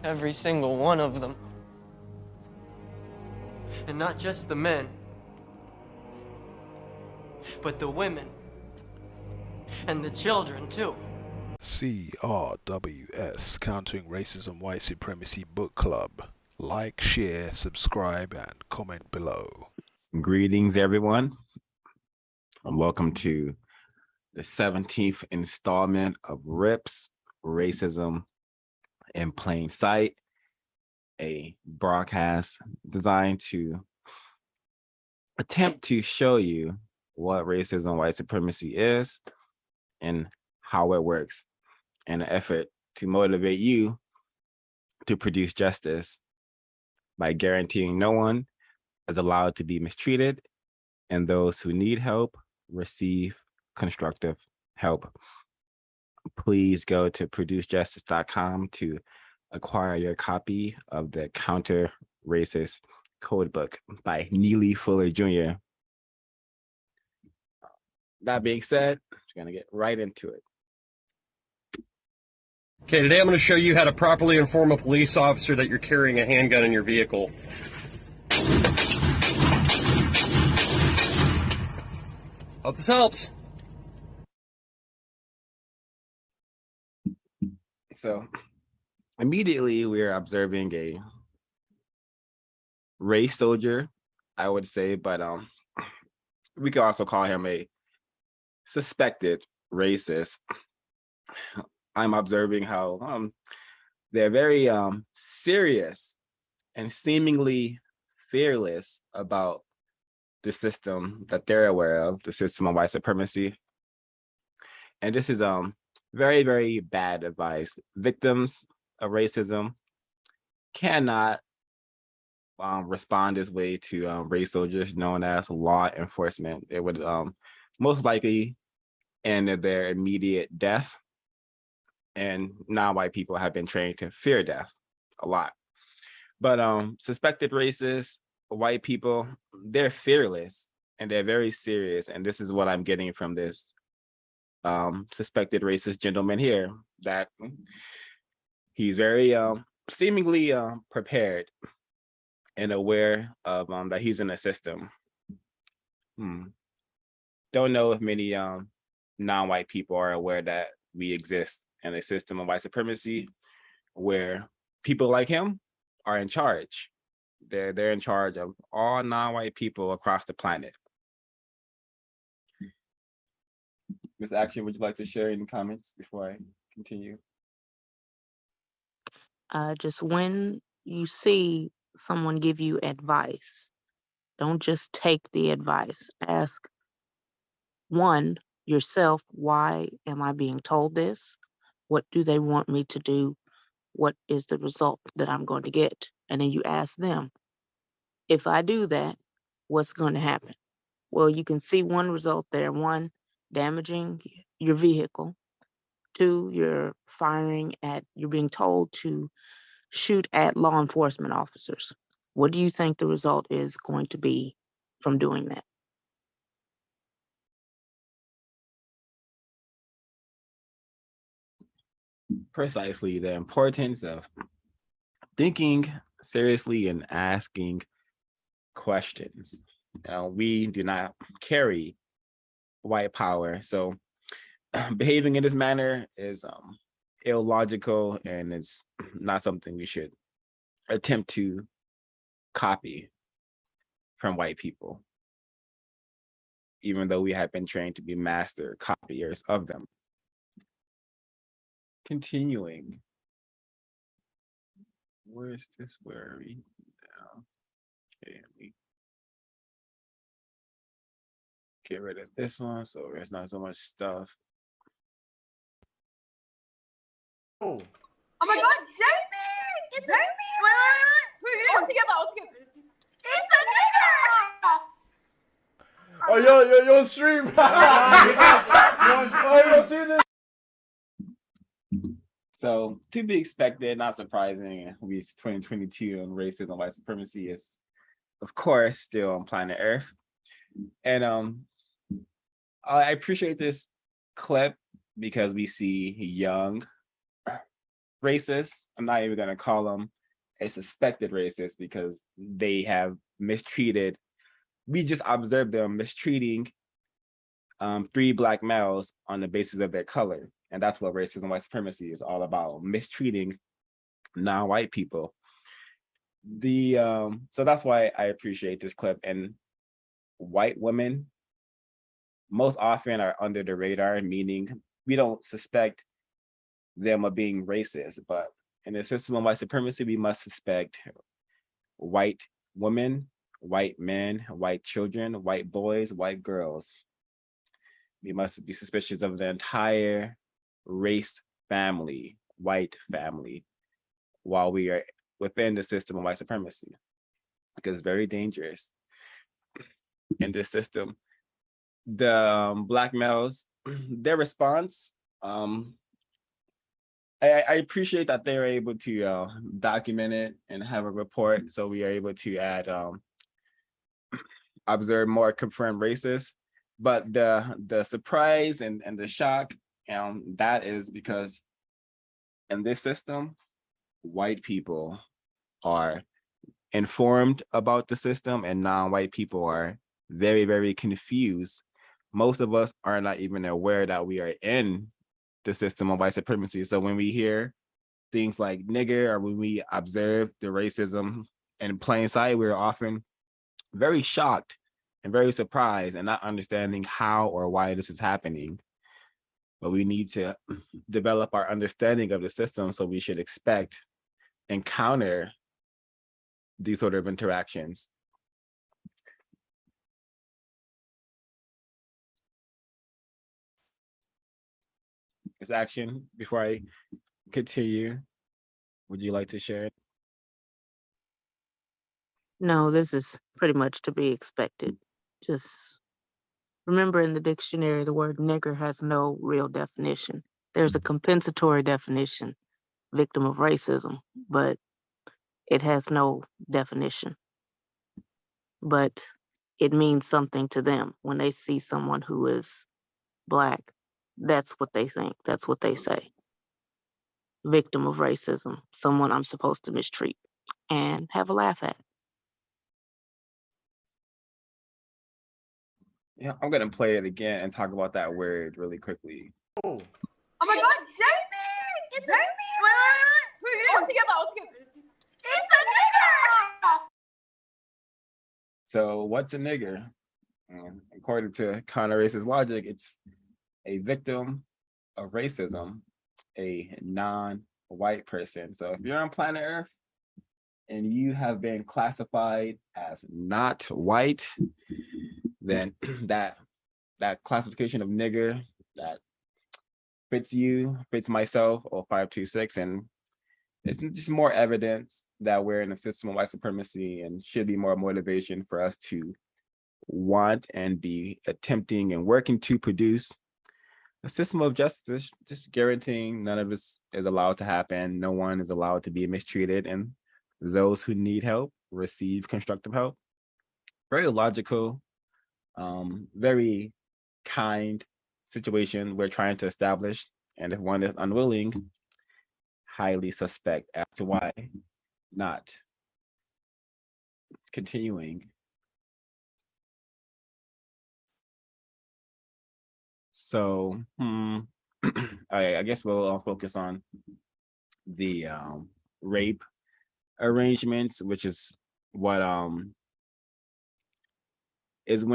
Every single one of them. And not just the men, but the women. And the children, too. CRWS, Countering Racism White Supremacy Book Club. Like, share, subscribe, and comment below. Greetings, everyone, and welcome to the 17th installment of R.I.P.S, Racism in Plain Sight, a broadcast designed to attempt to show you what racism, white supremacy is, and how it works, in an effort to motivate you to produce justice by guaranteeing no one is allowed to be mistreated, and those who need help receive constructive help. Please go to producejustice.com to acquire your copy of the Counter Racist Codebook by Neely Fuller Jr. That being said, we're gonna get right into it. Okay, today I'm going to show you how to properly inform a police officer that you're carrying a handgun in your vehicle. Hope this helps. So immediately we're observing a race soldier, I would say, but we could also call him a suspected racist. I'm observing how they're very serious and seemingly fearless about the system that they're aware of, the system of white supremacy. And this is very, very bad advice. Victims of racism cannot respond this way to race soldiers known as law enforcement. It would most likely end in their immediate death. And non-white people have been trained to fear death a lot. But suspected racists, white people, they're fearless and they're very serious. And this is what I'm getting from this suspected racist gentleman here, that he's very seemingly prepared and aware of that he's in a system. Don't know if many non-white people are aware that we exist in a system of white supremacy where people like him are in charge. They're in charge of all non-white people across the planet. Ms. Action, would you like to share any comments before I continue? Just when you see someone give you advice, don't just take the advice. Ask, one, yourself, why am I being told this? What do they want me to do? What is the result that I'm going to get? And then you ask them, if I do that, what's going to happen? Well, you can see one result there. One, damaging your vehicle. Two, you're being told to shoot at law enforcement officers. What do you think the result is going to be from doing that? Precisely the importance of thinking seriously and asking questions. We do not carry white power, so behaving in this manner is illogical, and it's not something we should attempt to copy from white people, even though we have been trained to be master copiers of them. Continuing. Where's this? Where are we now? Okay, let me get rid of this one so there's not so much stuff. Oh my God, Jamie! Jamie! Wait. All together. It's a nigga! Oh, yo, stream! Oh, you don't see this? So, to be expected, not surprising, it's 2022 and racism and white supremacy is, of course, still on planet Earth. And I appreciate this clip because we see young racist. I'm not even gonna call them a suspected racist because they have mistreated. We just observed them mistreating 3 Black males on the basis of their color. And that's what racism, white supremacy is all about, mistreating non-white people. So that's why I appreciate this clip. And white women most often are under the radar, meaning we don't suspect them of being racist, but in the system of white supremacy, we must suspect white women, white men, white children, white boys, white girls. We must be suspicious of the entire race family, white family, while we are within the system of white supremacy, because it's very dangerous in this system. The Black males, their response, I appreciate that they're able to document it and have a report, so we are able to add observe more confirmed racists. But the surprise and the shock, that is because in this system, white people are informed about the system and non-white people are very, very confused. Most of us are not even aware that we are in the system of white supremacy. So when we hear things like nigger, or when we observe the racism in plain sight, we're often very shocked and very surprised and not understanding how or why this is happening. But we need to develop our understanding of the system, so we should expect and counter these sort of interactions. This action, before I continue, would you like to share it? No, this is pretty much to be expected. Just remember, in the dictionary, the word nigger has no real definition. There's a compensatory definition, victim of racism, but it has no definition. But it means something to them when they see someone who is Black. That's what they think. That's what they say. Victim of racism, someone I'm supposed to mistreat and have a laugh at. Yeah, I'm gonna play it again and talk about that word really quickly. Oh. Oh my God, Jamie! It's Jamie! Wait. All together. It's a nigger! So what's a nigger? According to counter-racist logic, it's a victim of racism, a non-white person. So if you're on planet Earth and you have been classified as not white, then that classification of nigger that fits you, fits myself, or 526, and it's just more evidence that we're in a system of white supremacy, and should be more motivation for us to want and be attempting and working to produce a system of justice, just guaranteeing none of this is allowed to happen. No one is allowed to be mistreated, and those who need help receive constructive help. Very logical, very kind situation we're trying to establish. And if one is unwilling, highly suspect as to why not continuing. So I guess we'll focus on the rape arrangements, which is what is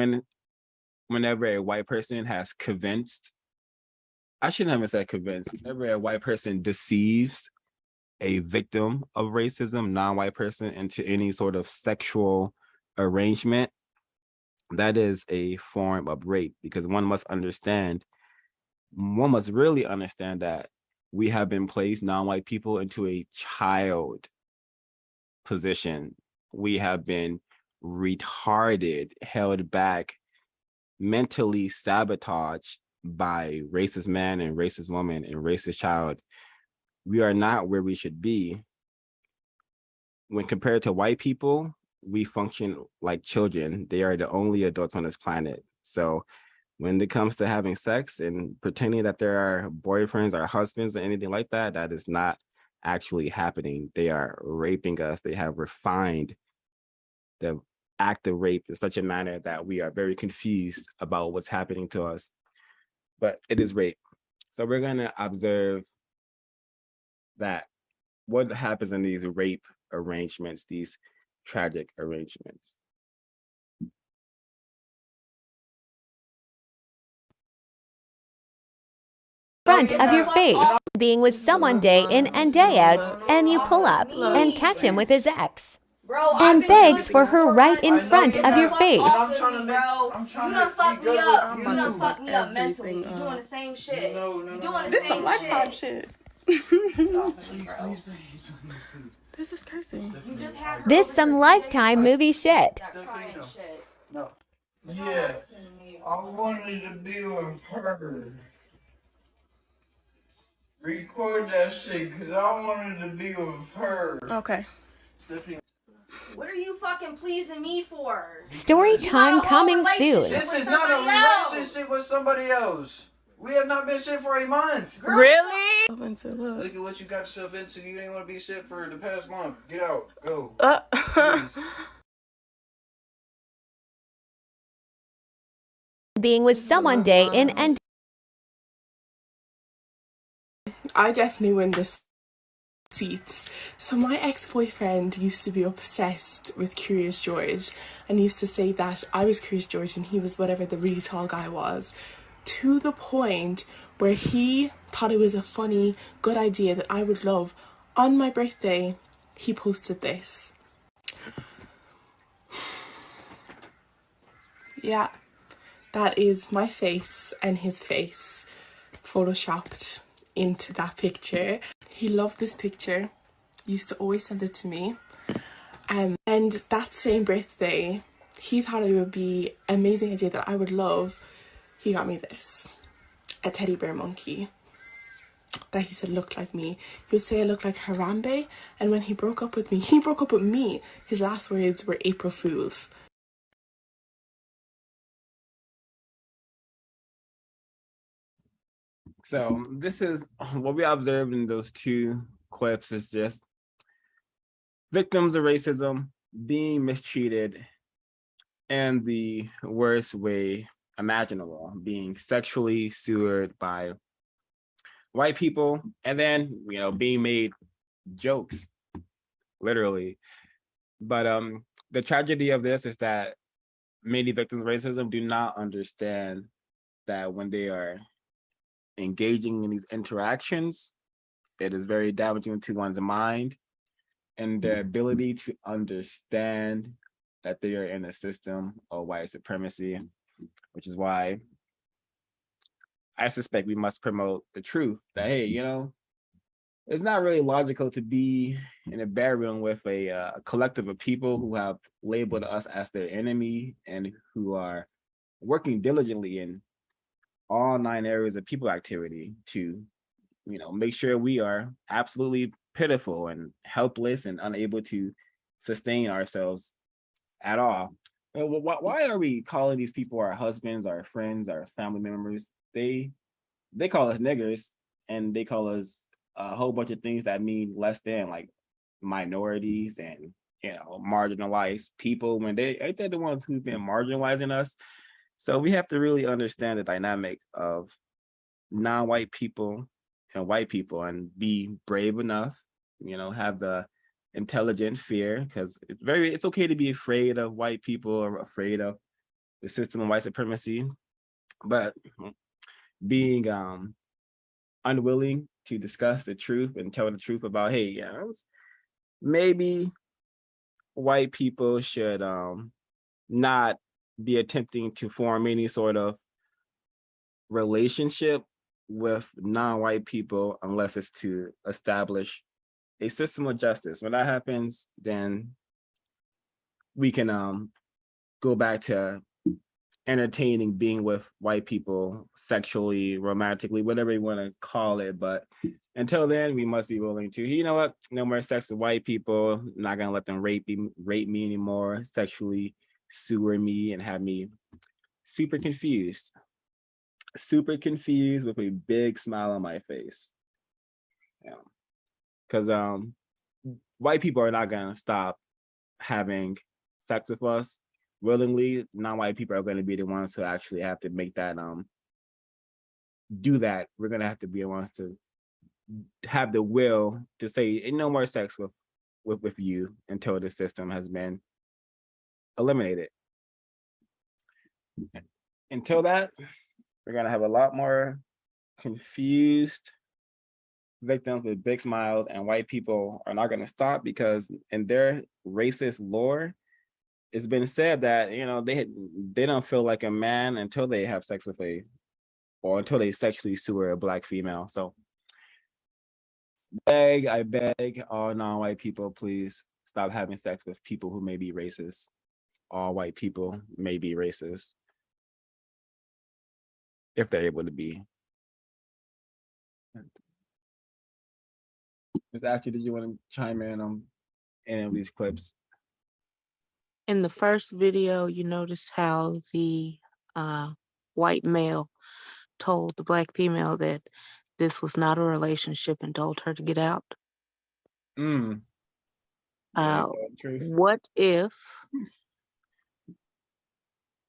whenever a white person has convinced, I shouldn't have said convinced, whenever a white person deceives a victim of racism, non-white person, into any sort of sexual arrangement, that is a form of rape, because one must really understand that we have been placed, non-white people, into a child position. We have been retarded, held back, mentally sabotaged by racist man and racist woman and racist child. We are not where we should be. When compared to white people, we function like children. They are the only adults on this planet. So when it comes to having sex and pretending that there are boyfriends or husbands or anything like that, that is not actually happening. They are raping us. They have refined the act of rape in such a manner that we are very confused about what's happening to us. But it is rape. So we're going to observe that what happens in these rape arrangements, these tragic arrangements. Front of your face, being with someone day in and day out, and you pull up and catch him with his ex. Bro, And begs for her right in front of your face. I'm trying to make, you done fucked me up. You done fucked me up mentally. You doing the same shit. You doing the This same some lifetime shit. This is cursing. You just have This some Lifetime movie shit. No. Yeah. I wanted to be with her. Record that shit, because I wanted to be with her. Okay. What are you fucking pleasing me for? Story time coming soon. This is not a relationship with somebody else. We have not been shit for a month. Really? Look at what you got yourself into. You didn't want to be shit for the past month. Get out. Go. Being with someone day in and I definitely win this seats. So my ex-boyfriend used to be obsessed with Curious George and used to say that I was Curious George and he was whatever the really tall guy was, to the point where he thought it was a funny, good idea that I would love. On my birthday, he posted this. Yeah, that is my face and his face photoshopped into that picture. He loved this picture, used to always send it to me. And that same birthday, he thought it would be an amazing idea that I would love. He got me this, a teddy bear monkey that he said looked like me. He would say I looked like Harambe, and when he broke up with me, he broke up with me. His last words were April Fools. So this is what we observed in those two clips is just victims of racism being mistreated in the worst way imaginable, being sexually sewered by white people, and then, you know, being made jokes, literally. But the tragedy of this is that many victims of racism do not understand that when they are engaging in these interactions, it is very damaging to one's mind and their ability to understand that they are in a system of white supremacy, which is why I suspect we must promote the truth that, hey, you know, it's not really logical to be in a bedroom with a collective of people who have labeled us as their enemy and who are working diligently in all 9 areas of people activity to, you know, make sure we are absolutely pitiful and helpless and unable to sustain ourselves at all. Why are we calling these people our husbands, our friends, our family members? They call us niggers, and they call us a whole bunch of things that mean less than, like minorities and, you know, marginalized people, when ain't they the ones who've been marginalizing us? So we have to really understand the dynamic of non-white people and white people and be brave enough, you know, have the intelligent fear, because it's okay to be afraid of white people or afraid of the system of white supremacy, but being unwilling to discuss the truth and tell the truth about, hey, yeah, maybe white people should not be attempting to form any sort of relationship with non-white people unless it's to establish a system of justice. When that happens, then we can go back to entertaining being with white people sexually, romantically, whatever you want to call it. But until then, we must be willing to, you know what, no more sex with white people. I'm not gonna let them rape me anymore, sexually sewer me and have me super confused with a big smile on my face. Yeah. because white people are not gonna stop having sex with us willingly. Non-white people are going to be the ones who actually have to make that do that. We're gonna have to be the ones to have the will to say no more sex with you until the system has been eliminated. Until that, we're gonna have a lot more confused victims with big smiles, and white people are not gonna stop because in their racist lore, it's been said that, you know, they don't feel like a man until they have sex with or until they sexually sewer a Black female. So I beg all non-white people, please stop having sex with people who may be racist. All white people may be racist if they're able to be. Ms. Ashley, did you want to chime in on any of these clips? In the first video, you notice how the white male told the Black female that this was not a relationship and told her to get out. What if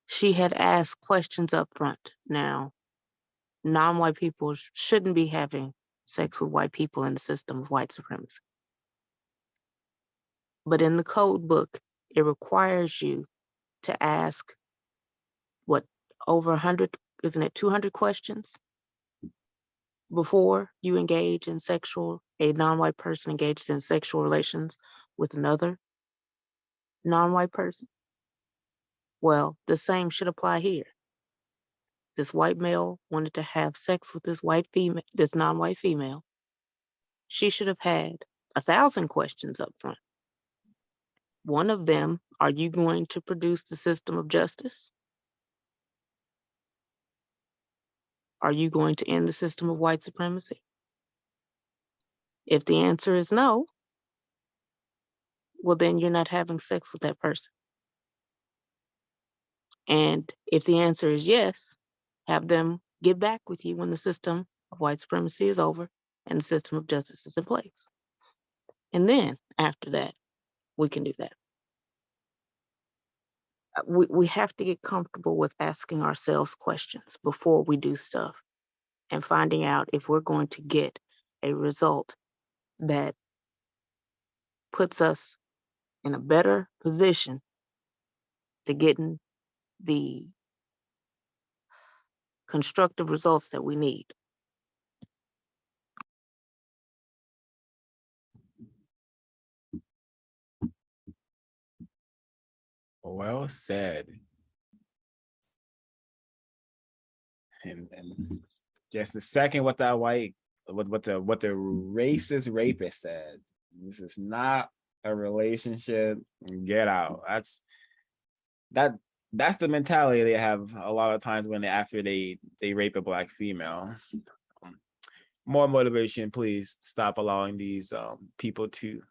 she had asked questions up front? Now, non-white people shouldn't be having sex with white people in the system of white supremacy. But in the code book, it requires you to ask, what, over 100, isn't it 200 questions before you engage in a non-white person engages in sexual relations with another non-white person? Well, the same should apply here. This white male wanted to have sex with this non-white female. She should have had 1,000 questions up front. One of them, are you going to produce the system of justice? Are you going to end the system of white supremacy? If the answer is no, well, then you're not having sex with that person. And if the answer is yes, have them get back with you when the system of white supremacy is over and the system of justice is in place. And then after that, we can do that. We have to get comfortable with asking ourselves questions before we do stuff and finding out if we're going to get a result that puts us in a better position to getting the constructive results that we need. Well said. And just a second, what that what the racist rapist said. This is not a relationship. Get out. That's the mentality they have a lot of times when after they rape a Black female. More motivation, please. Stop allowing these people to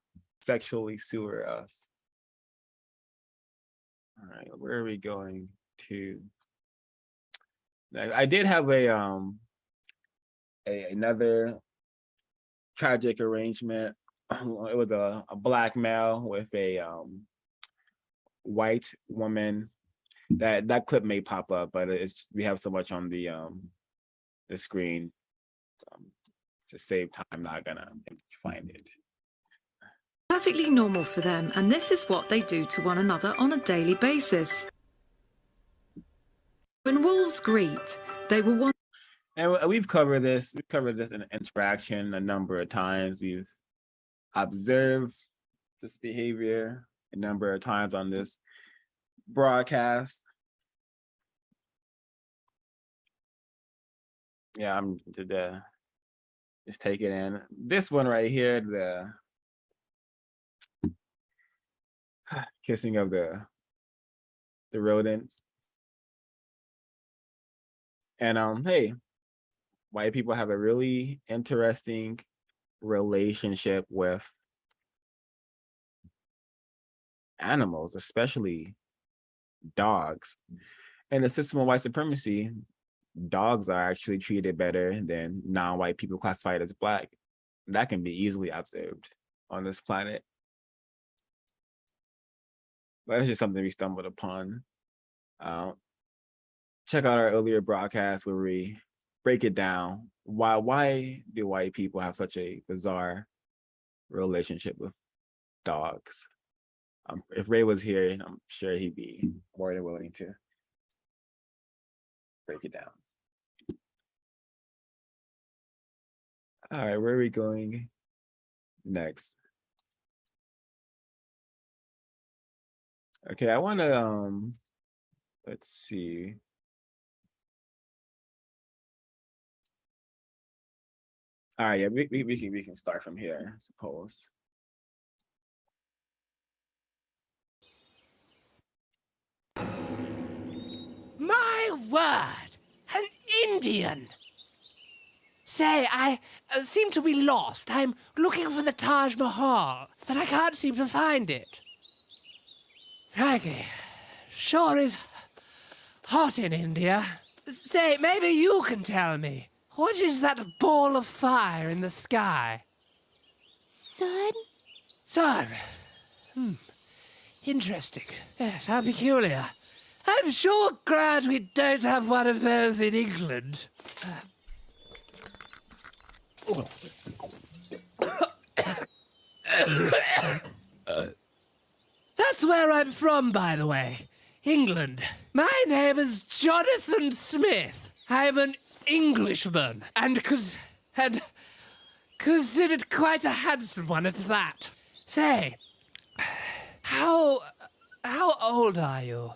sexually sewer us. All right, where are we going to? I did have another tragic arrangement. It was a Black male with a white woman. That clip may pop up, but we have so much on the screen. To save time, I'm not gonna find it. Perfectly normal for them, and this is what they do to one another on a daily basis. When wolves greet, they will want. And we've covered this. We've covered this in interaction a number of times. We've observed this behavior a number of times on this broadcast. Yeah, I'm to just take it in. This one right here, the kissing of the rodents. And hey, white people have a really interesting relationship with animals, especially dogs. In the system of white supremacy, dogs are actually treated better than non-white people classified as Black. that can be easily observed on this planet. But it's just something we stumbled upon. Check out our earlier broadcast where we break it down. Why do white people have such a bizarre relationship with dogs? If Ray was here, I'm sure he'd be more than willing to break it down. All right, where are we going next? Okay, I want to let's see. All right, yeah, we can start from here, I suppose. My word, an Indian. Say, I seem to be lost. I'm looking for the Taj Mahal, but I can't seem to find it. Crikey, sure is hot in India. Say, maybe you can tell me. What is that ball of fire in the sky? Sun? Sun. Interesting. Yes, how peculiar. I'm sure glad we don't have one of those in England. That's where I'm from, by the way. England. My name is Jonathan Smith. I'm an Englishman, and considered quite a handsome one at that. Say, how old are you?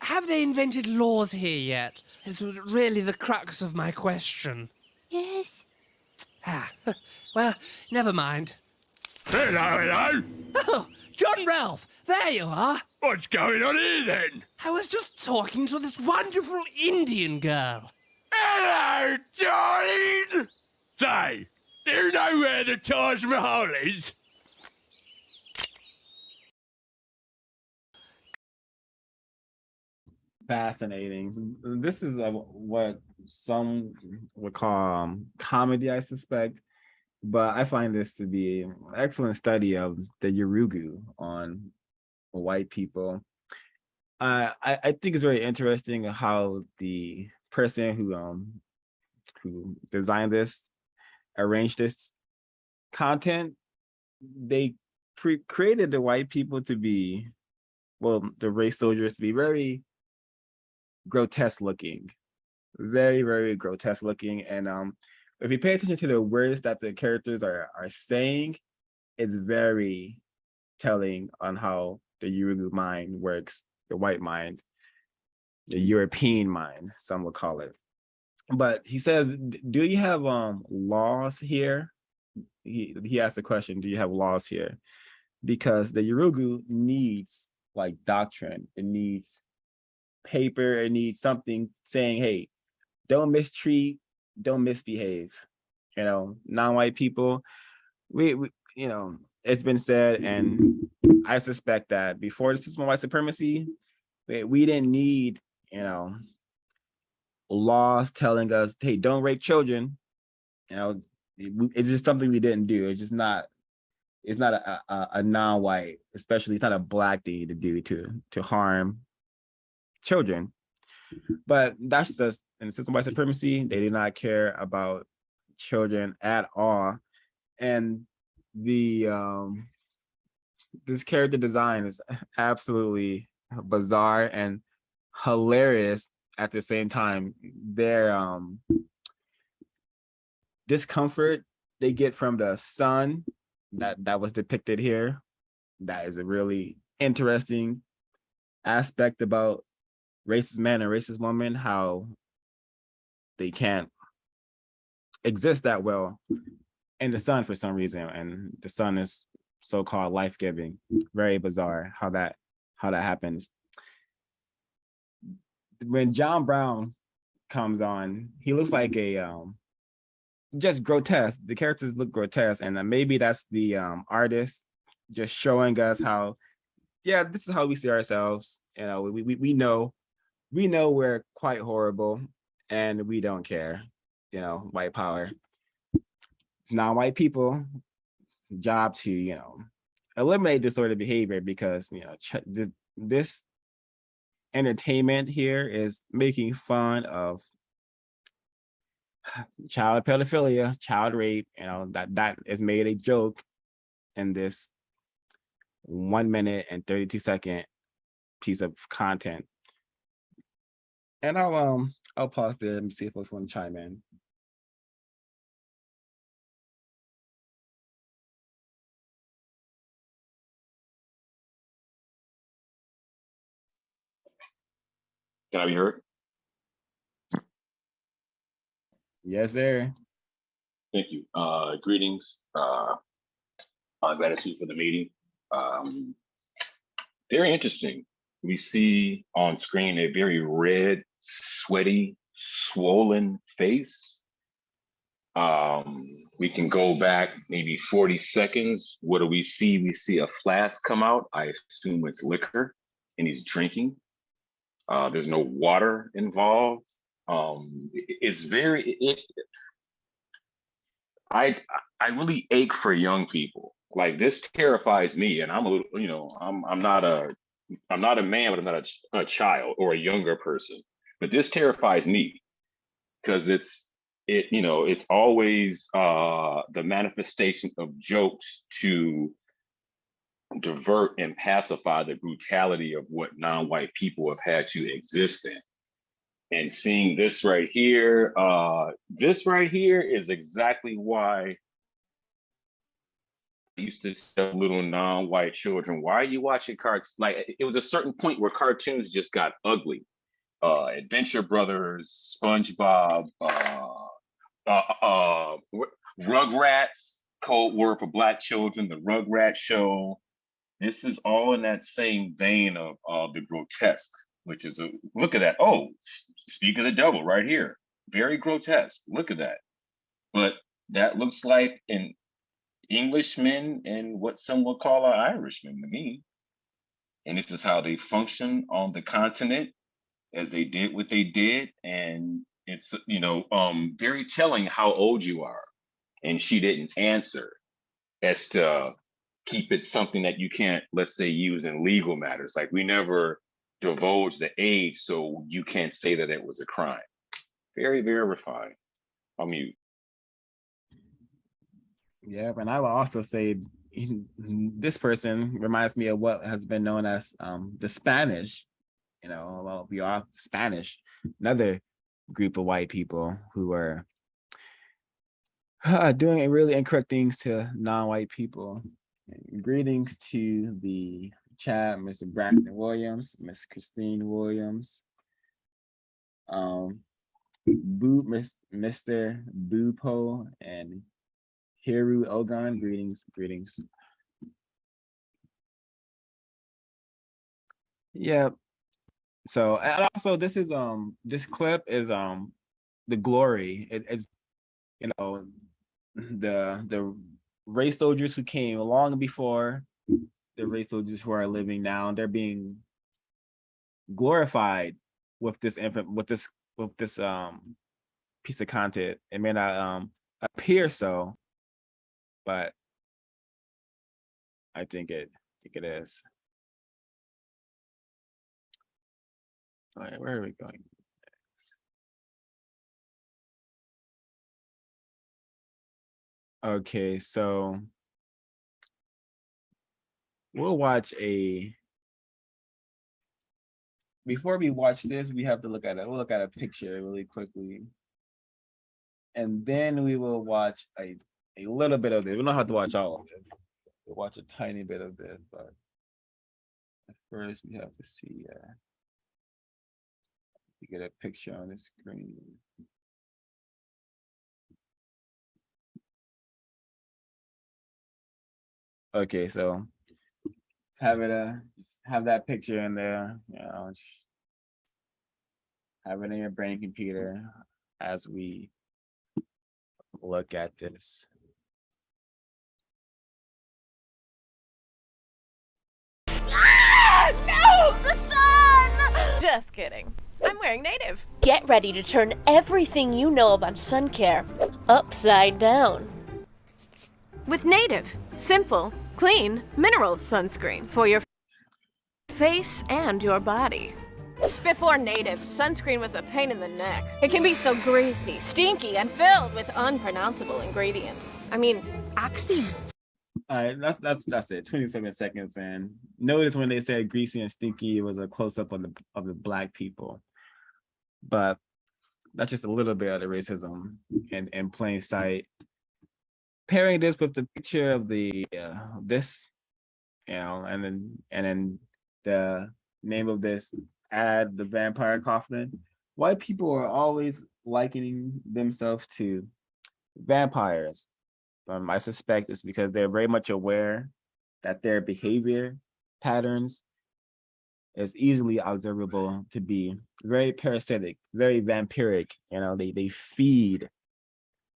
Have they invented laws here yet? It's really the crux of my question. Yes. Ah, well, never mind. Hello. Oh, John Ralph, there you are. What's going on here then? I was just talking to this wonderful Indian girl. Hello, darling. Say, do you know where the Taj Mahal is? Fascinating. This is what some would call comedy, I suspect. But I find this to be an excellent study of the Yurugu on white people. I think it's very interesting how the person who designed this, arranged this content, they created the white people to be, well, the race soldiers to be very grotesque looking, very, very grotesque looking. And if you pay attention to the words that the characters are saying, it's very telling on how the Yurugu mind works, the white mind, the European mind, some would call it. But he says, do you have laws here? He asked the question, do you have laws here? Because the Yurugu needs like doctrine, it needs paper, it needs something saying, hey, don't mistreat, don't misbehave. You know, non-white people, we you know, it's been said, and I suspect that before the system of white supremacy, we didn't need, you know, laws telling us, hey, don't rape children. You know, it's just something we didn't do. It's just not, it's not a non-white, especially it's not a black thing to do to harm children. But that's just, in the system of white supremacy, they did not care about children at all. And the this character design is absolutely bizarre and hilarious at the same time. Their discomfort they get from the sun that was depicted here, that is a really interesting aspect about racist man and racist woman, how they can't exist that well in the sun for some reason, and the sun is so-called life-giving. Very bizarre how that happens. When John Brown comes on, he looks like a just grotesque. The characters look grotesque, and maybe that's the artist just showing us how, yeah, this is how we see ourselves. You know, we know we're quite horrible, and we don't care. You know, white power. it's non-white people job to, you know, eliminate this sort of behavior, because, you know, this entertainment here is making fun of child pedophilia, child rape, you know, that is made a joke in this 1 minute and 32-second piece of content. And I'll pause there and see if folks want to chime in. Can I be heard? Yes, sir. Thank you. Greetings. Gratitude for the meeting. Very interesting. We see on screen a very red, sweaty, swollen face. We can go back maybe 40 seconds. What do we see? We see a flask come out. I assume it's liquor, and he's drinking. There's no water involved. It's very, I really ache for young people. Like, this terrifies me, and I'm a little, you know, I'm not a man, but I'm not a child or a younger person. But this terrifies me because it's always the manifestation of jokes to divert and pacify the brutality of what non-white people have had to exist in. And seeing this right here is exactly why I used to tell little non-white children, why are you watching cartoons? Like, it was a certain point where cartoons just got ugly. Adventure Brothers, SpongeBob, Rugrats, code word for Black children, the Rugrats show. This is all in that same vein of the grotesque, which is look at that. Oh, speak of the devil right here. Very grotesque. Look at that. But that looks like an Englishman and what some would call an Irishman to me. And this is how they function on the continent, as they did what they did. And it's, very telling how old you are. And she didn't answer as to keep it something that you can't, let's say, use in legal matters. Like, we never divulged the age, so you can't say that it was a crime. Very, very refined. I'll mute. Yeah, and I will also say this person reminds me of what has been known as the Spanish. Well, we are Spanish, another group of white people who are doing really incorrect things to non-white people. And greetings to the chat, Mr. Braxton Williams, Miss Christine Williams, Mr. Bupo, and Hiru Ogon. Greetings. Yeah. So, and also this is this clip is the glory. It's the race soldiers who came long before the race soldiers who are living now. They're being glorified with this piece of content. It may not appear so, but I think it is. All right, where are we going next? Okay, so we'll watch before we watch this, we have to look at we'll look at a picture really quickly. And then we will watch a little bit of this. We don't have to watch all of it. We'll watch a tiny bit of this, but at first we have to see get a picture on the screen. Okay, so have it just have that picture in there, have it in your brain computer as we look at this. Ah, no, the sun! Just kidding. I'm wearing native. Get ready to turn everything you know about sun care upside down. with native, simple, clean, mineral sunscreen for your face and your body. Before native, sunscreen was a pain in the neck. It can be so greasy, stinky, and filled with unpronounceable ingredients. I mean, oxy. All right, that's it. 27 seconds, and notice when they said greasy and stinky, it was a close up of the Black people. But that's just a little bit of the racism in plain sight. Pairing this with the picture of the this, and then the name of this ad, the vampire coffin. White people are always likening themselves to vampires. I suspect it's because they're very much aware that their behavior patterns is easily observable to be very parasitic, very vampiric. They feed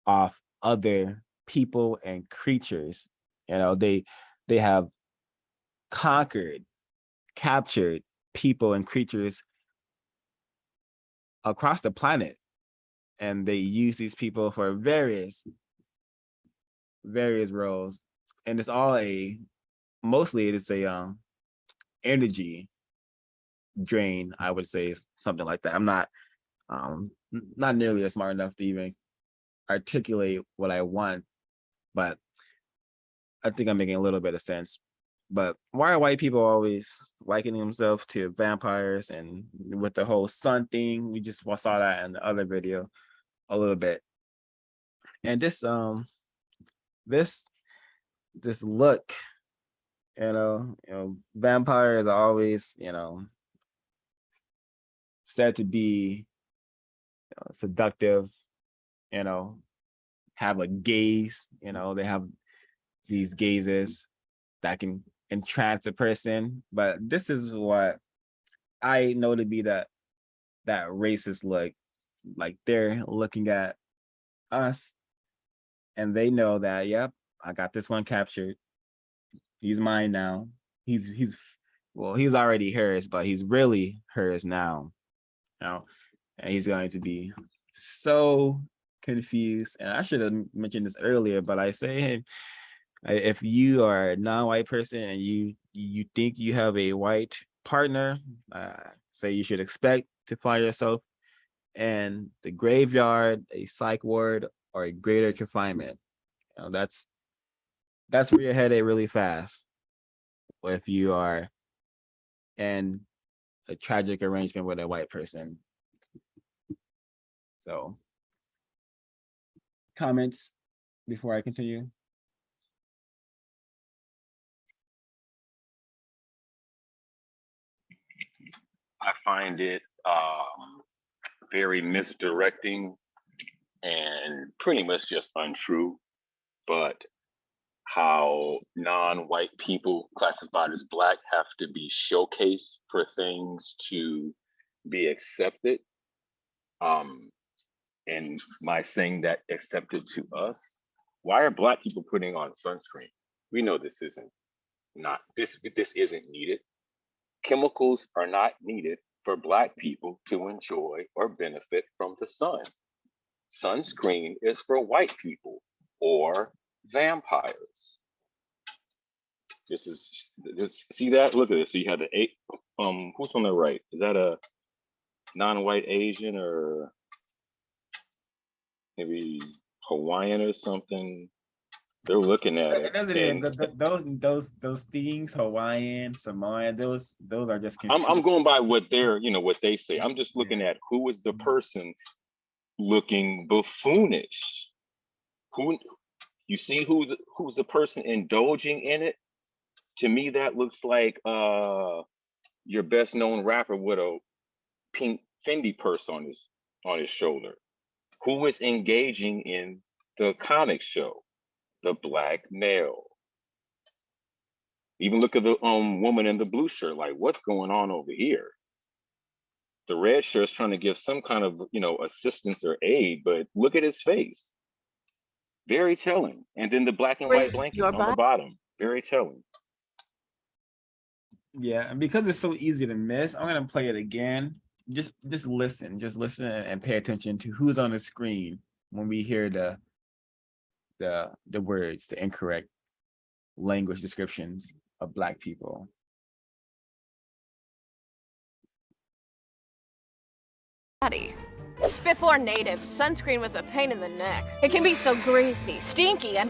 off other people and creatures. They have captured people and creatures across the planet, and they use these people for various roles, and it's all mostly it is a energy drain, I would say, something like that. I'm not nearly as smart enough to even articulate what I want, but I think I'm making a little bit of sense. But why are white people always likening themselves to vampires? And with the whole sun thing, we just saw that in the other video a little bit. And this look, vampires are always, said to be seductive, have a gaze, they have these gazes that can entrance a person. But this is what I know to be that racist look. Like, they're looking at us and they know that, yep, I got this one captured. He's mine now. He's already hers, but he's really hers now. And he's going to be so confused. And I should have mentioned this earlier, but I say, hey, if you are a non-white person and you think you have a white partner, say you should expect to find yourself in the graveyard, a psych ward, or a greater confinement. That's where you're headed really fast if you are in a tragic arrangement with a white person. So, comments before I continue? I find it very misdirecting and pretty much just untrue. But how non-white people classified as Black have to be showcased for things to be accepted. And my saying that accepted to us, why are Black people putting on sunscreen? We know this isn't needed. Chemicals are not needed for Black people to enjoy or benefit from the sun. Sunscreen is for white people or vampires. See that? Look at this. So you have the who's on the right? Is that a non-white Asian or maybe Hawaiian or something? They're looking at it. Doesn't even those things, Hawaiian, Samoan, those are just confusing. I'm going by what what they say. I'm just looking at who is the person looking buffoonish. Who you see who's the person indulging in it? To me, that looks like your best known rapper with a pink Fendi purse on his shoulder. Who is engaging in the comic show? The Black male. Even look at the woman in the blue shirt. Like, what's going on over here? The red shirt's trying to give some kind of assistance or aid, but look at his face. Very telling. And then the black and white blanket on the bottom. Very telling. Yeah, and because it's so easy to miss, I'm gonna play it again. Just listen and pay attention to who's on the screen when we hear the words, the incorrect language descriptions of Black people. Before native, sunscreen was a pain in the neck. It can be so greasy, stinky, and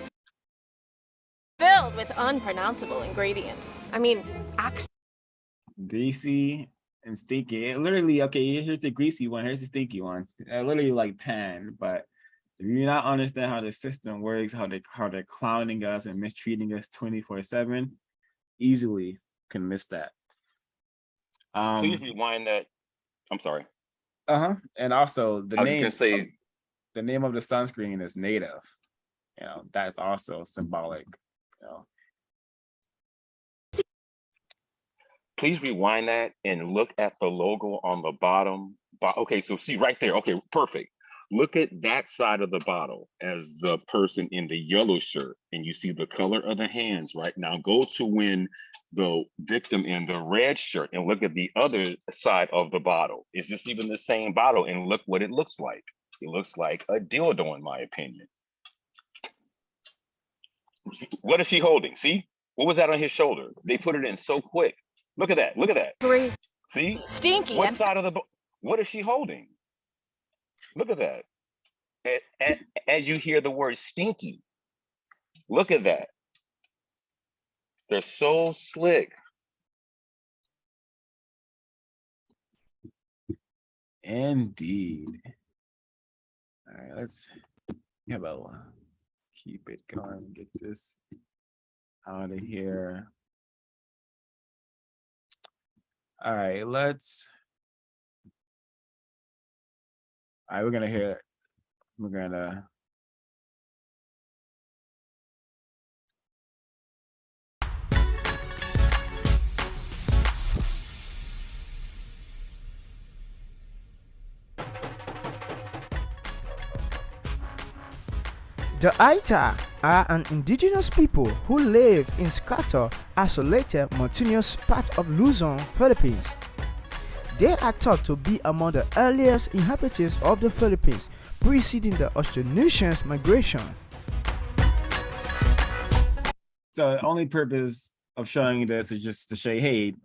filled with unpronounceable ingredients. I mean, greasy and stinky. It literally, okay, here's the greasy one, here's the stinky one. Literally like pan, but if you not understand how the system works, how they're clowning us and mistreating us 24/7, easily can miss that. Please rewind that. I'm sorry. And also the I was name gonna say the name of the sunscreen is native. You know, that's also symbolic. You know. Please rewind that and look at the logo on the bottom. Okay, so see right there. Okay, perfect. Look at that side of the bottle as the person in the yellow shirt, and you see the color of the hands. Right now, go to when the victim in the red shirt, and look at the other side of the bottle. Is this even the same bottle? And look what it looks like. It looks like a dildo, in my opinion. What is she holding? See, what was that on his shoulder? They put it in so quick. Look at that. Look at that. See, stinky. What side of the? What is she holding? Look at that. As you hear the word stinky, look at that. They're so slick. Indeed. All right, let's keep it going. Get this out of here. All right, we're gonna hear. We're gonna. The Aita are an indigenous people who live in scattered, isolated, mountainous part of Luzon, Philippines. They are thought to be among the earliest inhabitants of the Philippines, preceding the Austronesians' migration. So the only purpose of showing this is just to show, hey,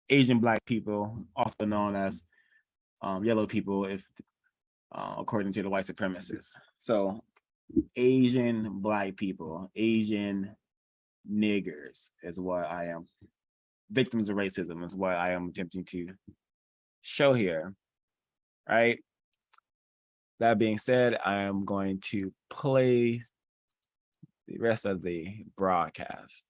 Asian Black people, also known as yellow people, if according to the white supremacists. So Asian Black people, Asian niggers is what I am. Victims of racism is what I am attempting to show here, right? That being said, I am going to play the rest of the broadcast.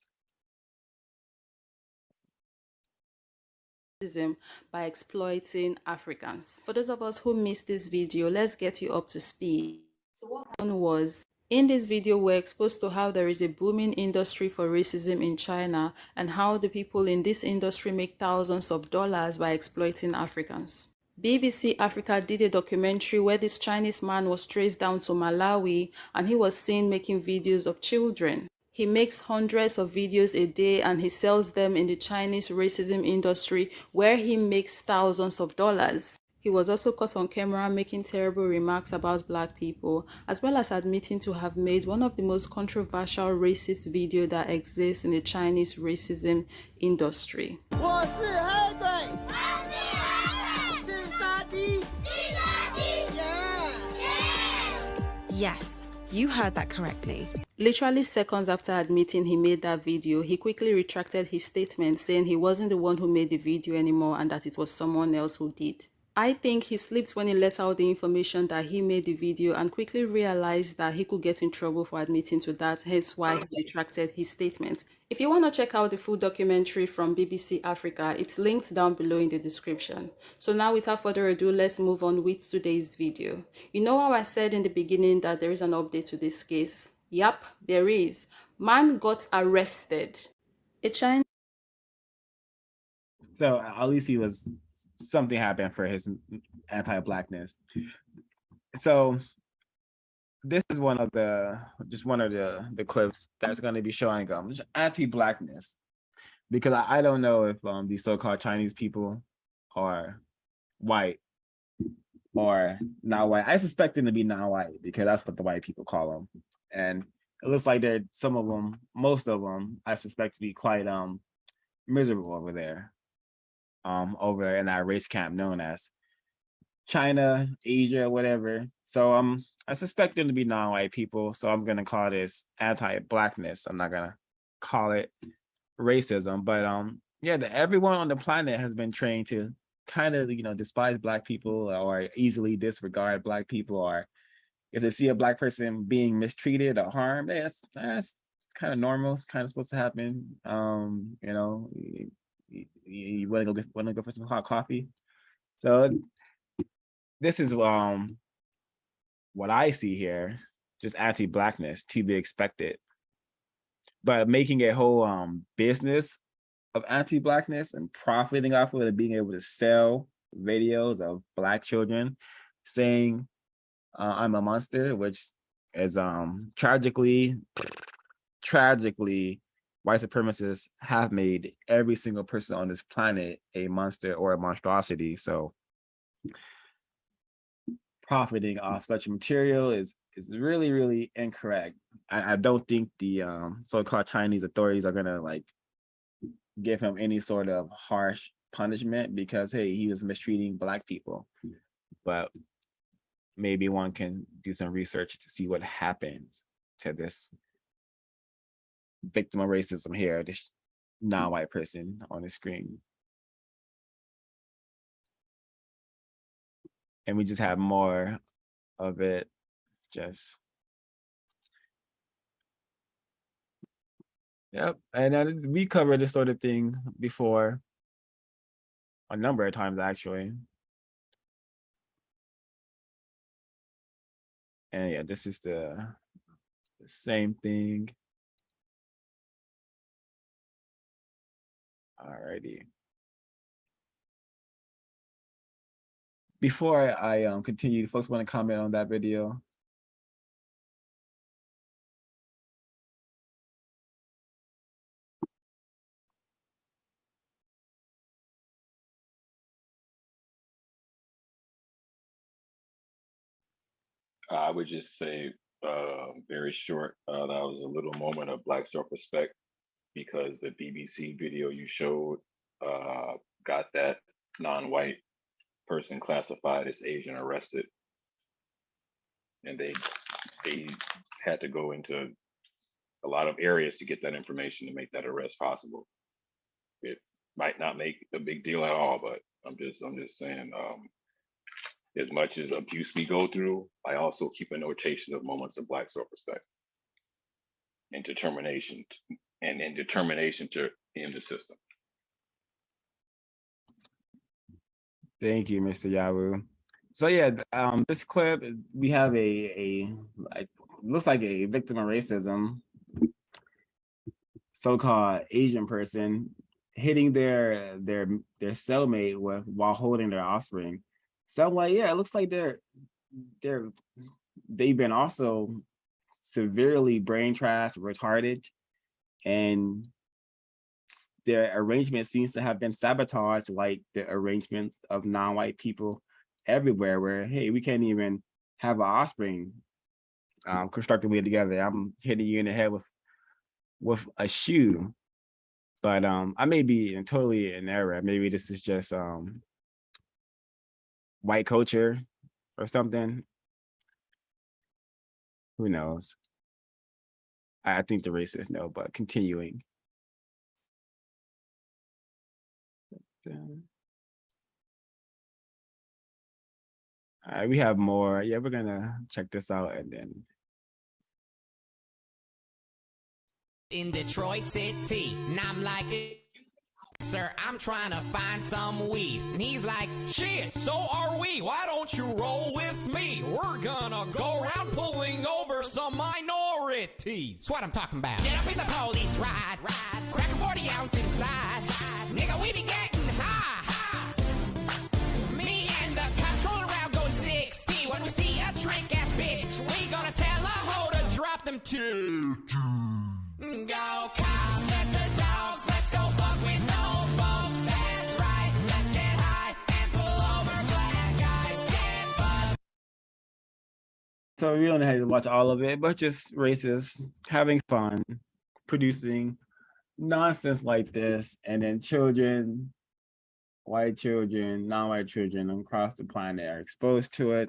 By exploiting Africans. For those of us who missed this video, let's get you up to speed. So what happened was, in this video, we're exposed to how there is a booming industry for racism in China and how the people in this industry make thousands of dollars by exploiting Africans. BBC Africa did a documentary where this Chinese man was traced down to Malawi and he was seen making videos of children. He makes hundreds of videos a day and he sells them in the Chinese racism industry where he makes thousands of dollars. He was also caught on camera making terrible remarks about Black people, as well as admitting to have made one of the most controversial racist videos that exists in the Chinese racism industry. Yes, you heard that correctly. Literally seconds after admitting he made that video, he quickly retracted his statement, saying he wasn't the one who made the video anymore and that it was someone else who did. I think he slipped when he let out the information that he made the video and quickly realized that he could get in trouble for admitting to that, hence why he retracted his statement. If you want to check out the full documentary from BBC Africa, it's linked down below in the description. So now without further ado, let's move on with today's video. You know how I said in the beginning that there is an update to this case? Yup, there is. Man got arrested. So at least he was, something happened for his anti-Blackness. So this is one of the clips that's going to be showing anti-Blackness, because I don't know if these so-called Chinese people are white, or non-white. I suspect them to be non-white because that's what the white people call them. And it looks like they're some of them, most of them, I suspect to be quite miserable over there, over in that race camp known as China, Asia, whatever. So I suspect them to be non-white people. So I'm gonna call this anti-blackness. I'm not gonna call it racism, but yeah, everyone on the planet has been trained to kind of, you know, despise Black people or easily disregard Black people, or if they see a Black person being mistreated or harmed, hey, that's kind of normal. It's kind of supposed to happen. You know, you want to go for some hot coffee. So this is what I see here, just anti-Blackness to be expected, but making a whole business of anti-Blackness and profiting off of it and being able to sell videos of Black children saying I'm a monster, which is tragically white supremacists have made every single person on this planet a monster or a monstrosity. So profiting off such material is really, really incorrect. I don't think the so-called Chinese authorities are gonna like give him any sort of harsh punishment because, hey, he was mistreating Black people. But maybe one can do some research to see what happens to this victim of racism here, this non-white person on the screen. And we just have more of it. Just, yep. And we covered this sort of thing before a number of times, actually. And yeah, this is the same thing. Alrighty. Before I continue, folks want to comment on that video? I would just say very short, that was a little moment of Black self-respect because the BBC video you showed got that non-white person classified as Asian arrested. And they had to go into a lot of areas to get that information to make that arrest possible. It might not make a big deal at all, but I'm just saying, as much as abuse we go through, I also keep a notation of moments of Black self-respect and determination, and determination to end the system. Thank you, Mr. Yawu. So yeah, this clip, we have looks like a victim of racism, so-called Asian person hitting their cellmate while holding their offspring. So I'm like, yeah, it looks like they've been also severely brain trashed, retarded, and their arrangement seems to have been sabotaged, like the arrangements of non-white people everywhere, where, hey, we can't even have an offspring constructively together. I'm hitting you in the head with a shoe. But I may be totally in error. Maybe this is just white culture or something. Who knows? I think the racists know, but continuing. All right, we have more. Yeah, we're gonna check this out and then. In Detroit City, and I'm like, sir, I'm trying to find some weed. And he's like, shit, so are we. Why don't you roll with me? We're gonna go around pulling over some minorities. That's what I'm talking about. Get up in the police ride, crack a 40 ounce inside. Nigga, we be getting high. Me and the cops roll around going 60. When we see a trick ass bitch, we gonna tell a hoe to drop them two. Go cops, get the dogs, let's go fuck with no folks, that's right, let's get high and pull over black guys, get fucked. So we don't have to watch all of it, but just racists having fun, producing nonsense like this, and then children, white children, non-white children across the planet are exposed to it.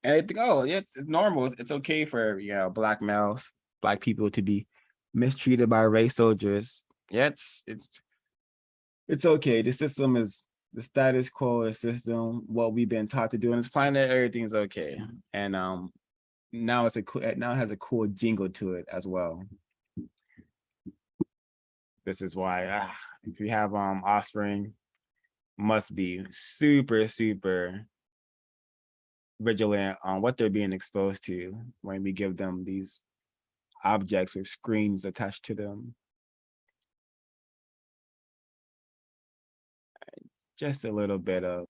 And they think, oh, yeah, it's normal. It's okay for black males, black people to be mistreated by race soldiers. Yeah, it's okay. The system is the status quo, the system, what we've been taught to do on this planet, everything's okay. And now it has a cool jingle to it as well. This is why if you have offspring, must be super, super vigilant on what they're being exposed to when we give them these objects with screens attached to them. Just a little bit of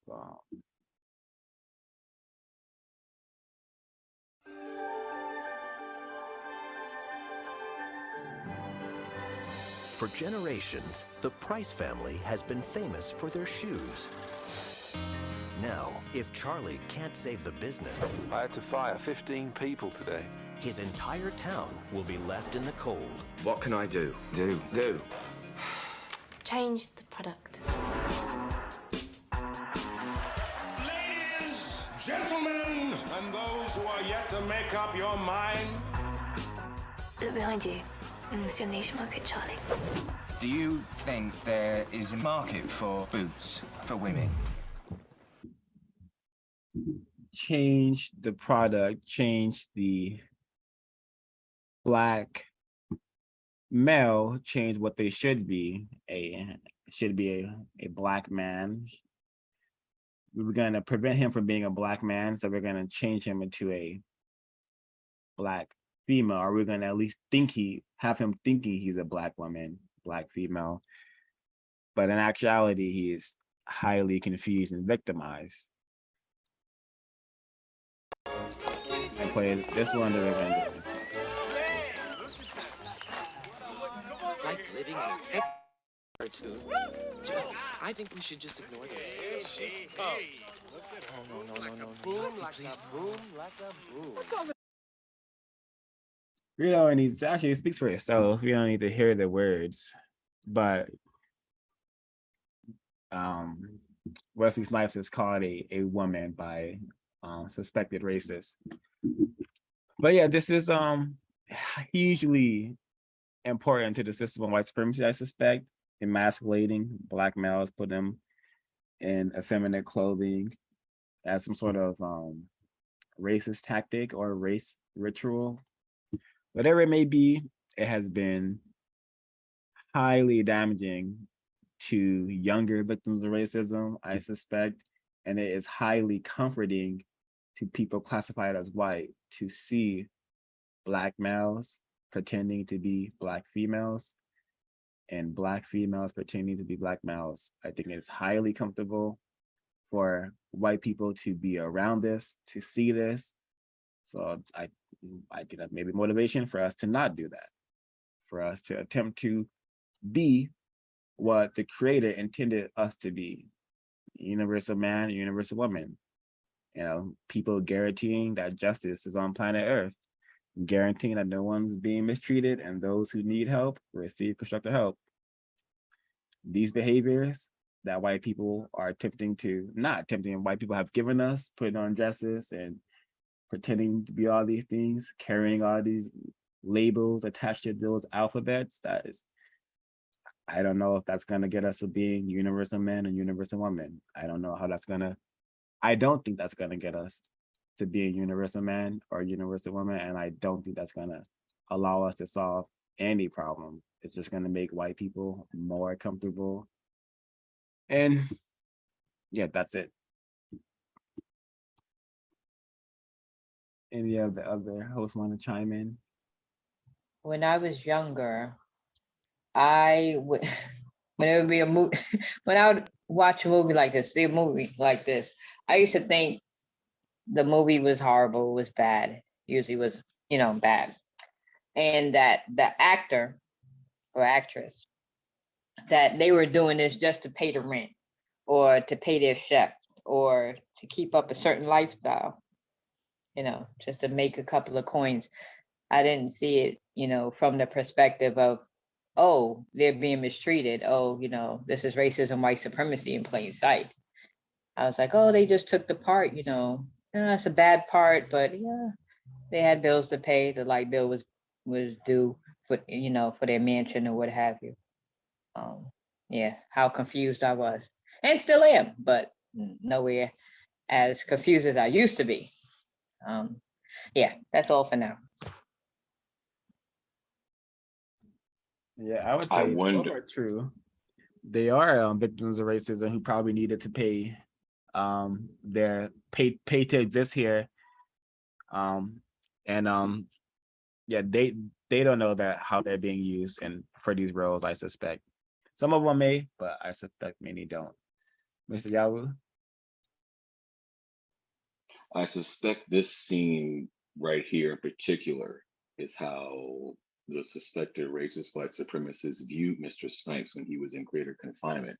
For generations, the Price family has been famous for their shoes. Now, if Charlie can't save the business, I had to fire 15 people today. His entire town will be left in the cold. What can I do? Do. Change the product. Ladies, gentlemen, and those who are yet to make up your mind. Look behind you. It's your niche market, Charlie. Do you think there is a market for boots for women? Change the product, change the black male, change what they should be. A black man. We were gonna prevent him from being a black man, so we're gonna change him into a black female, or we're gonna at least have him thinking he's a black woman, black female. But in actuality, he is highly confused and victimized. I played this one to revenge. It's like living in a tech cartoon. I think we should just ignore them. No. Boom, please, boom, like a boom. What's all And it speaks for itself. You don't need to hear the words, but Wesley Snipes is called a woman by suspected racists. But yeah, this is hugely important to the system of white supremacy, I suspect, emasculating black males, put them in effeminate clothing as some sort of racist tactic or race ritual. Whatever it may be, it has been highly damaging to younger victims of racism, I suspect, and it is highly comforting to people classified as white to see black males pretending to be black females and black females pretending to be black males. I think it's highly comfortable for white people to be around this, to see this. So I get a maybe motivation for us to not do that, for us to attempt to be what the creator intended us to be, universal man, universal woman. People guaranteeing that justice is on planet Earth, guaranteeing that no one's being mistreated and those who need help receive constructive help. These behaviors that white people are white people have given us, putting on dresses and pretending to be all these things, carrying all these labels attached to those alphabets, I don't know if that's gonna get us to being universal men and universal women. I don't know how I don't think that's gonna get us to be a universal man or universal woman, and I don't think that's gonna allow us to solve any problem. It's just gonna make white people more comfortable. And yeah, that's it. Any of the other hosts want to chime in? When I was younger, I would, when it would be a movie, when I would watch a movie like this, see a movie like this, I used to think the movie was horrible, was bad, usually was, bad. And that the actor or actress, that they were doing this just to pay the rent or to pay their chef or to keep up a certain lifestyle. just to make a couple of coins. I didn't see it, from the perspective of, oh, they're being mistreated. Oh, this is racism, white supremacy in plain sight. I was like, oh, they just took the part, it's a bad part, but yeah, they had bills to pay. The light bill was due for, for their mansion or what have you. Yeah, how confused I was, and still am, but nowhere as confused as I used to be. Yeah, that's all for now. Yeah, I would I say both wonder. are true. They are victims of racism who probably needed to pay their pay to exist here. Yeah, they don't know that how they're being used and for these roles, I suspect. Some of them may, but I suspect many don't. Mr. Yawu? I suspect this scene right here in particular is how the suspected racist white supremacists viewed Mr. Snipes when he was in greater confinement.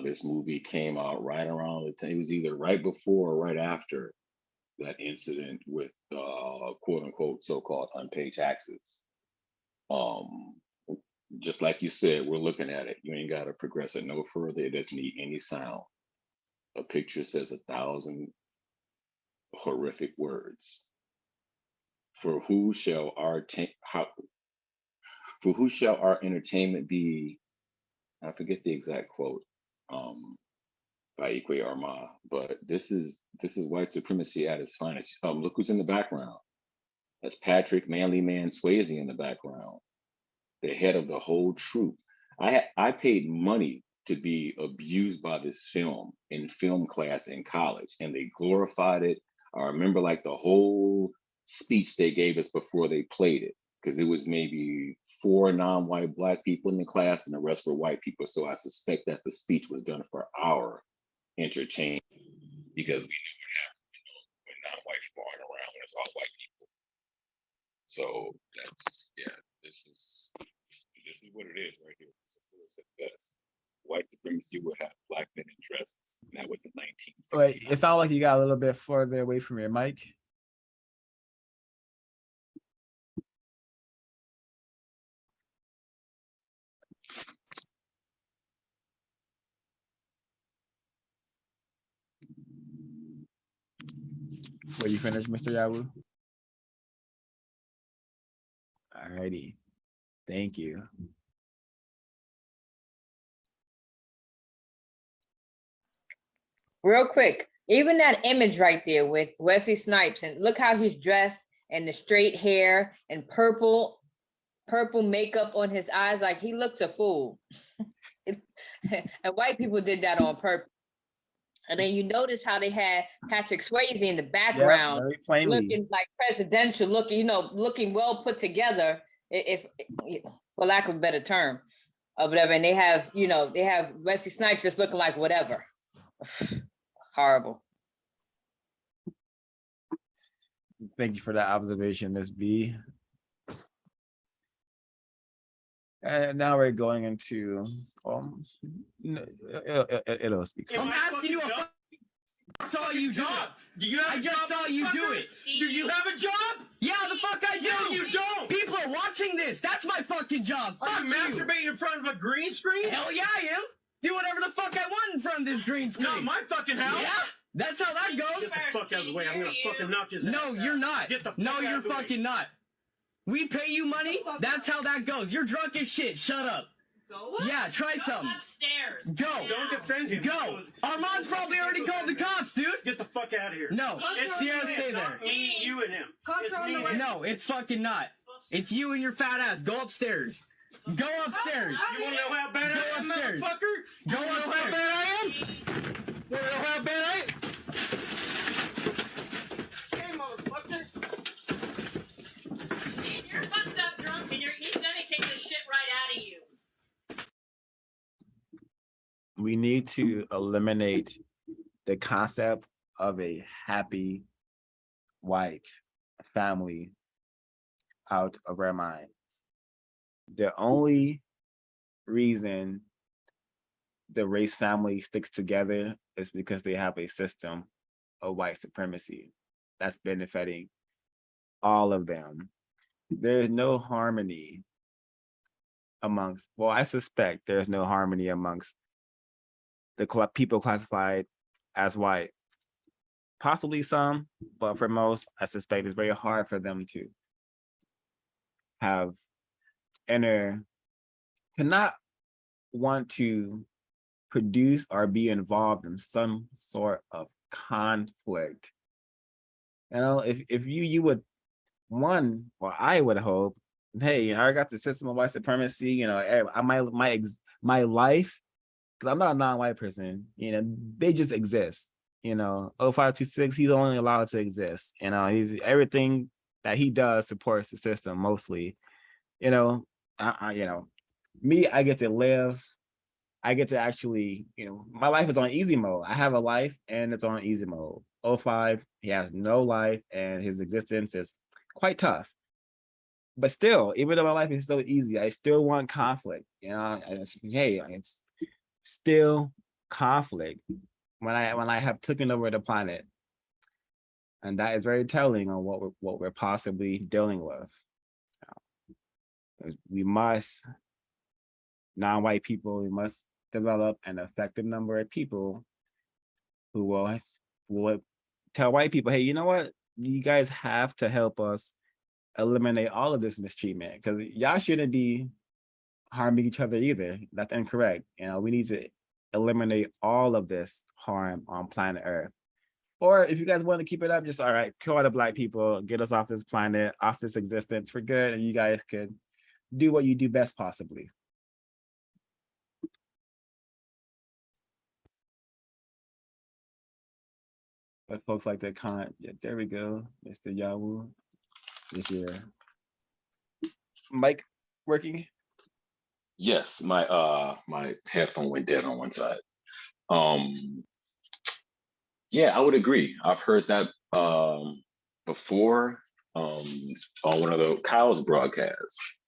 This movie came out right around the time, it was either right before or right after that incident with quote unquote so-called unpaid taxes. Just like you said, we're looking at it. You ain't got to progress it no further. It doesn't need any sound. A picture says 1,000 horrific words. For who shall our entertainment be? I forget the exact quote by Ikwe Arma, but this is white supremacy at its finest. Look who's in the background. That's Patrick Manly Man Swayze in the background, the head of the whole troop. I paid money to be abused by this film in film class in college, and they glorified it. I remember like the whole speech they gave us before they played it, because it was maybe 4 non-white Black people in the class and the rest were white people. So I suspect that the speech was done for our entertainment, because we knew what happened when non-whites were going around when it's all white people. So that's, yeah, this is what it is right here. White supremacy would have Black men in dresses, and that was in 1960. Wait, it sounds like you got a little bit further away from your mic. Were you finished, Mr. Yawu? Alrighty, thank you. Real quick, even that image right there with Wesley Snipes, and look how he's dressed and the straight hair and purple makeup on his eyes, like he looks a fool. And white people did that on purpose. And then you notice how they had Patrick Swayze in the background, looking like presidential, looking well put together, if for lack of a better term, or whatever. And they have Wesley Snipes just looking like whatever. Horrible. Thank you for that observation, Ms. B. And now we're going into it'll speak. I'm asking you I saw you do it. Do you have a job? I just saw you do it. Do you have a job? Yeah, the fuck I do. No, you don't. People are watching this. That's my fucking job. Are you masturbating in front of a green screen? Hell yeah, I am. Do whatever the fuck I want in front of this green screen. Not my fucking house. Yeah. That's how that goes. Get the fuck out of the way. I'm gonna fucking knock his ass out. No, you're not. Get the fuck out of the way. Fucking not. We pay you money. That's how that goes. You're drunk as shit. Shut up. Go? Yeah, try something. Upstairs. Go. Don't defend him. Go. Armand's probably already called the cops, dude. Get the fuck out of here. No, it's Sierra, stay there. You and him. It's me. No, it's fucking not. It's you and your fat ass. Go upstairs. Go upstairs. You wanna know how bad I am, motherfucker? Go upstairs. How bad I am? Wanna know how bad I am? Hey, motherfucker. You're fucked up drunk and he's gonna kick the shit right out of you. We need to eliminate the concept of a happy white family out of our minds. The only reason the race family sticks together is because they have a system of white supremacy. that's benefiting all of them. There's no harmony amongst, well, I suspect there's no harmony amongst the people classified as white. Possibly some, but for most, I suspect it's very hard for them to have cannot want to produce or be involved in some sort of conflict. You know, if you would I would hope, hey, I got the system of white supremacy, you know, my life, because I'm not a non-white person, you know, they just exist. You know, 0526, he's only allowed to exist. You know, he's everything that he does supports the system mostly. You know, me, I get to live. I get to actually, you know, my life is on easy mode. I have a life and it's on easy mode. 05, he has no life and his existence is quite tough. But still, even though my life is so easy, I still want conflict. You know, it's still conflict when I have taken over the planet. And that is very telling on what we're possibly dealing with. We must, non-white people, we must develop an effective number of people who will tell white people, hey, you know what? You guys have to help us eliminate all of this mistreatment, because y'all shouldn't be harming each other either. That's incorrect. You know, we need to eliminate all of this harm on planet Earth. Or if you guys want to keep it up, just all right, kill all the black people, get us off this planet, off this existence for good, and you guys could do what you do best possibly. But folks like that comment, yeah, there we go, Mr. Yahoo. Is your mic working? Yes, my headphone went dead on one side. Yeah, I would agree. I've heard that before on one of the Kyle's broadcasts.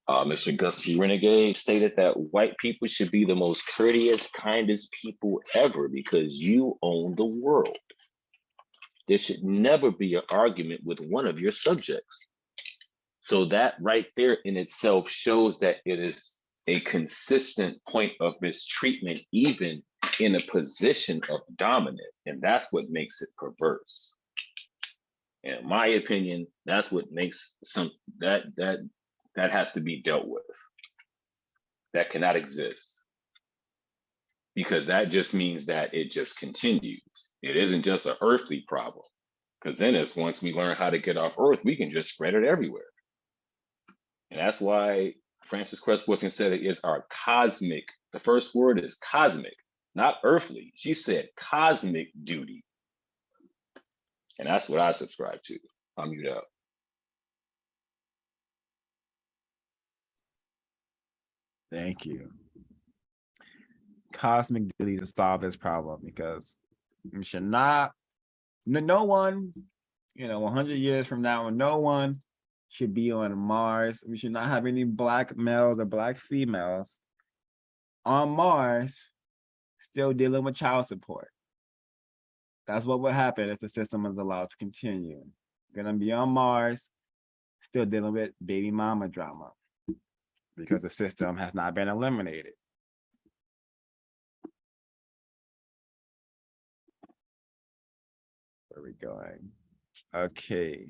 Mr. Gusty Renegade stated that white people should be the most courteous, kindest people ever because you own the world. There should never be an argument with one of your subjects. So that right there in itself shows that it is a consistent point of mistreatment, even in a position of dominance. And that's what makes it perverse. In my opinion, that's what makes that has to be dealt with. That cannot exist. Because that just means that it just continues. It isn't just an earthly problem. Because then it's once we learn how to get off Earth, we can just spread it everywhere. And that's why Frances Cress Welsing said it is our cosmic, the first word is cosmic, not earthly. She said cosmic duty. And that's what I subscribe to. I'll mute up. Thank you. Cosmic duty to solve this problem, because we should not, no one, you know, 100 years from now, no one should be on Mars. We should not have any black males or black females on Mars still dealing with child support. That's what would happen if the system is allowed to continue. We're gonna be on Mars still dealing with baby mama drama because the system has not been eliminated. Where are we going? Okay.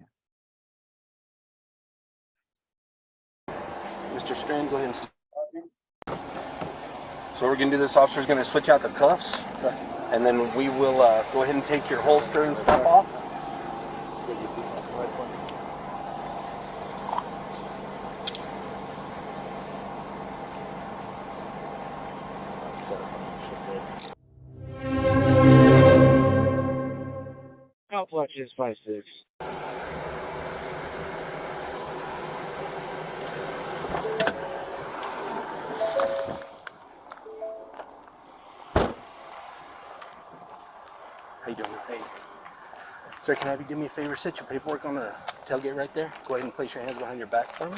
Mr. Strand, go ahead and start. So we're going to do this, officer's going to switch out the cuffs, and then we will go ahead and take your holster and stuff off. Outwatch is 5-6. How you doing? Hey. Sir, can I have you do me a favor? Set your paperwork on the tailgate right there. Go ahead and place your hands behind your back for me.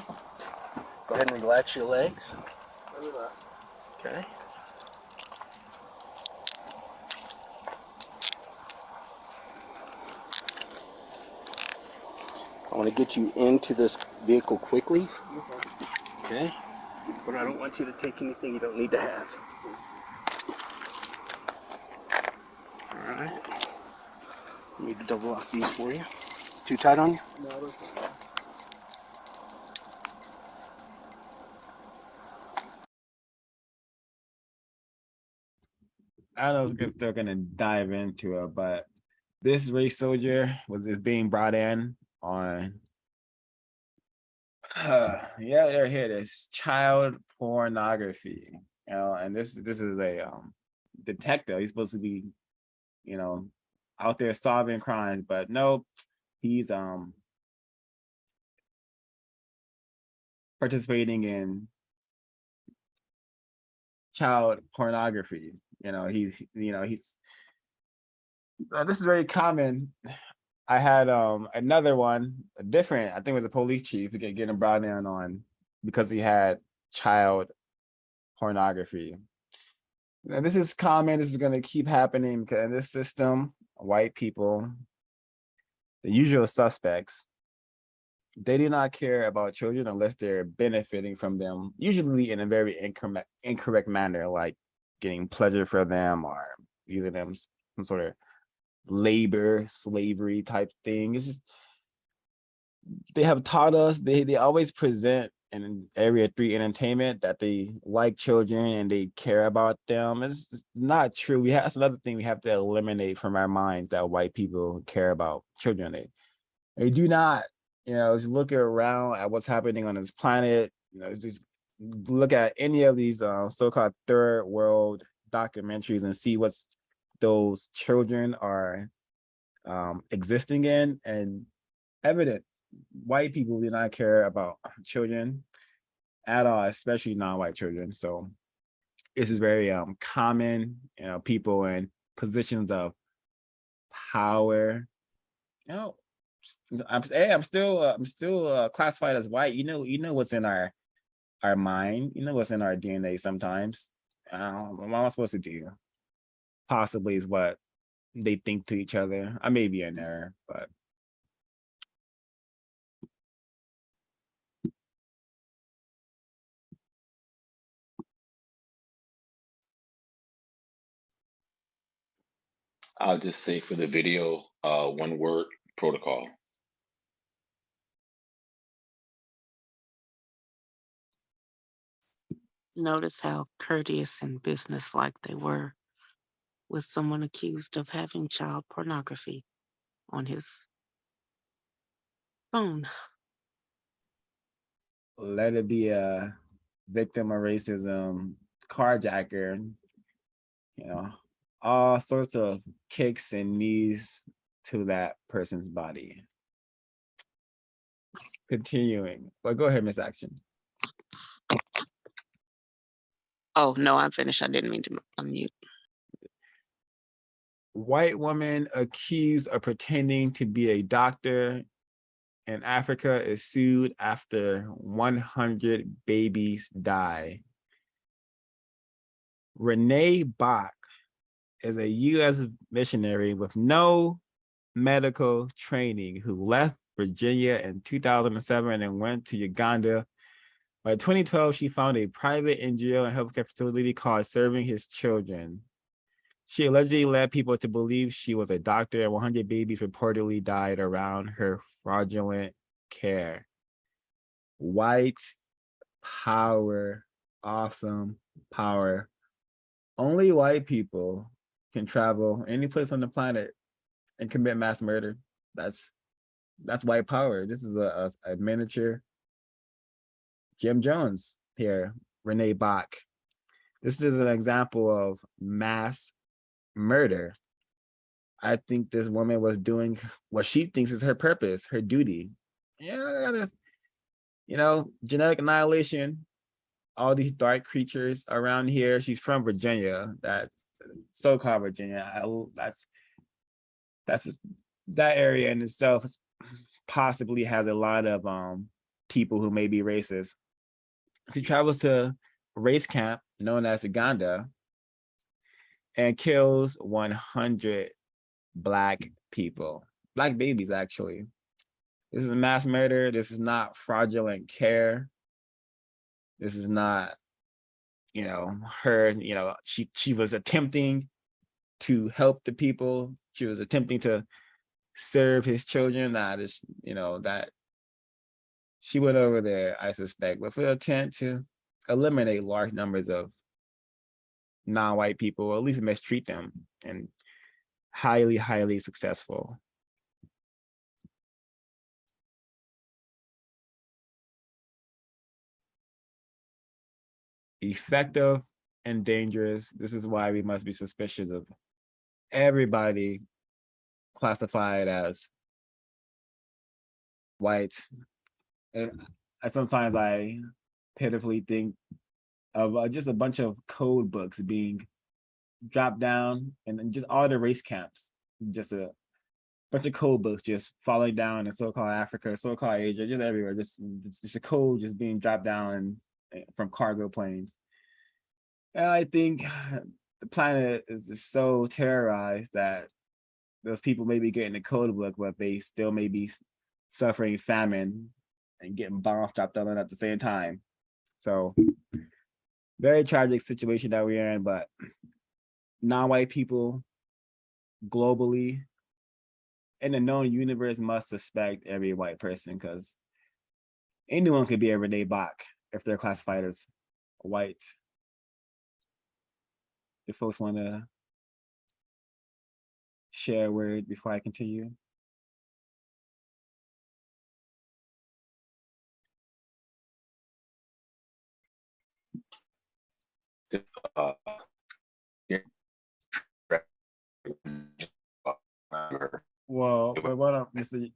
Go ahead and relax your legs. Okay. I want to get you into this vehicle quickly. Okay? But I don't want you to take anything you don't need to have. Alright. I need to double off these for you. Too tight on you? No, that's okay. I don't know if they're gonna dive into it, but this race soldier is being brought in on yeah, they're here. This child pornography, you know, and this is a detective. He's supposed to be, you know, out there solving crimes, but nope, he's participating in child pornography. You know, he's this is very common. I had another one, a different, I think it was a police chief getting brought in on because he had child pornography. And this is common. This is going to keep happening because in this system, white people, the usual suspects, they do not care about children unless they're benefiting from them, usually in a very incorrect manner, like getting pleasure for them or using them some sort of labor, slavery type thing. It's just, they have taught us, they always present in Area 3 entertainment that they like children and they care about them. It's not true. That's another thing we have to eliminate from our minds, that white people care about children. They do not. You know, just look around at what's happening on this planet. You know, just look at any of these so-called third world documentaries and see what's those children are existing in, and evident white people do not care about children at all, especially non-white children. So this is very common. You know, people in positions of power, you know, I'm still classified as white. You know what's in our mind. You know what's in our DNA. Sometimes, what am I supposed to do? Possibly is what they think to each other. I may be in error, but I'll just say for the video, one word: protocol. Notice how courteous and businesslike they were with someone accused of having child pornography on his phone. let it be a victim of racism, carjacker, you know, all sorts of kicks and knees to that person's body. Continuing, but go ahead, Miss Action. Oh, no, I'm finished. I didn't mean to unmute. White woman accused of pretending to be a doctor in Africa is sued after 100 babies die. Renee Bach is a U.S. missionary with no medical training who left Virginia in 2007 and went to Uganda. By 2012, she found a private NGO and healthcare facility called Serving His Children. She allegedly led people to believe she was a doctor, and 100 babies reportedly died around her fraudulent care. White power, awesome power. Only white people can travel any place on the planet and commit mass murder. That's white power. This is a miniature Jim Jones here, Renee Bach. This is an example of mass murder. I think this woman was doing what she thinks is her purpose, her duty. Yeah, you know, genetic annihilation, all these dark creatures around here. She's from Virginia, that so-called Virginia. That's just, that area in itself possibly has a lot of people who may be racist. She travels to a race camp known as Uganda and kills 100 Black people, Black babies actually. This is mass murder. This is not fraudulent care. This is not, you know, her, you know, she was attempting to help the people. She was attempting to serve his children. That is, you know, that she went over there, I suspect, with an intent to eliminate large numbers of non-white people, or at least mistreat them, and highly, highly successful. Effective and dangerous. This is why we must be suspicious of everybody classified as white. And sometimes I pitifully think of just a bunch of code books being dropped down, and just all the race camps, just a bunch of code books just falling down in so-called Africa, so-called Asia, just everywhere, just a code just being dropped down from cargo planes. And I think the planet is just so terrorized that those people may be getting the code book, but they still may be suffering famine and getting bombs dropped on them at the same time. So very tragic situation that we're in, but non-white people globally in the known universe must suspect every white person, because anyone could be a Renee Bach if they're classified as white. If folks want to share a word before I continue. Well, what up, Mr.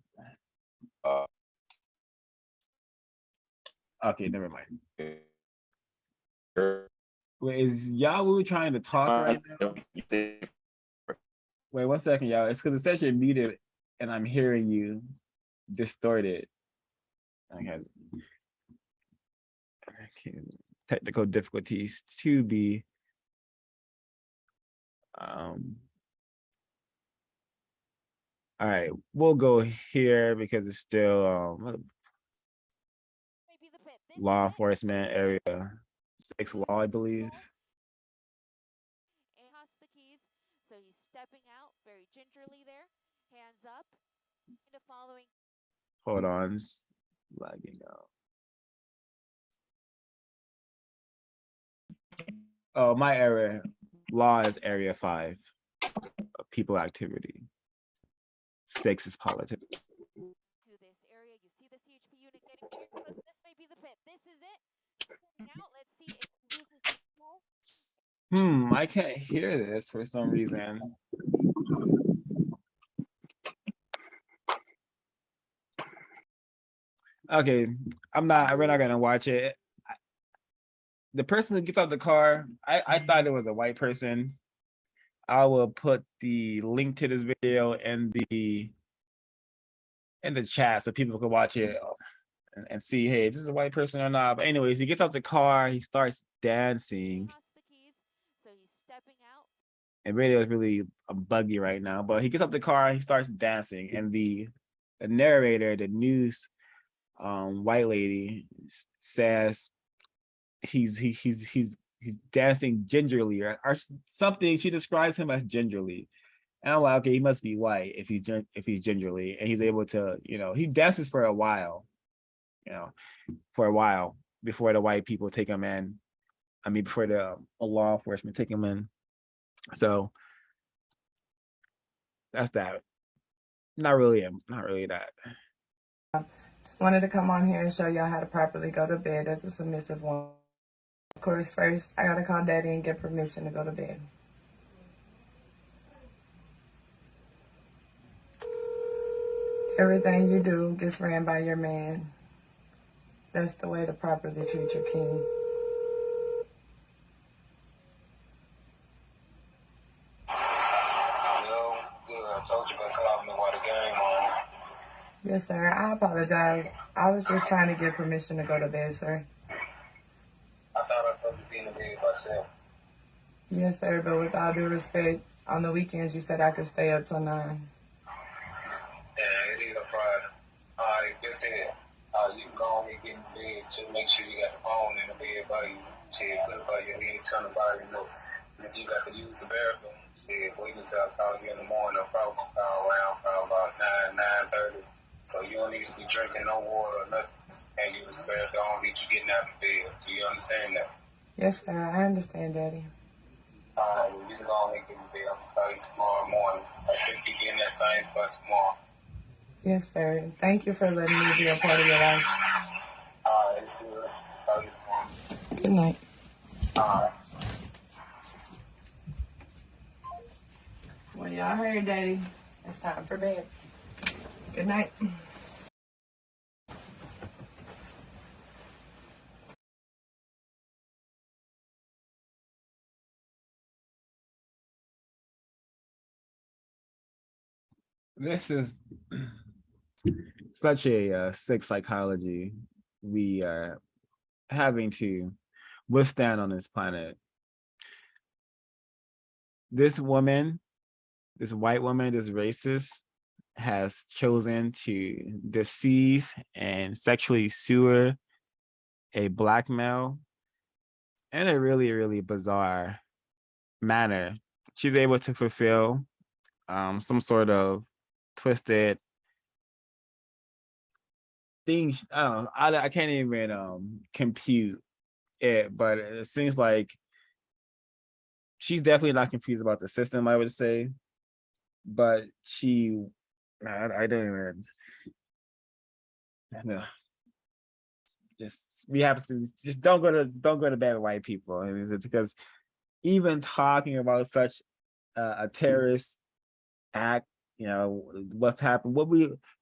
Okay, never mind. Wait, is Yahoo trying to talk right now? Wait 1 second, y'all. It's because it says you're muted and I'm hearing you distorted. Okay, technical difficulties to be. All right, we'll go here because it's still law enforcement area 6 law, I believe. The keys, so he's stepping out very gingerly there, hands up, into following. Hold on, it's lagging out. Oh, my area law is area 5. People activity. 6 is politics. To this area, you see the CHP unit getting clear. This may be the pit. This is it. Now let's see if he loses control. I can't hear this for some reason. Okay, we're not gonna watch it. The person who gets out the car, I thought it was a white person. I will put the link to this video in the chat so people can watch it and see, hey, is this a white person or not? But anyways, he gets out the car, he starts dancing. So he's stepping out. And radio is really buggy right now, but he gets up the car, he starts dancing, and the narrator, the news white lady, says he's dancing gingerly or something. She describes him as gingerly, and I'm like, okay, he must be white if he's gingerly, and he's able to, you know, he dances for a while, you know, before the white people take him in. I mean, before the law enforcement take him in. So that's that. Not really that. Just wanted to come on here and show y'all how to properly go to bed as a submissive woman. Of course, first, I gotta call daddy and get permission to go to bed. Everything you do gets ran by your man. That's the way to properly treat your king. I told you about calling me while the game on. Yes, sir. I apologize. I was just trying to get permission to go to bed, sir. I thought I told you to be in the bed myself. Yes, sir, but with all due respect, on the weekends you said I could stay up till 9. Yeah, it is a Friday. Alright, Just make sure you got the phone in the bed by you. Shit, put it by your head, turn the body look. And if you got to use the bathroom, shit, wait until I call you in the morning. I'll probably call around probably about 9:30. So you don't need to be drinking no water or nothing. And use the bathroom. I don't need you getting out of bed. Do you understand that? Yes, sir. I understand, Daddy. Well, you can go on and get in bed. I'm going to call you tomorrow morning. I should be getting that science by tomorrow. Yes, sir. Thank you for letting me be a part of your life. It's good. Call you tomorrow. Good night. Well, y'all heard, Daddy. It's time for bed. Good night. This is such a sick psychology we are having to withstand on this planet. This woman, this white woman, this racist, has chosen to deceive and sexually sewer a black male in a really, really bizarre manner. She's able to fulfill some sort of twisted thing. I don't know. I can't even compute it, but it seems like she's definitely not confused about the system, I would say. But I don't even. No. Just we have to just don't go to bed with white people. It's because even talking about such a terrorist act, you know what's happened.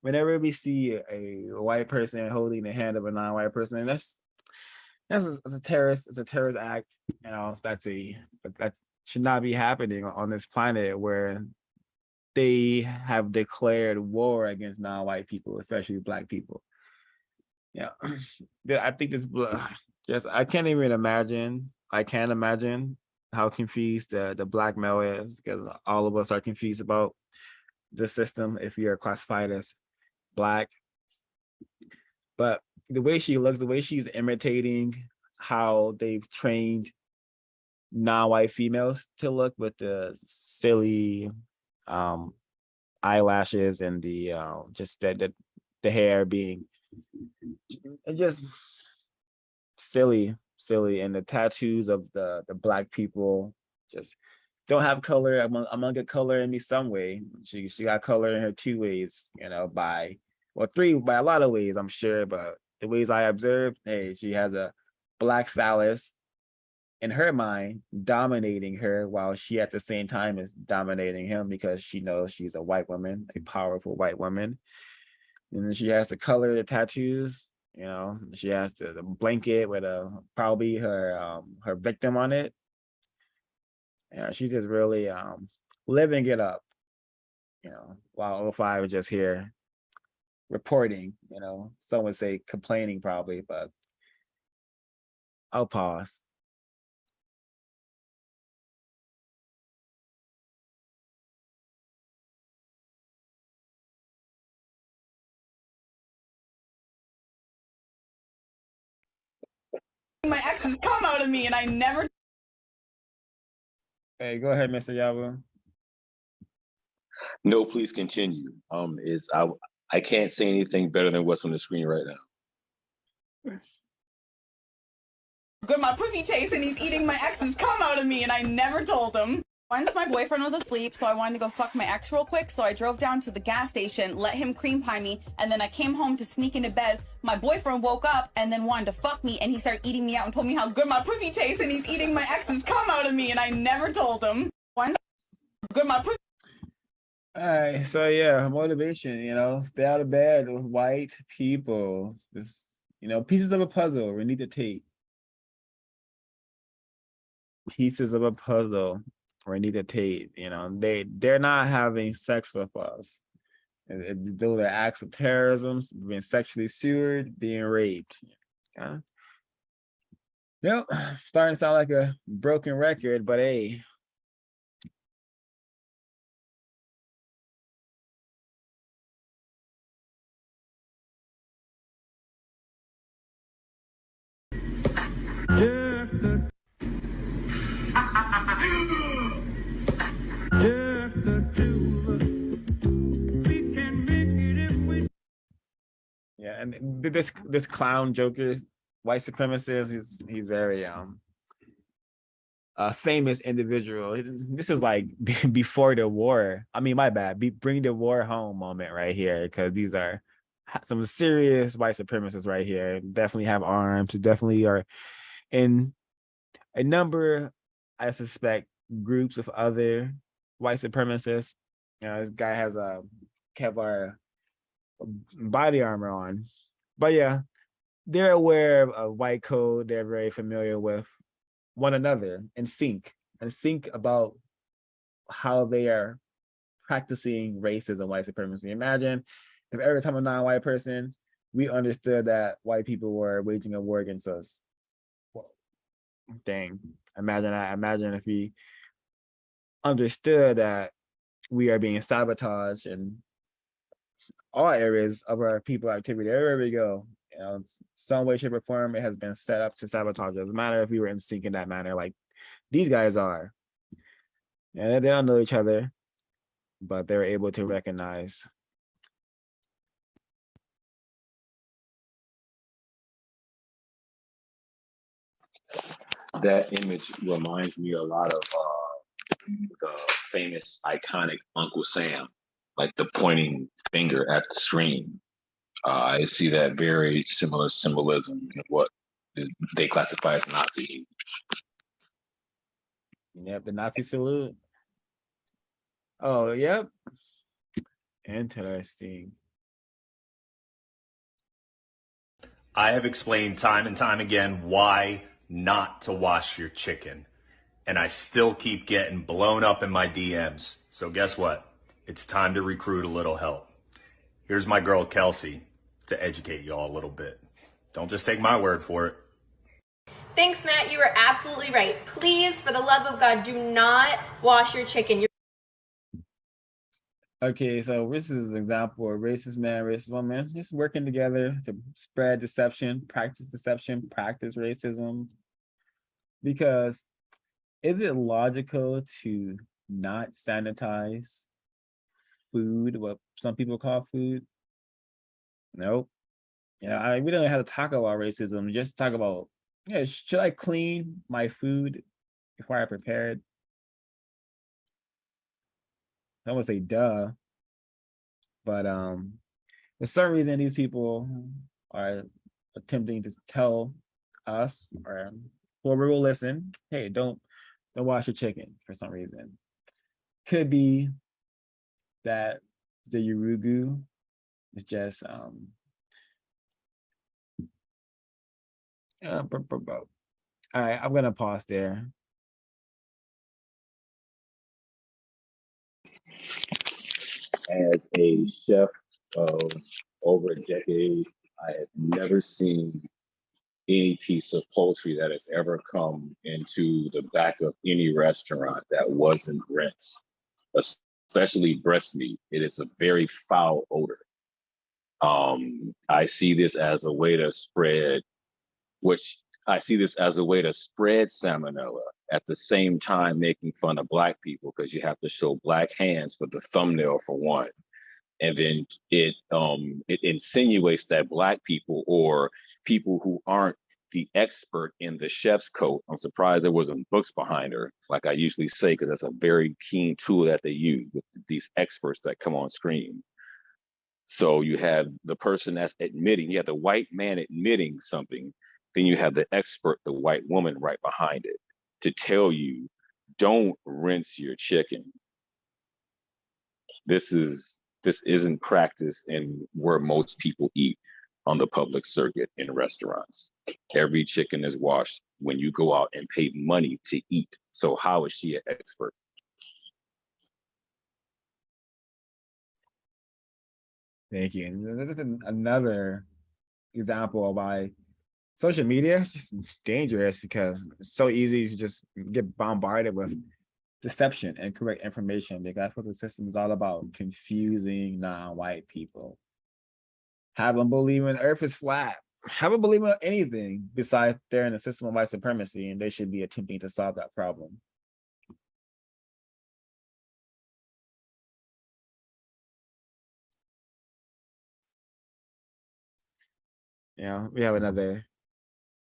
Whenever we see a white person holding the hand of a non-white person, and that's a terrorist. It's a terrorist act. You know that should not be happening on this planet where they have declared war against non-white people, especially black people. Yeah, I think this. Just I can't even imagine. I can't imagine how confused the black male is, because all of us are confused about the system if you're classified as black. But the way she looks, the way she's imitating how they've trained non-white females to look, with the silly eyelashes and the just the hair being just silly, and the tattoos of the black people just don't have color. I'm gonna get color in me some way. She got color in her two ways, by a lot of ways, I'm sure, but the ways I observed, hey, she has a black phallus in her mind dominating her, while she at the same time is dominating him, because she knows she's a white woman, a powerful white woman. And then she has to color the tattoos. She has the blanket with probably her victim on it. She's just really living it up. While O5 is just here reporting. Some would say complaining probably, but I'll pause. My exes come out of me and I never. Hey, go ahead, Mr. Yabu. No, please continue. I can't say anything better than what's on the screen right now. Good, my pussy tastes and he's eating my ex's cum out of me and I never told him. Once my boyfriend was asleep, so I wanted to go fuck my ex real quick, so I drove down to the gas station, let him cream pie me, and then I came home to sneak into bed. My boyfriend woke up and then wanted to fuck me, and he started eating me out and told me how good my pussy tastes, and he's eating my ex's cum out of me, and I never told him. Once good, my pussy. All right, so yeah, motivation, stay out of bed with white people. Just, pieces of a puzzle we need to take. Pieces of a puzzle we need to take. They're not having sex with us. Those are acts of terrorism, being sexually sewered, being raped. Yep, starting to sound like a broken record, but hey. Yeah, and this clown Joker, white supremacist, he's very a famous individual. This is like before the war. I mean, my bad. Bring the war home moment right here, because these are some serious white supremacists right here. Definitely have arms. Definitely are in a number, I suspect, groups of other white supremacists. You know, this guy has a Kevlar body armor on, but yeah, they're aware of white code. They're very familiar with one another and sync about how they are practicing racism, white supremacy. Imagine if every time a non-white person, we understood that white people were waging a war against us. Well, dang. Imagine if we understood that we are being sabotaged in all areas of our people activity. Everywhere we go, you know, some way, shape, or form, it has been set up to sabotage us. Doesn't matter if we were in sync in that manner, like these guys are. Yeah, they don't know each other, but they're able to recognize. That image reminds me a lot of the famous iconic Uncle Sam, like the pointing finger at the screen. I see that very similar symbolism in what they classify as Nazi. Yep, the Nazi salute. Oh, yep. Interesting. I have explained time and time again why not to wash your chicken, and I still keep getting blown up in my DMs. So guess what? It's time to recruit a little help. Here's my girl Kelsey to educate y'all a little bit. Don't just take my word for it. Thanks, Matt. You were absolutely right. Please, for the love of God, do not wash your chicken. Okay, so this is an example of racist man, racist woman, just working together to spread deception, practice racism. Because is it logical to not sanitize food, what some people call food? Nope. Yeah, we don't have to talk about racism. Just talk about, yeah, should I clean my food before I prepare it? I would say duh. But for some reason, these people are attempting to tell us, or whoever will listen, hey, don't wash your chicken for some reason. Could be that the Urugu is just all right, I'm gonna pause there. As a chef of over a decade, I have never seen any piece of poultry that has ever come into the back of any restaurant that wasn't rinsed, especially breast meat. It is a very foul odor. I see this as a way to spread, salmonella, at the same time making fun of Black people, because you have to show Black hands for the thumbnail for one. And then it insinuates that Black people, or people who aren't the expert in the chef's coat — I'm surprised there wasn't books behind her, like I usually say, because that's a very keen tool that they use with these experts that come on screen. So you have the person that's admitting, you have the white man admitting something, then you have the expert, the white woman, right behind it to tell you, don't rinse your chicken. This isn't practice in where most people eat on the public circuit in restaurants. Every chicken is washed when you go out and pay money to eat. So how is she an expert? Thank you. And this is another example of why social media is just dangerous, because it's so easy to just get bombarded with deception and incorrect information, because that's what the system is all about: confusing non-white people. Have them believing the earth is flat. Have them believing anything besides they're in the system of white supremacy, and they should be attempting to solve that problem. You know, we have another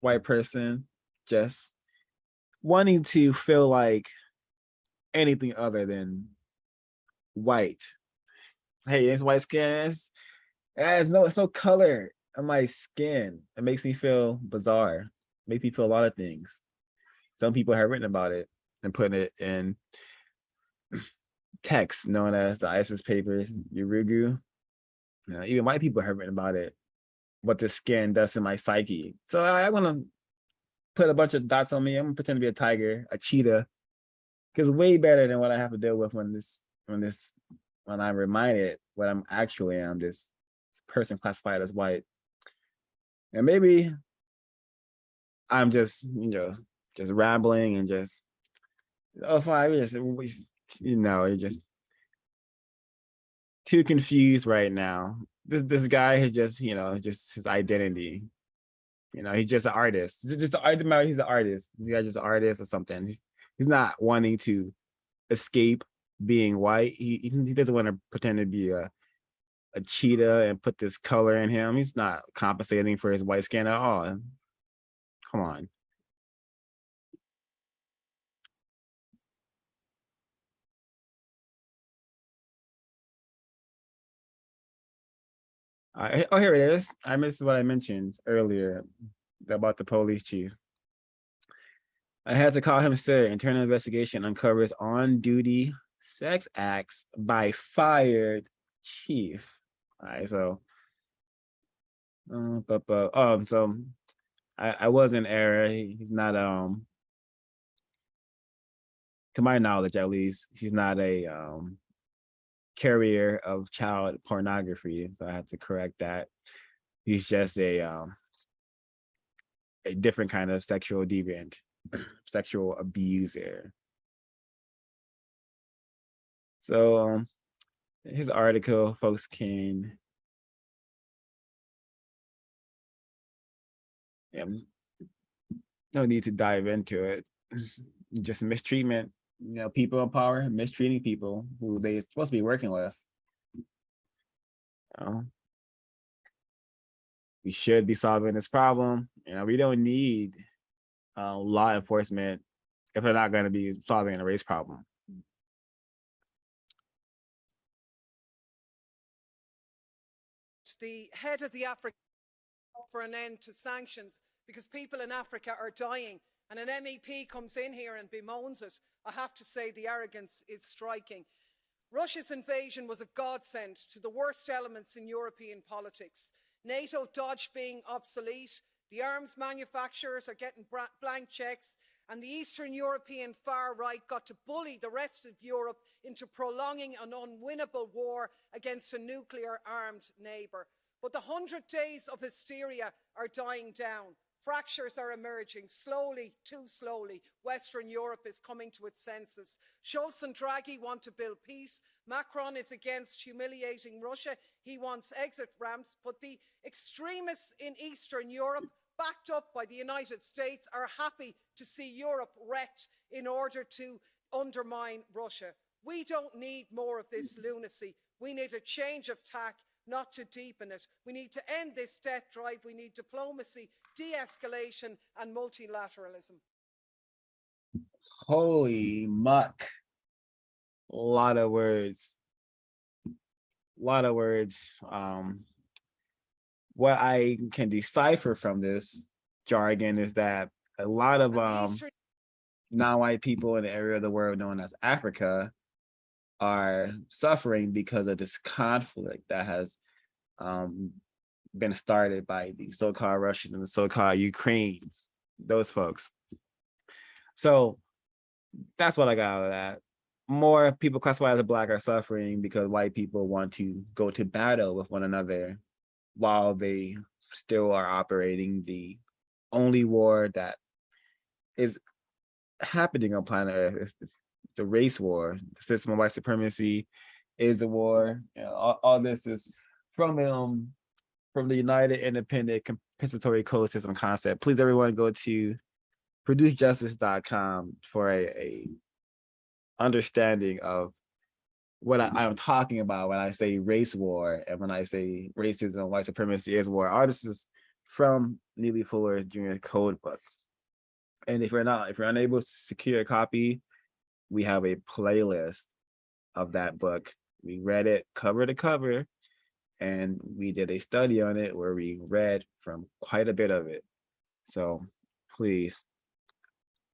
white person just wanting to feel like anything other than white. Hey, it's white skin. It's no color on my skin. It makes me feel bizarre. Makes me feel a lot of things. Some people have written about it and putting it in text known as the ISIS papers, Urugu. Even white people have written about it, what the skin does to my psyche. So I want to put a bunch of dots on me. I'm gonna pretend to be a tiger, a cheetah, because way better than what I have to deal with when I'm reminded what I'm actually am, this person classified as white. And maybe I'm just, just rambling and just, fine, you're just too confused right now. This guy has just, just his identity. He's just an artist. He's an artist. This guy's just an artist or something. He's not wanting to escape being white. He doesn't want to pretend to be a cheetah and put this color in him. He's not compensating for his white skin at all. Come on. Oh, here it is. I missed what I mentioned earlier about the police chief. I had to call him sir. Internal investigation uncovers on-duty sex acts by fired chief. All right, so, so I was in error. He's not, to my knowledge at least, he's not a carrier of child pornography. So I have to correct that. He's just a different kind of sexual deviant, sexual abuser. So his article, folks can no need to dive into it. It's just mistreatment. People in power mistreating people who they're supposed to be working with. We should be solving this problem. We don't need law enforcement if we're not going to be solving a race problem. The head of the Africa for an end to sanctions because people in Africa are dying, and an MEP comes in here and bemoans it. I have to say the arrogance is striking. Russia's invasion was a godsend to the worst elements in European politics. NATO dodged being obsolete, the arms manufacturers are getting blank checks, and the Eastern European far right got to bully the rest of Europe into prolonging an unwinnable war against a nuclear-armed neighbour. But the 100 days of hysteria are dying down. Fractures are emerging slowly, too slowly. Western Europe is coming to its senses. Scholz and Draghi want to build peace. Macron is against humiliating Russia. He wants exit ramps. But the extremists in Eastern Europe, backed up by the United States, are happy to see Europe wrecked in order to undermine Russia. We don't need more of this lunacy. We need a change of tack, not to deepen it. We need to end this death drive. We need diplomacy, de-escalation and multilateralism. Holy muck. A lot of words. What I can decipher from this jargon is that a lot of non-white people in the area of the world known as Africa are suffering because of this conflict that has been started by the so-called Russians and the so-called Ukrainians, those folks. So that's what I got out of that. More people classified as Black are suffering because white people want to go to battle with one another while they still are operating the only war that is happening on planet Earth. It's a race war. The system of white supremacy is a war. All this is from the United Independent Compensatory Code System concept. Please, everyone, go to producejustice.com for a understanding of what I'm talking about when I say race war and when I say racism, white supremacy is war. All this is from Neely Fuller Jr. code book. And if you're unable to secure a copy, we have a playlist of that book. We read it cover to cover, and we did a study on it where we read from quite a bit of it. So please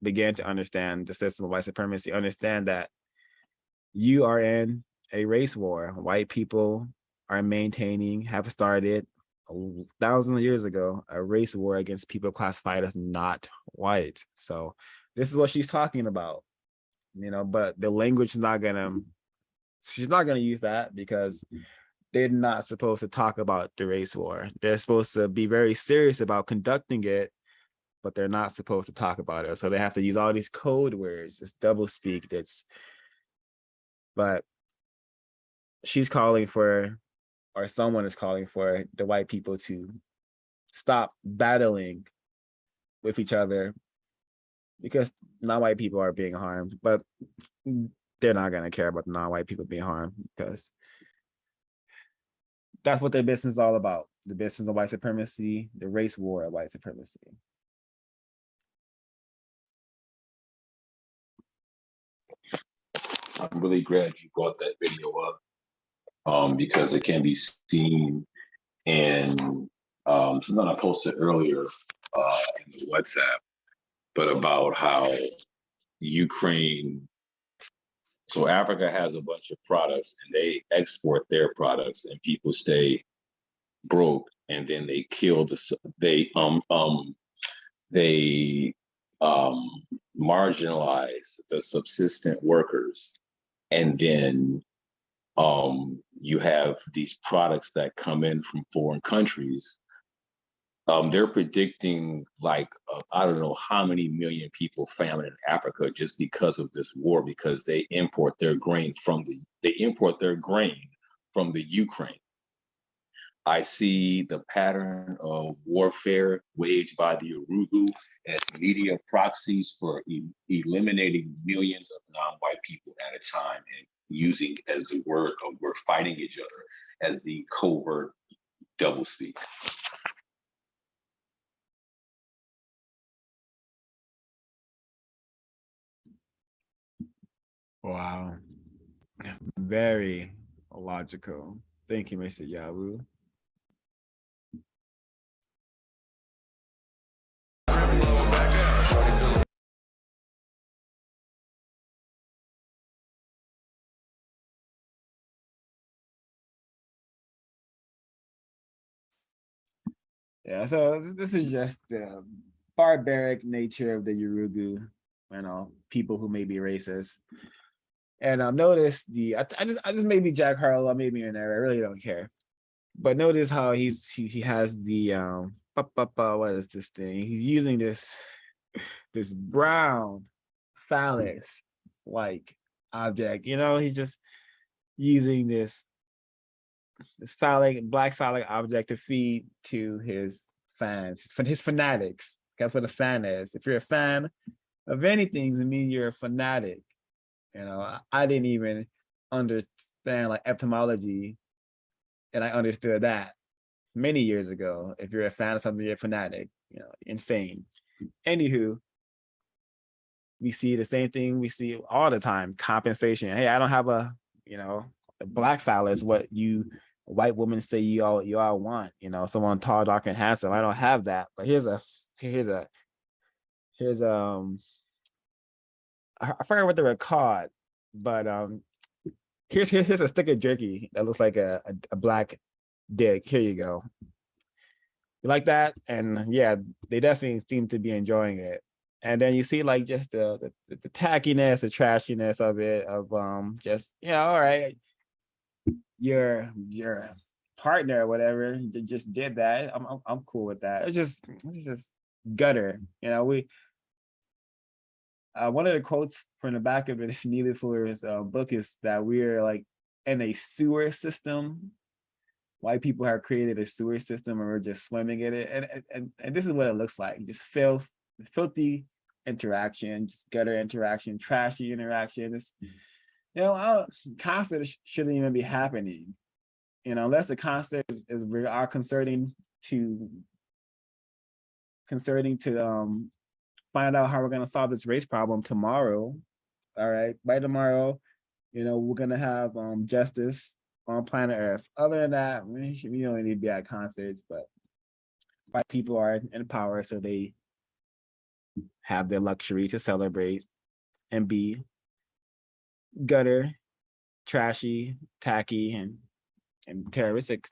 begin to understand the system of white supremacy. Understand that you are in a race war. White people are have started thousands of years ago a race war against people classified as not white. So this is what she's talking about, but the language is she's not gonna use that because they're not supposed to talk about the race war. They're supposed to be very serious about conducting it, but they're not supposed to talk about it. So they have to use all these code words, this double speak but she's calling for, or someone is calling for, the white people to stop battling with each other because non-white people are being harmed, but they're not going to care about the non-white people being harmed because that's what their business is all about. The business of white supremacy, the race war of white supremacy. I'm really glad you brought that video up because it can be seen in something I posted earlier in the WhatsApp, but about how Ukraine, so Africa has a bunch of products and they export their products and people stay broke, and then they kill they marginalize the subsistent workers, and then you have these products that come in from foreign countries. They're predicting I don't know how many million people famine in Africa just because of this war, because they import their grain from the Ukraine. I see the pattern of warfare waged by the Urugu as media proxies for eliminating millions of non-white people at a time, and using as the word of we're fighting each other as the covert doublespeak. Wow. Very logical. Thank you, Mr. Yawu. Yeah, so this is just the barbaric nature of the Urugu, people who may be racist. And notice I just maybe Jack Harlow, maybe in there. I really don't care. But notice how he has the what is this thing? He's using this brown phallus like object. He's just using this black phallic object to feed to his fans, his fanatics. That's what a fan is. If you're a fan of anything, it means you're a fanatic. I didn't even understand etymology, and I understood that many years ago. If you're a fan of something, you're a fanatic. Insane. Anywho, we see the same thing we see all the time: compensation. Hey, I don't have a black phallus. What you white women say you all want. Someone tall, dark, and handsome. I don't have that. But here's I forget what they were called, but here's a stick of jerky that looks like a black dick. Here you go. You like that? And yeah, they definitely seem to be enjoying it. And then you see just the tackiness, the trashiness of it, of just all right, your partner or whatever just did that. I'm cool with that. It's just gutter. One of the quotes from the back of it, Neely Fuller's book, is that we're in a sewer system. White people have created a sewer system and we're just swimming in it. And this is what it looks like. Just filthy interaction, just gutter interaction, trashy interaction. It's, concert shouldn't even be happening. Unless the concert is concerning to concerning to find out how we're gonna solve this race problem tomorrow. All right, by tomorrow, we're gonna have justice on planet Earth. Other than that, we don't need to be at concerts, but white people are in power, so they have their luxury to celebrate and be gutter, trashy, tacky, and terroristic.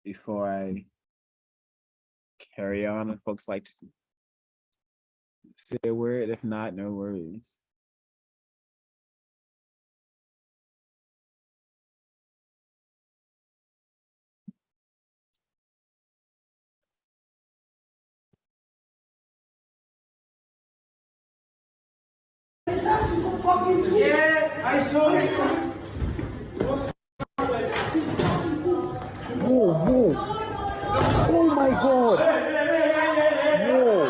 Before I carry on, if folks like to say a word. If not, no worries. Yeah, I saw it. Whoa, whoa. Oh my god. Whoa.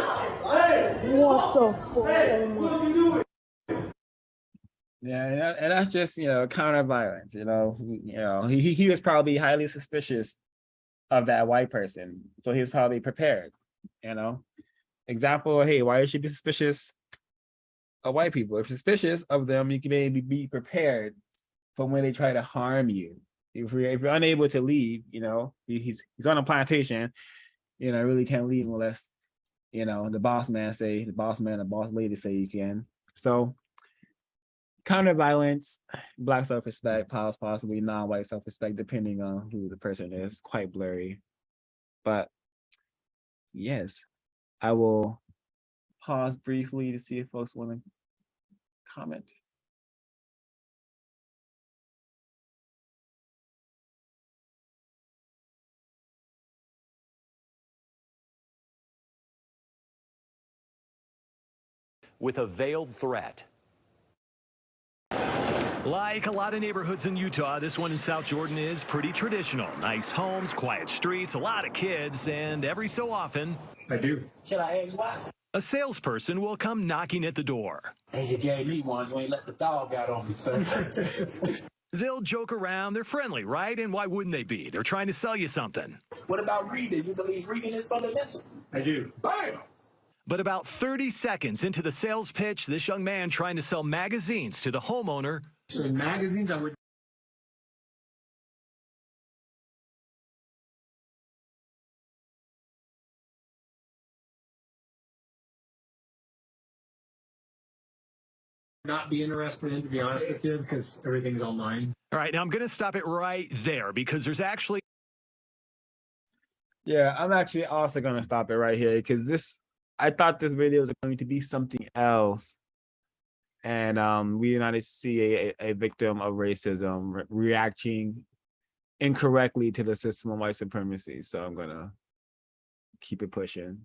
What the fuck? Yeah, and that's just, counter violence, he was probably highly suspicious of that white person. So he was probably prepared, Example, hey, why should you be suspicious of white people? If you're suspicious of them, you can maybe be prepared for when they try to harm you. If you're unable to leave, he's on a plantation, really can't leave unless, the boss man, the boss lady say you can. So counter violence, Black self-respect, possibly non-white self-respect, depending on who the person is, quite blurry. But yes, I will pause briefly to see if folks want to comment. With a veiled threat. Like a lot of neighborhoods in Utah, this one in South Jordan is pretty traditional. Nice homes, quiet streets, a lot of kids, and every so often... I do. Should I ask why? A salesperson will come knocking at the door. Hey, you gave me one. You ain't let the dog out on me, sir. They'll joke around. They're friendly, right? And why wouldn't they be? They're trying to sell you something. What about reading? You believe reading is fundamental? I do. Bam! But about 30 seconds into the sales pitch, this young man trying to sell magazines to the homeowner. So in magazines, I would... not be interested in, to be honest with you, because everything's online. All right, now I'm going to stop it right there because there's actually... Yeah, I'm actually also going to stop it right here because I thought this video was going to be something else. And we united to see a victim of racism reacting incorrectly to the system of white supremacy. So I'm going to keep it pushing.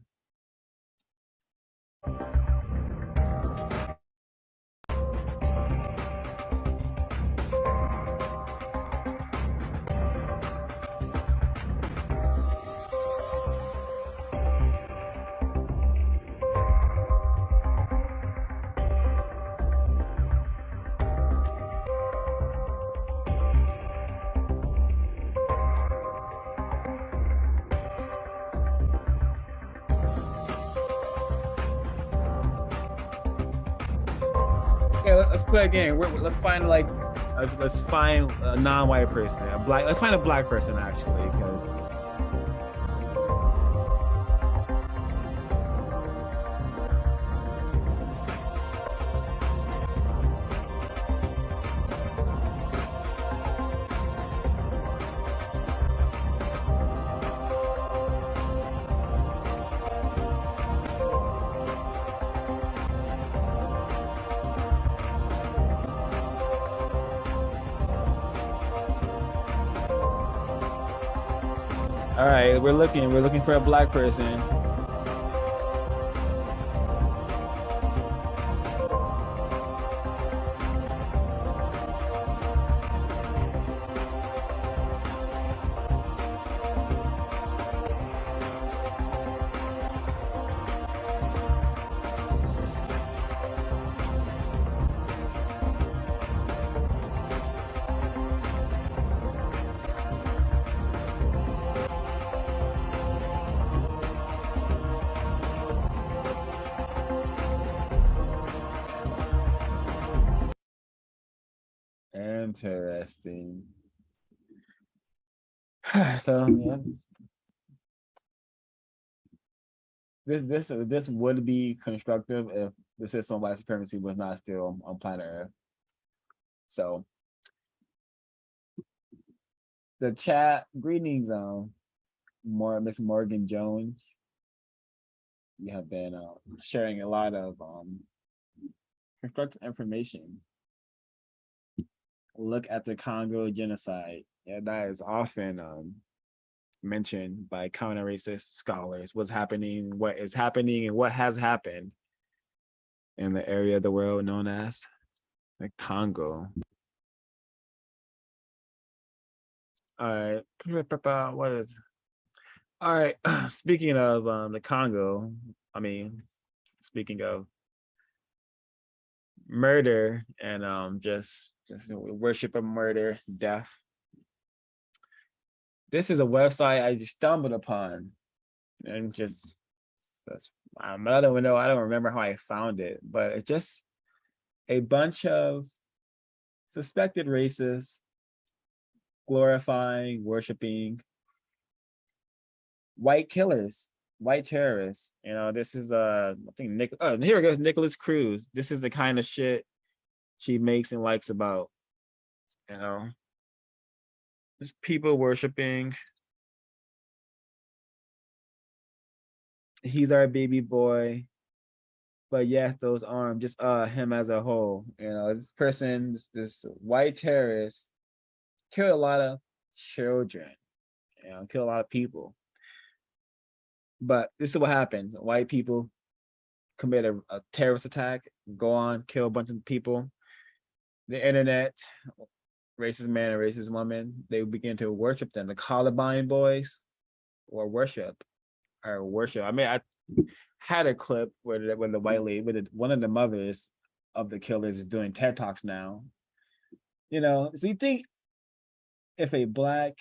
Let's play a game. Let's find let's find a non-white person, let's find a black person actually, because all right, we're looking for a black person. Interesting. So yeah, this would be constructive if the system of white supremacy was not still on planet Earth. So the chat, greetings, Miss Morgan Jones. You have been sharing a lot of constructive information. Look at the Congo genocide. Yeah, that is often mentioned by counter-racist scholars. What's happening, what is happening, and what has happened in the area of the world known as the Congo. All right, what is? All right, speaking of the Congo, I mean, speaking of murder and just worship of murder, death. This is a website I just stumbled upon, and just I don't know. I don't remember how I found it, but it's just a bunch of suspected racists glorifying, worshiping white killers, white terrorists. You know, this is I think here it goes, Nicholas Cruz. This is the kind of shit she makes and likes about, you know, just people worshiping. He's our baby boy, but yes, those arms, just him as a whole. You know, this person, this white terrorist, killed a lot of children, you know, killed a lot of people. But this is what happens: white people commit a terrorist attack, go on, kill a bunch of people. The internet, racist man and racist woman, they begin to worship them. The Columbine boys, or worship. I mean, I had a clip where the white lady, one of the mothers of the killers is doing TED Talks now. You know, so you think if a black,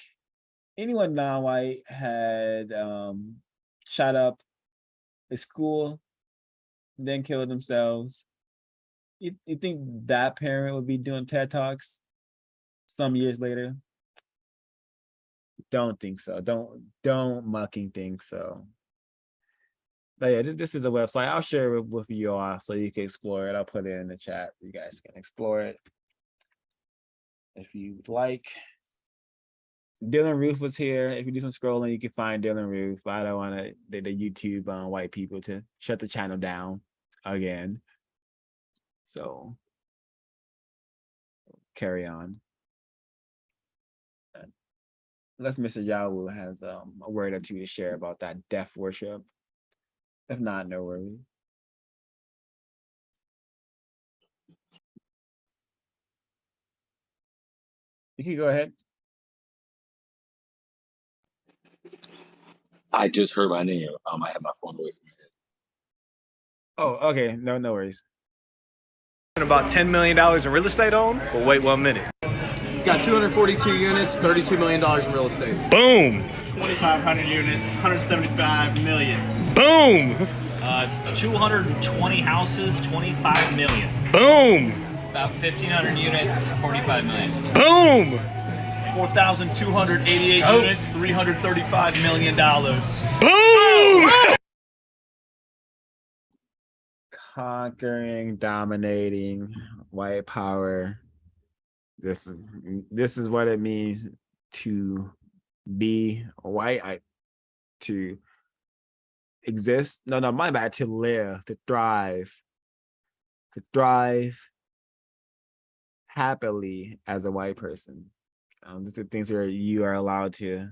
anyone non-white had shot up a school, then killed themselves, you think that parent would be doing TED Talks some years later? Don't think so. Don't mucking think so. But yeah, this is a website. I'll share it with you all so you can explore it. I'll put it in the chat. You guys can explore it if you would like. Dylan Roof was here. If you do some scrolling, you can find Dylan Roof. But I don't want the YouTube white people to shut the channel down again. So carry on. Unless Mr. Yahoo has a word or two to share about that death worship. If not, no worries. You can go ahead. I just heard my name. I had my phone away from my head. Oh, okay. No worries. About $10 million in real estate owned, but wait 1 minute. Got 242 units, $32 million in real estate. Boom! 2,500 units, $175 million. Boom! 220 houses, 25 million. Boom! About 1,500 units, 45 million. Boom! 4,288 units, $335 million. Boom! Conquering, dominating, white power. This is what it means to be white, to exist. No, my bad. To live, to thrive happily as a white person. These are things where you are allowed to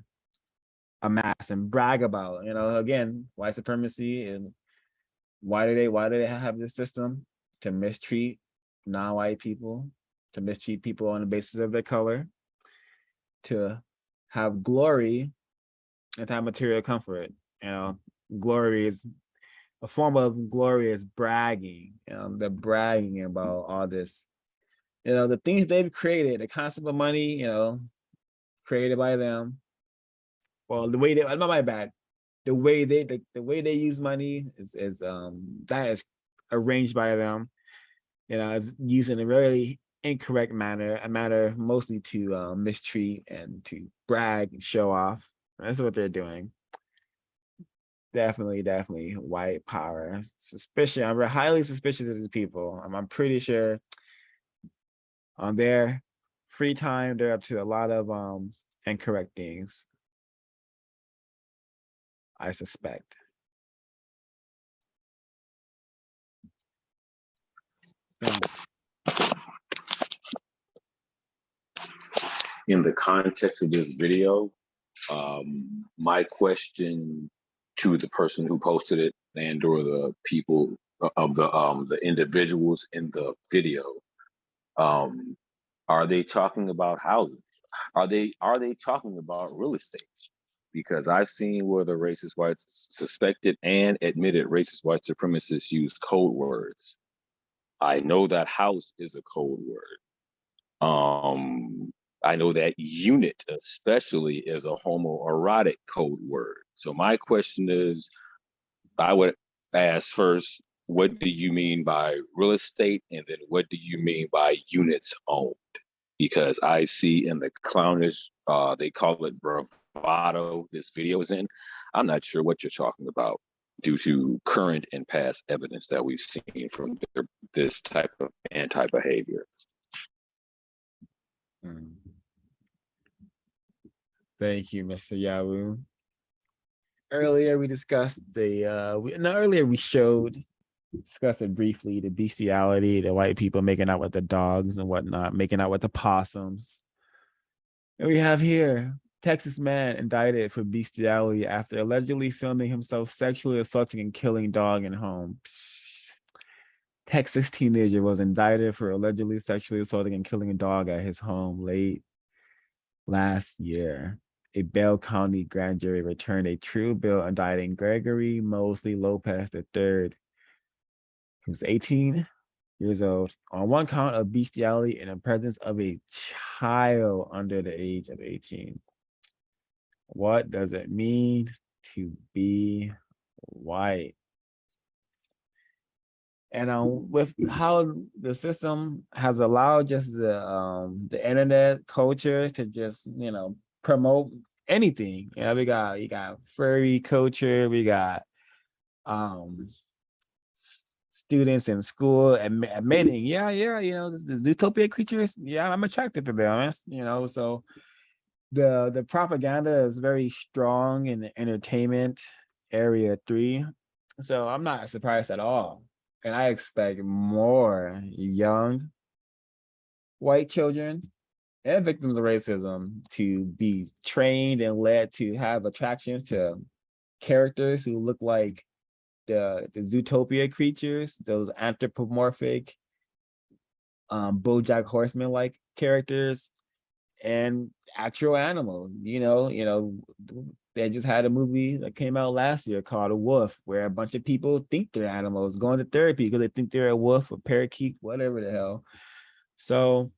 amass and brag about. You know, again, white supremacy, and why do they have this system to mistreat non-white people, to mistreat people on the basis of their color, to have glory and to have material comfort. You know, glory is a form of glory is bragging. You know, they're bragging about all this. You know, the things they've created, the concept of money, you know, created by them. Well, the way they, not my bad. The way they use money is that is arranged by them. You know, it's used in a really incorrect manner, a manner mostly to mistreat and to brag and show off. That's what they're doing. Definitely white power. Suspicion. I'm highly suspicious of these people. I'm pretty sure on their free time, they're up to a lot of incorrect things. I suspect. In the context of this video, my question to the person who posted it and or the people of the individuals in the video, are they talking about housing? Are they talking about real estate? Because I've seen where the racist whites, suspected and admitted racist white supremacists use code words. I know that house is a code word. I know that unit especially is a homoerotic code word. So my question is, I would ask first, what do you mean by real estate? And then what do you mean by units owned? Because I see in the clownish, they call it bravado, this video is in. I'm not sure what you're talking about due to current and past evidence that we've seen from this type of anti-behavior. Thank you, Mr. Yahoo. Earlier we discussed we discussed it briefly, the bestiality, the white people making out with the dogs and whatnot, making out with the possums. And we have here, Texas man indicted for bestiality after allegedly filming himself sexually assaulting and killing dog in home. Texas teenager was indicted for allegedly sexually assaulting and killing a dog at his home late last year. A Bell County grand jury returned a true bill indicting Gregory Mosley Lopez III, who's 18 years old, on one count of bestiality in the presence of a child under the age of 18. What does it mean to be white? And with how the system has allowed just the internet culture to just, promote anything. You got furry culture, we got students in school admitting, the Zootopia creatures, I'm attracted to them, so the propaganda is very strong in the entertainment area 3. So I'm not surprised at all. And I expect more young white children and victims of racism to be trained and led to have attractions to characters who look like the Zootopia creatures, those anthropomorphic BoJack Horseman-like characters, and actual animals. They just had a movie that came out last year called A Wolf, where a bunch of people think they're animals, going to therapy because they think they're a wolf, a parakeet, whatever the hell. So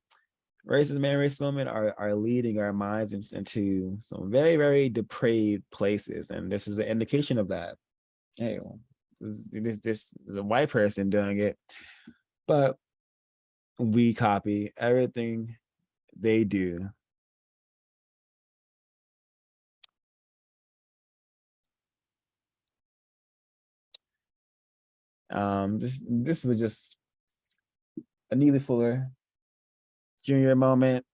racist man, racist women are leading our minds into some very, very depraved places. And this is an indication of that. Hey, this is a white person doing it, but we copy everything they do. This was just a Neely Fuller Jr. moment.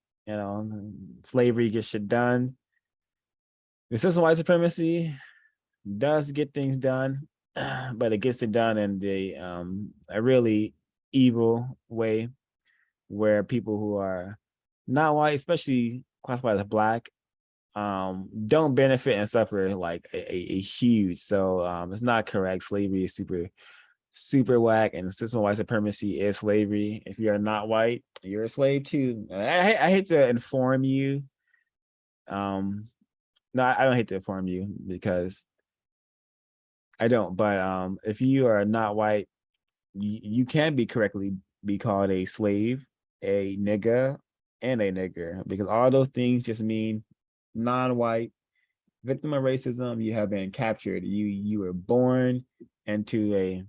Slavery gets shit done. The system of white supremacy does get things done, but it gets it done in a really evil way, where people who are not white, especially classified as Black, don't benefit and suffer like a huge. So it's not correct. Slavery is super whack, and the system of white supremacy is slavery. If you are not white, you're a slave too. I hate to inform you. No, I don't hate to inform you because I don't. But if you are not white, you can correctly be called a slave, a nigga, and a nigger, because all those things just mean non-white, victim of racism. You have been captured. You were born into a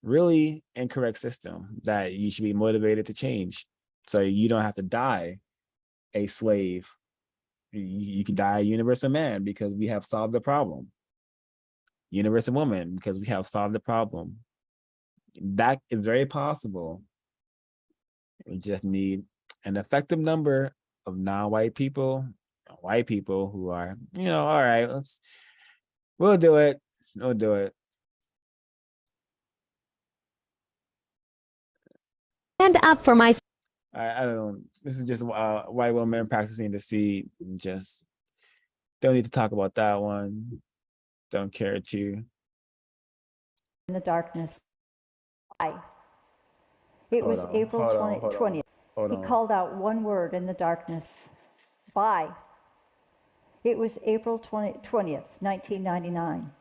really incorrect system that you should be motivated to change. So you don't have to die a slave. You can die a universal man because we have solved the problem. Universal woman because we have solved the problem. That is very possible. We just need an effective number of non-white people, white people who are, all right, we'll do it. We'll do it. Stand up for my. I don't know. This is just white women practicing deceit. Just don't need to talk about that one. Don't care to. In the darkness. Why? It was April 20th. He called out one word in the darkness. Bye. It was April 20th, 1999.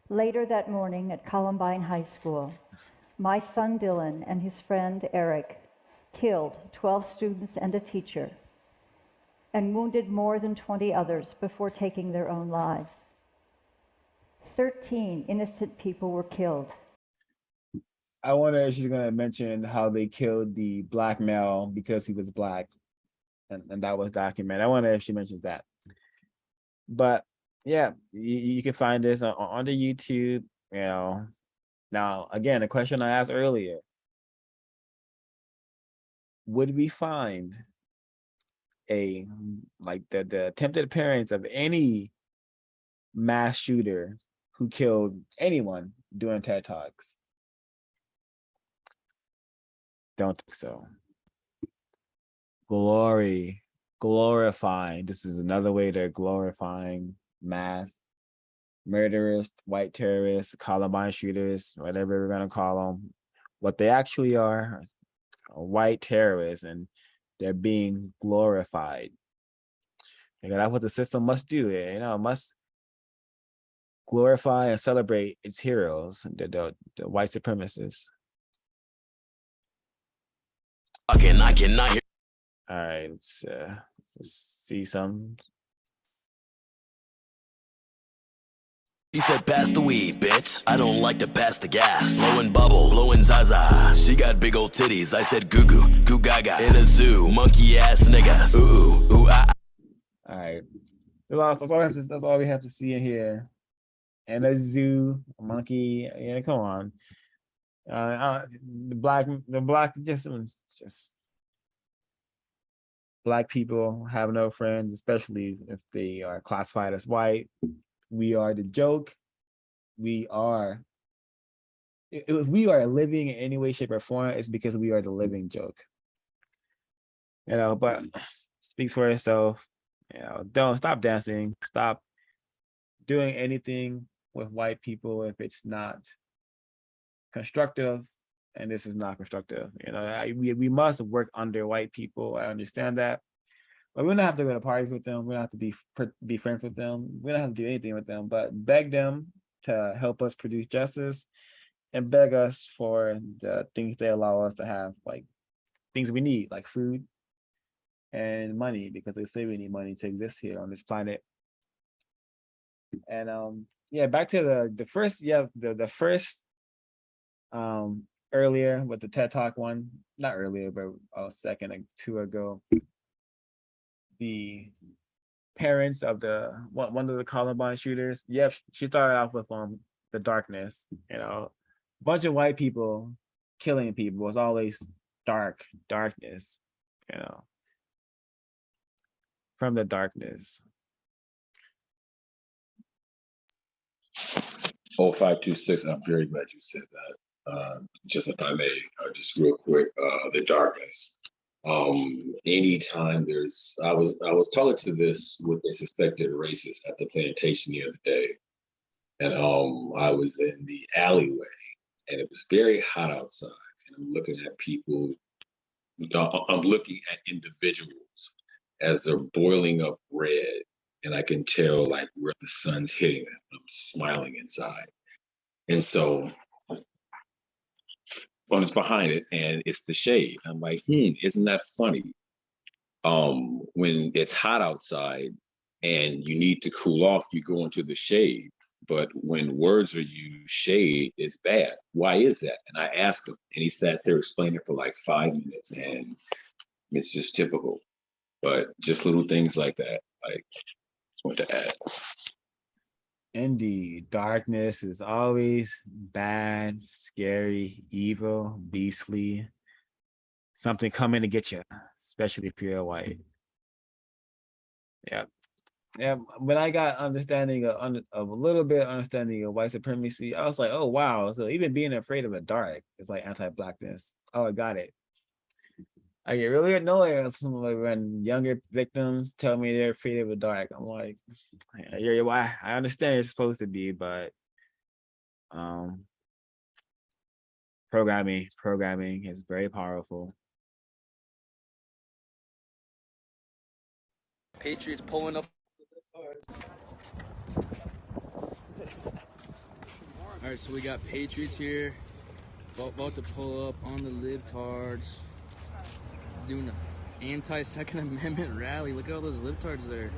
Later that morning at Columbine High School, my son Dylan and his friend Eric killed 12 students and a teacher and wounded more than 20 others before taking their own lives. 13 innocent people were killed. I wonder if she's going to mention how they killed the black male because he was black, and that was documented. I wonder if she mentions that. But yeah, you can find this on the YouTube. Now again, a question I asked earlier: would we find the attempted appearance of any mass shooter who killed anyone during TED Talks? Don't think so. Glorifying. This is another way they're glorifying mass murderers, white terrorists, Columbine shooters, whatever we're gonna call them. What they actually are white terrorists, and they're being glorified. And that's what the system must do. It must glorify and celebrate its heroes, the white supremacists. Again, I cannot hear. All right, let's see some. She said, pass the weed, bitch. I don't like to pass the gas. Blowing bubble, blowing zaza. She got big old titties. I said, goo goo, goo gaga. In a zoo, monkey ass niggas. Ooh, ooh, ah. All right, that's all we have to see in here. In a zoo, a monkey. Yeah, come on. The black, just black people have no friends, especially if they are classified as white. We are the joke. If we are living in any way, shape, or form, it's because we are the living joke. But speaks for itself. Don't stop dancing. Stop doing anything with white people if it's not constructive, and this is not constructive. We must work under white people. I understand that. But we don't have to go to parties with them. We don't have to be friends with them. We don't have to do anything with them, but beg them to help us produce justice and beg us for the things they allow us to have, like things we need, like food and money, because they say we need money to exist here on this planet. And back to the first earlier with the TED Talk one, not earlier, but a second or two ago. The parents of one of the Columbine shooters. Yep, she started off with the darkness. A bunch of white people killing people was always darkness. From the darkness. 0526. I'm very glad you said that. Just if I may, just real quick, the darkness. Anytime I was talking to this with a suspected racist at the plantation the other day, and I was in the alleyway, and it was very hot outside, and I'm looking at people. I'm looking at individuals as they're boiling up red, and I can tell like where the sun's hitting them. I'm smiling inside, and so I was behind it, and it's the shade. I'm like, isn't that funny? When it's hot outside and you need to cool off, you go into the shade. But when words are used, shade is bad. Why is that? And I asked him, and he sat there explaining for like 5 minutes. And It's just typical. But just little things like that, like, just want to add. Indeed, darkness is always bad, scary, evil, beastly. Something coming to get you, especially if you're white. Yeah. Yeah, when I got understanding of a little bit of understanding of white supremacy, I was like, oh wow, so even being afraid of the dark is like anti-blackness. Oh, I got it. I get really annoyed when younger victims tell me they're afraid of the dark. I'm like, yeah, why? I understand you're supposed to be, but programming is very powerful. Patriots pulling up. All right, so we got Patriots here, about to pull up on the libtards, doing an anti-Second Amendment rally. Look at all those libtards there.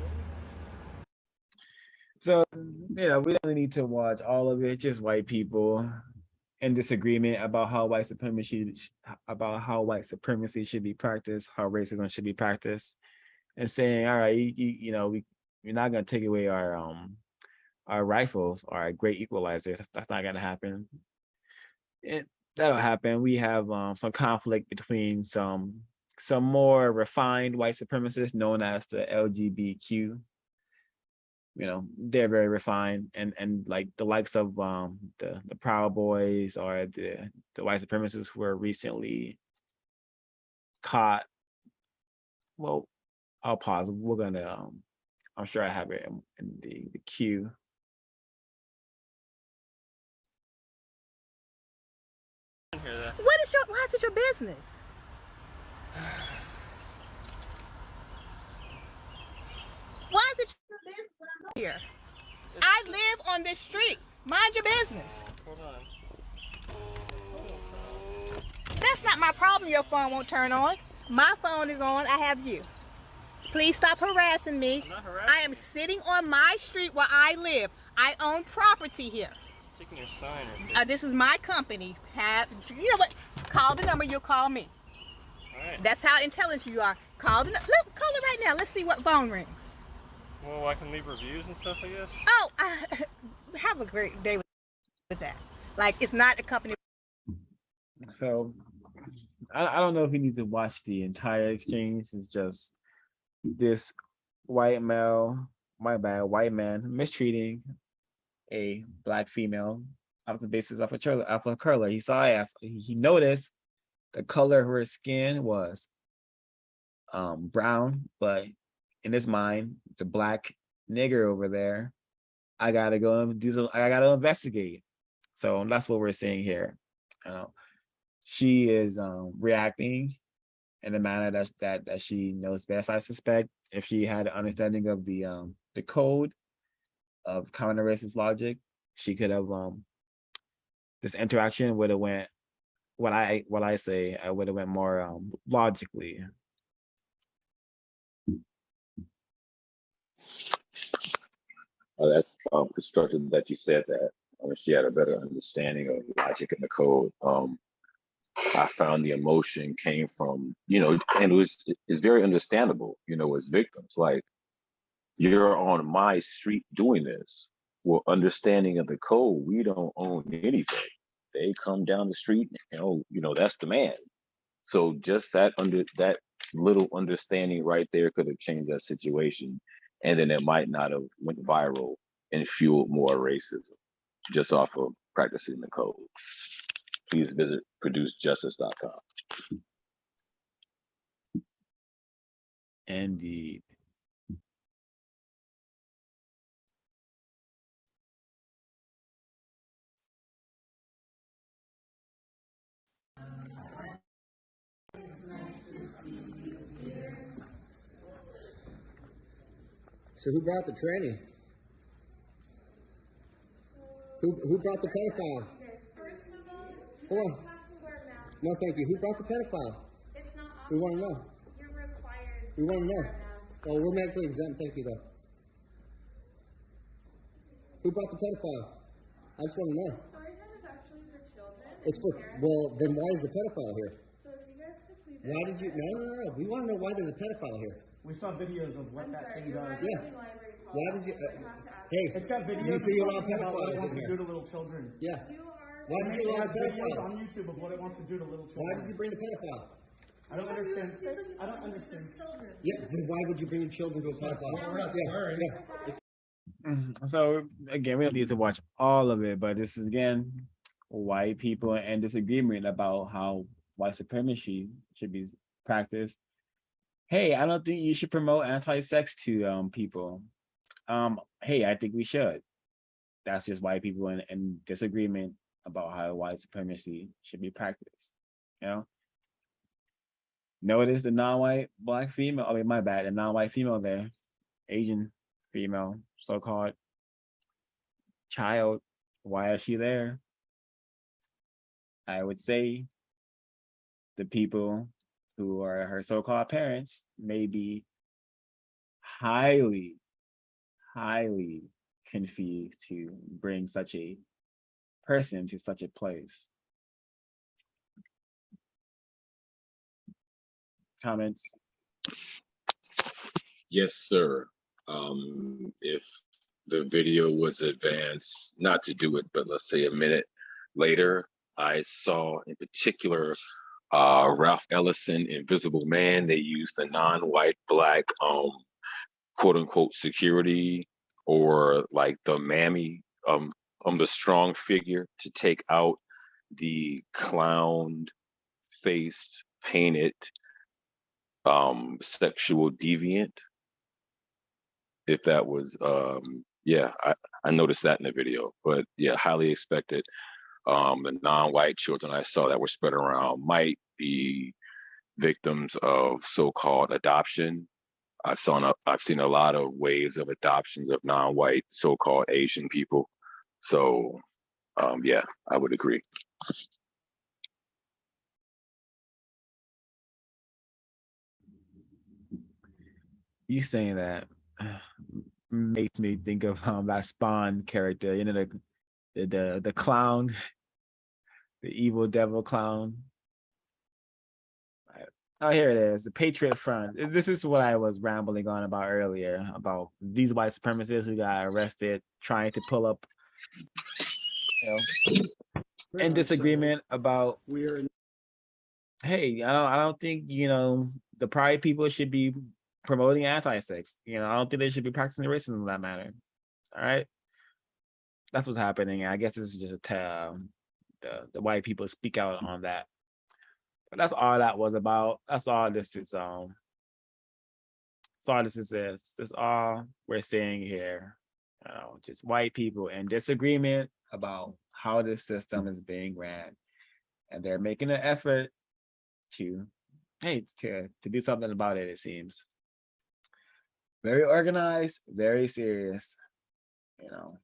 So, yeah, we don't need to watch all of it, just white people in disagreement about how white supremacy should be practiced, how racism should be practiced, and saying, all right, we're not gonna take away our rifles, our great equalizers. That's not gonna happen. That'll happen. We have some conflict between some more refined white supremacists known as the LGBTQ. They're very refined, and like the likes of the Proud Boys or the white supremacists who were recently caught. Well, I'll pause. We're gonna I'm sure I have it in the queue. Why is it your business? Why is it your business when I'm here? I live on this street. Mind your business. Hold on. That's not my problem your phone won't turn on. My phone is on. I have you. Please stop harassing me. I'm not harassing. I am sitting on my street where I live. I own property here. Taking your sign right this is my company. You know what? Call the number. You'll call me. All right. That's how intelligent you are. Call it right now. Let's see what phone rings. Well, I can leave reviews and stuff, I guess. Oh, have a great day with that. Like, it's not a company. So, I don't know if you need to watch the entire exchange. It's just this white man mistreating a black female off the basis of a color. He saw ass. He noticed the color of her skin was brown, but in his mind, it's a black nigger over there. I gotta go and I gotta investigate. So that's what we're seeing here. She is reacting in a manner that she knows best. I suspect if she had an understanding of the code of counter racist logic, she could have this interaction would have went what I say I would have went more logically. That's constructive that you said that. She had a better understanding of logic in the code. I found the emotion came from, and it's very understandable, as victims. Like, you're on my street doing this. Well, understanding of the code, we don't own anything. They come down the street, that's the man. So just that little understanding right there could have changed that situation. And then it might not have went viral and fueled more racism just off of practicing the code. Please visit producejustice.com. Indeed. So who brought the tranny? Who brought the pedophile? Hold on. No, thank you. Who brought the pedophile? It's not We want to know. You're required. We want to know. Oh, we're medically exempt. Thank you, though. Who brought the pedophile? I just want to know. Story time is actually for children. It's for, well, then why is the pedophile here? So if you guys could please Why did you? No. We want to know why there's a pedophile here. We saw videos of what that thing does. Yeah. Why did you? Hey, It's got videos. You see a lot of about what it pedophiles wants in to here. do to little children. Yeah. Why did you It allow has videos pedophiles? on YouTube of what it wants to do to little children. Why did you bring the pedophile? I don't understand. I don't understand. Yeah. Then why would you bring your children to a pedophile? Yeah. So again, we don't need to watch all of it, but this is again white people and disagreement about how white supremacy should be practiced. Hey, I don't think you should promote anti-sex to people. Hey, I think we should. That's just white people in disagreement about how white supremacy should be practiced. You know. Notice the non-white black female. I mean, my bad. The non-white female there, Asian female, so-called child. Why is she there? I would say the people who are her so-called parents may be highly confused to bring such a person to such a place. Comments? Yes, sir. If the video was advanced, not to do it, but let's say a minute later, I saw in particular Ralph Ellison, Invisible Man. They used the non-white black quote unquote security, or like the mammy, the strong figure, to take out the clown faced painted sexual deviant. If that was yeah, I noticed that in the video. But yeah, highly expected. The non-white children I saw that were spread around might be victims of so-called adoption. I've seen a lot of waves of adoptions of non-white so-called Asian people. So yeah, I would agree. You saying that makes me think of that Spawn character, you know, the clown, the evil devil clown. Oh, here it is, the Patriot Front. This is what I was rambling on about earlier, about these white supremacists who got arrested trying to pull up, you know, in disagreement about. Hey, I don't think, you know, the pride people should be promoting anti-sex. You know, I don't think they should be practicing racism in that manner. All right, that's what's happening. I guess this is just the white people speak out on that. But that's all that was about. That's all this is. That's all this is. That's all we're saying here. You know, just white people in disagreement about how this system is being ran, and they're making an effort to do something about it. It seems very organized, very serious. You know,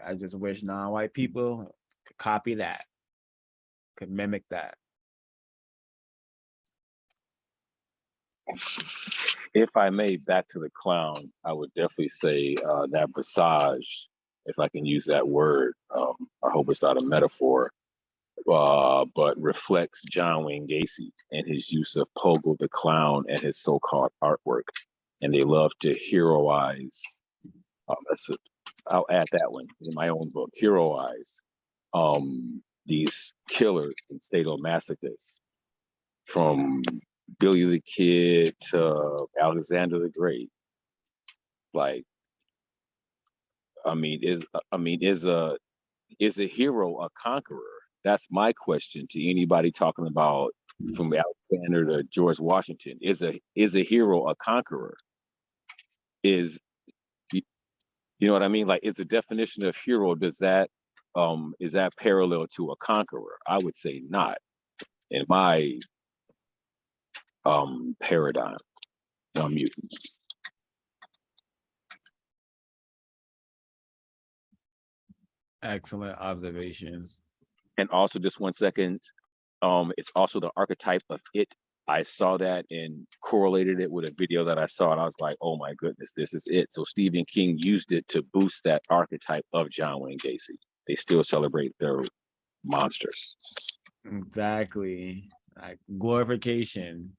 I just wish non-white people could copy that, could mimic that. If I may, back to the clown, I would definitely say that visage, if I can use that word, I hope it's not a metaphor, but reflects John Wayne Gacy and his use of Pogo the Clown and his so-called artwork. And they love to heroize, I'll add that one in my own book, heroize these killers and sadomasochists, from Billy the Kid to Alexander the Great. Like, is a hero a conqueror? That's my question to anybody talking about, from Alexander to George Washington. Is a hero a conqueror? You know what I mean? Like, is the definition of hero, is that parallel to a conqueror? I would say not, in my paradigm. I'm mutant. Excellent observations. And also, just 1 second, it's also the archetype of it. I saw that and correlated it with a video that I saw, and I was like, oh my goodness, this is it. So Stephen King used it to boost that archetype of John Wayne Gacy. They still celebrate their monsters. Exactly. like glorification,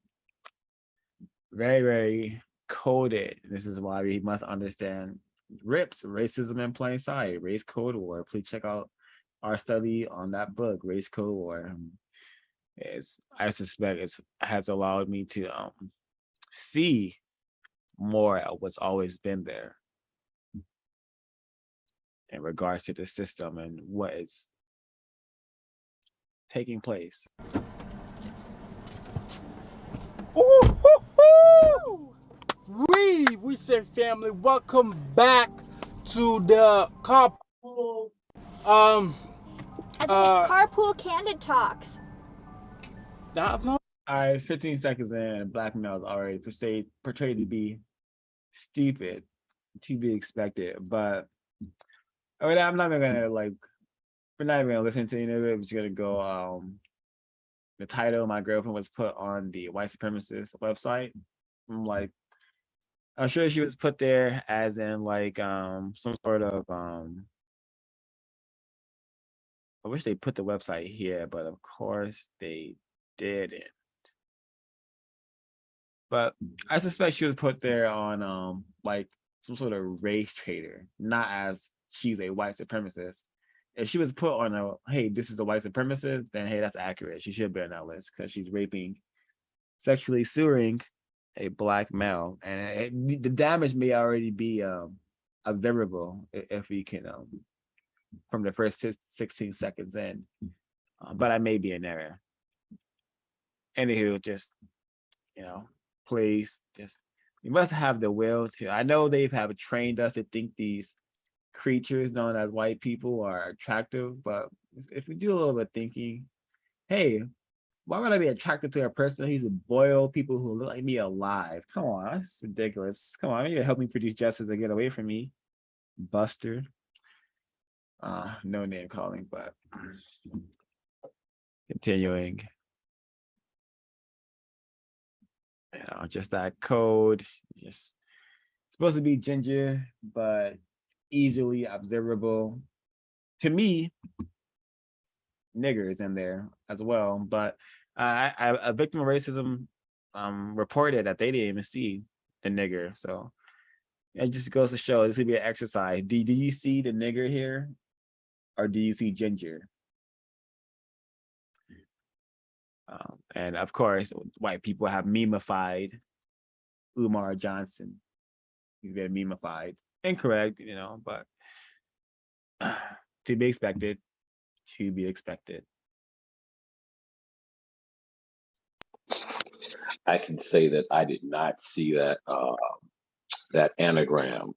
very, very coded. This is why we must understand R.I.P.S, Racism in Plain Sight, Race Code War. Please check out our study on that book, Race Code War. I suspect it has allowed me to see more of what's always been there in regards to the system and what is taking place. We said family, welcome back to the carpool Carpool Candid Talks. All right, 15 seconds in, black males already portrayed to be stupid, to be expected. But I mean, I'm not even gonna we're not even gonna listen to any of it. We're just gonna go. The title my girlfriend was put on the white supremacist website. I'm sure she was put there as in some sort of I wish they put the website here, but of course they didn't. But I suspect she was put there on some sort of race traitor, not as she's a white supremacist. If she was put on hey, this is a white supremacist, then hey, that's accurate. She should be on that list because she's raping, sexually suing a black male, and the damage may already be observable if we can from the first 16 seconds in, but I may be in error. Anywho, just please, we must have the will to. I know they have trained us to think these creatures known as white people are attractive, but if we do a little bit of thinking, hey, why would I be attracted to a person who's a boil people who look like me alive? Come on, that's ridiculous. Come on, you help me produce justice and get away from me, Buster. No name calling, but continuing. Just that code, just supposed to be ginger, but easily observable. To me, nigger is in there as well, but a victim of racism reported that they didn't even see the nigger. So it just goes to show this could be an exercise. Do you see the nigger here, or do you see ginger? And of course, white people have memeified Umar Johnson. He's been memeified. Incorrect, but to be expected. To be expected. I can say that I did not see that that anagram,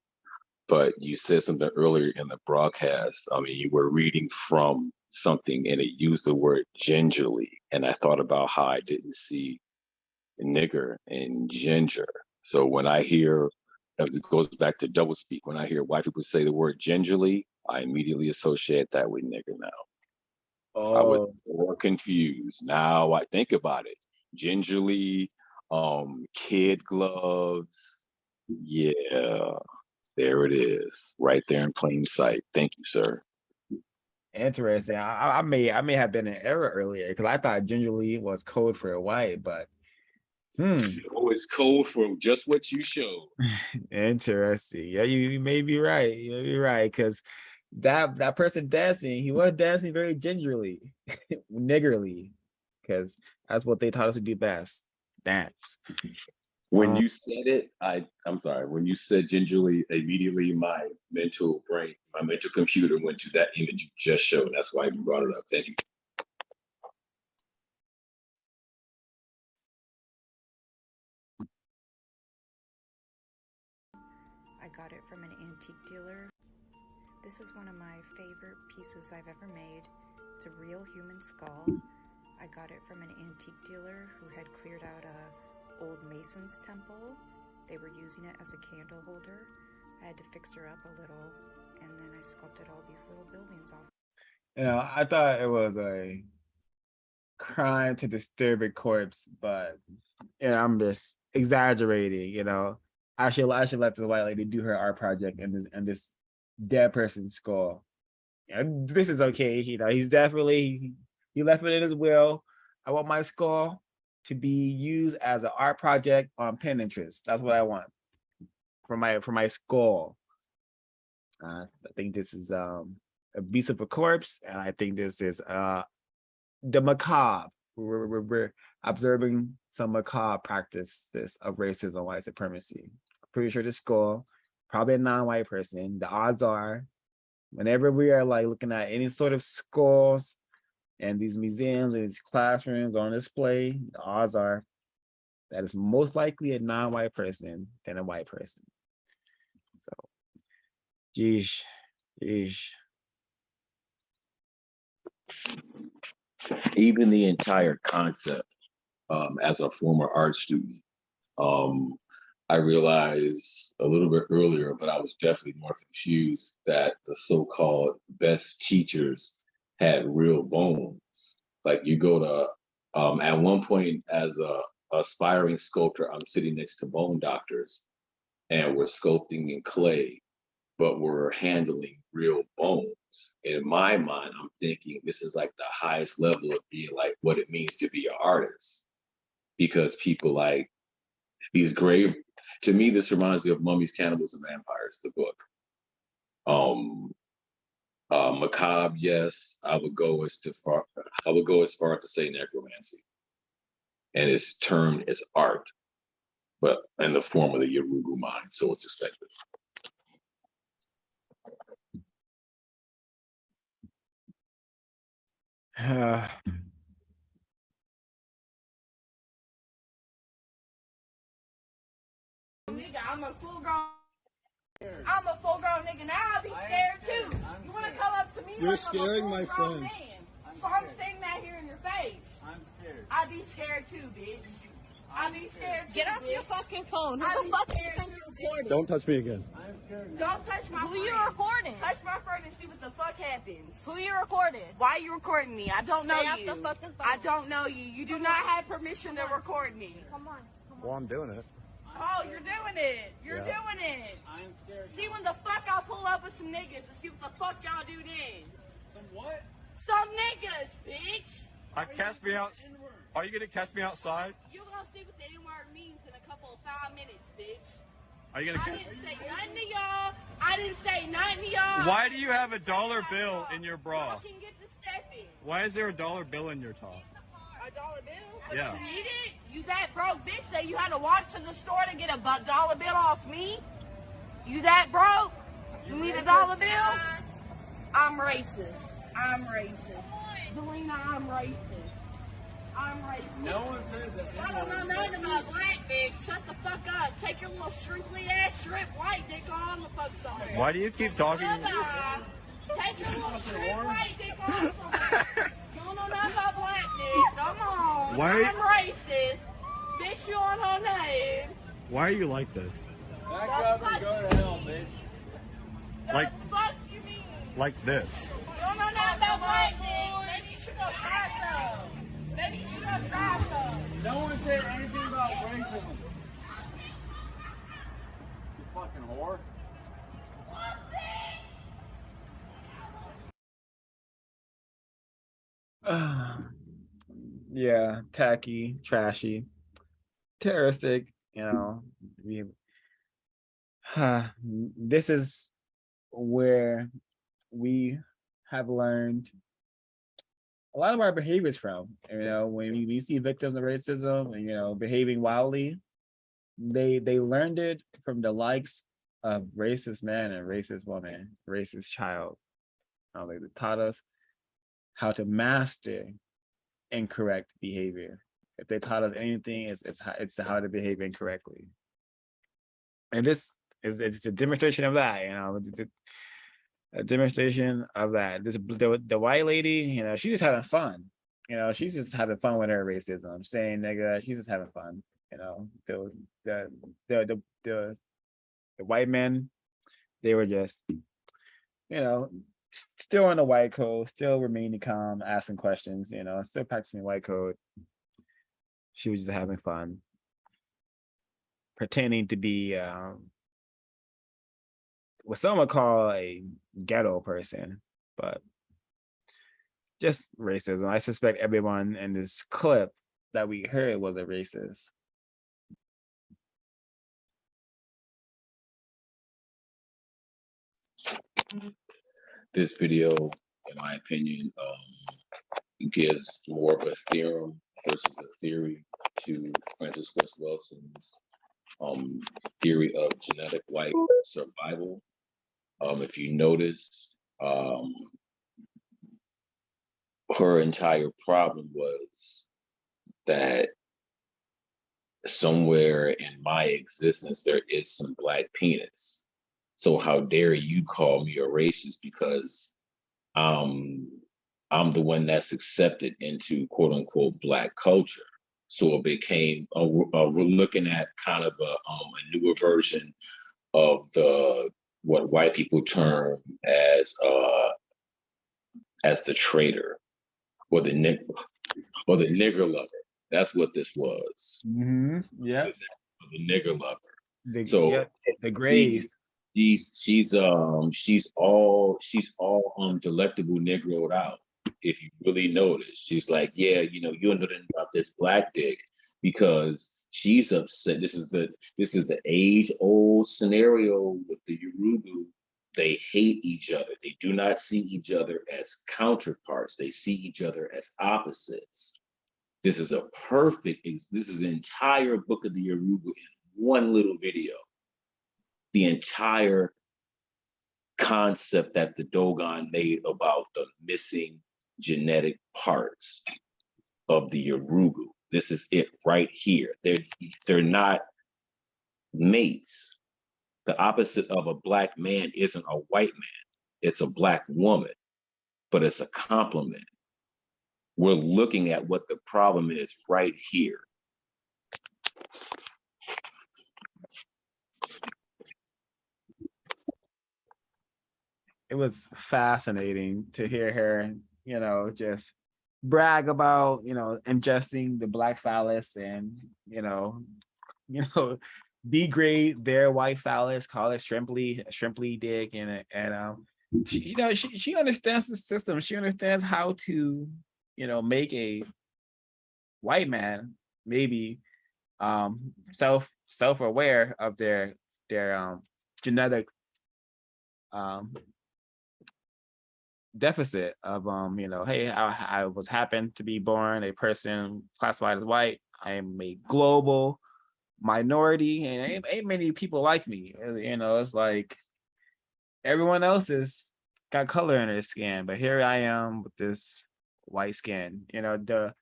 but you said something earlier in the broadcast. I mean, you were reading from something and it used the word gingerly, and I thought about how I didn't see nigger and ginger. So when I hear, it goes back to doublespeak, when I hear white people say the word gingerly, I immediately associate that with nigger now. Oh. I was more confused. Now I think about it. Gingerly, kid gloves. Yeah, there it is, right there in plain sight. Thank you, sir. Interesting. I may have been in error earlier because I thought gingerly was code for white, but Oh, it's code for just what you showed. Interesting. Yeah, you may be right. You may be right, because that person dancing, he was dancing very gingerly, niggerly, because that's what they taught us to do best, dance. When you said it, I'm sorry, when you said gingerly, immediately my mental brain, my mental computer went to that image you just showed. That's why you brought it up. Thank you. I got it from an antique dealer. This is one of my favorite pieces I've ever made. It's a real human skull. I got it from an antique dealer who had cleared out a old Mason's temple. They were using it as a candle holder. I had to fix her up a little, and then I sculpted all these little buildings off. I thought it was a crime to disturb a corpse, but I'm just exaggerating. I should let the white lady do her art project and this dead person's skull. This is okay. He's definitely, he left it in his will. I want my skull to be used as an art project on Pinterest. That's what I want for my skull. I think this is abuse of a corpse, and I think this is the macabre. We're observing some macabre practices of racism, white supremacy. Pretty sure the skull, probably a non-white person. The odds are, whenever we are like looking at any sort of skulls and these museums and these classrooms on display, the odds are that it's most likely a non-white person than a white person. So, geesh. Even the entire concept, as a former art student, I realized a little bit earlier, but I was definitely more confused that the so-called best teachers had real bones. Like you go to, at one point as a aspiring sculptor, I'm sitting next to bone doctors and we're sculpting in clay, but we're handling real bones. In my mind, I'm thinking this is like the highest level of being like what it means to be an artist. Because people like these grave, to me, this reminds me of Mummies, Cannibals, and Vampires, the book. Macabre, yes, I would go as far to say necromancy. And it's termed as art, but in the form of the Yoruba mind, so it's expected. I'm a full grown nigga. Now I'll be scared too. You want to come up to me? You're like scaring I'm a my full-grown friends. Man. So I'm saying that here in your face. I'm scared. I'd be scared too, bitch. I'd be scared too. Get off your fucking phone. Who the fuck are you recording? Don't touch me again. Don't touch my phone. Who you recording? Touch my phone and see what the fuck happens. Who you recording? Why are you recording me? I don't know you. The fucking phone. I don't know you. You do not have permission to record me. Come on. Well, I'm doing it. Oh, you're doing it. You're doing it. I'm scared. See when the fuck I'll pull up with some niggas and see what the fuck y'all do then. Some what? Some niggas, bitch. Cast me out. Are you gonna cast me outside? You gonna see what the N-word means in a couple of 5 minutes, bitch. Are you gonna? I didn't say nothing to y'all. I didn't say nothing to y'all. Why do you have a dollar bill in your bra? Y'all can get to stepping. Why is there a dollar bill in your top? A dollar bill? Yeah. You need it? You that broke bitch that you had to walk to the store to get a dollar bill off me? You that broke? You need a dollar bill? I'm racist. I'm racist. Delina, I'm racist. I'm racist. No one says that. I don't know nothing about black bitch. Shut the fuck up. Take your little shrimply ass shrimp white dick on the fuck somewhere. Why do you keep talking? Take your little shrimp white dick on somewhere. You don't know nothing about black dick. Come on. Why? I'm racist. Bitch, you on her name. Why are you like this? Back up and go to hell, bitch. Like, fuck you mean? like this. You don't know nothing about black dick. Maybe you should go try some. Maybe you should go try some. No one said anything about racism. You fucking whore. Yeah, tacky, trashy, terroristic, you know. This is where we have learned a lot of our behaviors from. You know, when we see victims of racism and, you know, behaving wildly, they learned it from the likes of racist man and racist woman, racist child. They taught us how to master incorrect behavior. If they taught us anything, it's how to behave incorrectly. And this is it's a demonstration of that, you know, a demonstration of that. The white lady, you know, she's just having fun. You know, she's just having fun with her racism, saying nigga, she's just having fun. You know, the white men, they were just, you know, still on the white code, still remaining calm, asking questions, you know, still practicing white code. She was just having fun, pretending to be what some would call a ghetto person, but just racism. I suspect everyone in this clip that we heard was a racist. This video, in my opinion, gives more of a theorem versus a theory to Francis West Wilson's theory of genetic white survival. If you notice, her entire problem was that somewhere in my existence there is some black penis. So how dare you call me a racist because I'm the one that's accepted into quote unquote black culture. So it became we're looking at kind of a newer version of what white people term as the traitor or the nigger lover. That's what this was. Yeah, the nigger lover. The Grays. She's all delectable Negroed out. If you really notice, she's like, yeah, you know nothing about this black dick because she's upset. This is the age-old scenario with the Yoruba. They hate each other. They do not see each other as counterparts. They see each other as opposites. This is the entire book of the Yoruba in one little video. The entire concept that the Dogon made about the missing genetic parts of the Yoruba. This is it right here. They're not mates. The opposite of a black man isn't a white man. It's a black woman, but it's a complement. We're looking at what the problem is right here. It was fascinating to hear her, just brag about, ingesting the black phallus and, degrade their white phallus, call it shrimply dick, and she understands the system. She understands how to, make a white man maybe self-aware of their genetic deficit of hey, I was happened to be born a person classified as white. I am a global minority and ain't many people like me. It's like everyone else is got color in their skin, but here I am with this white skin. The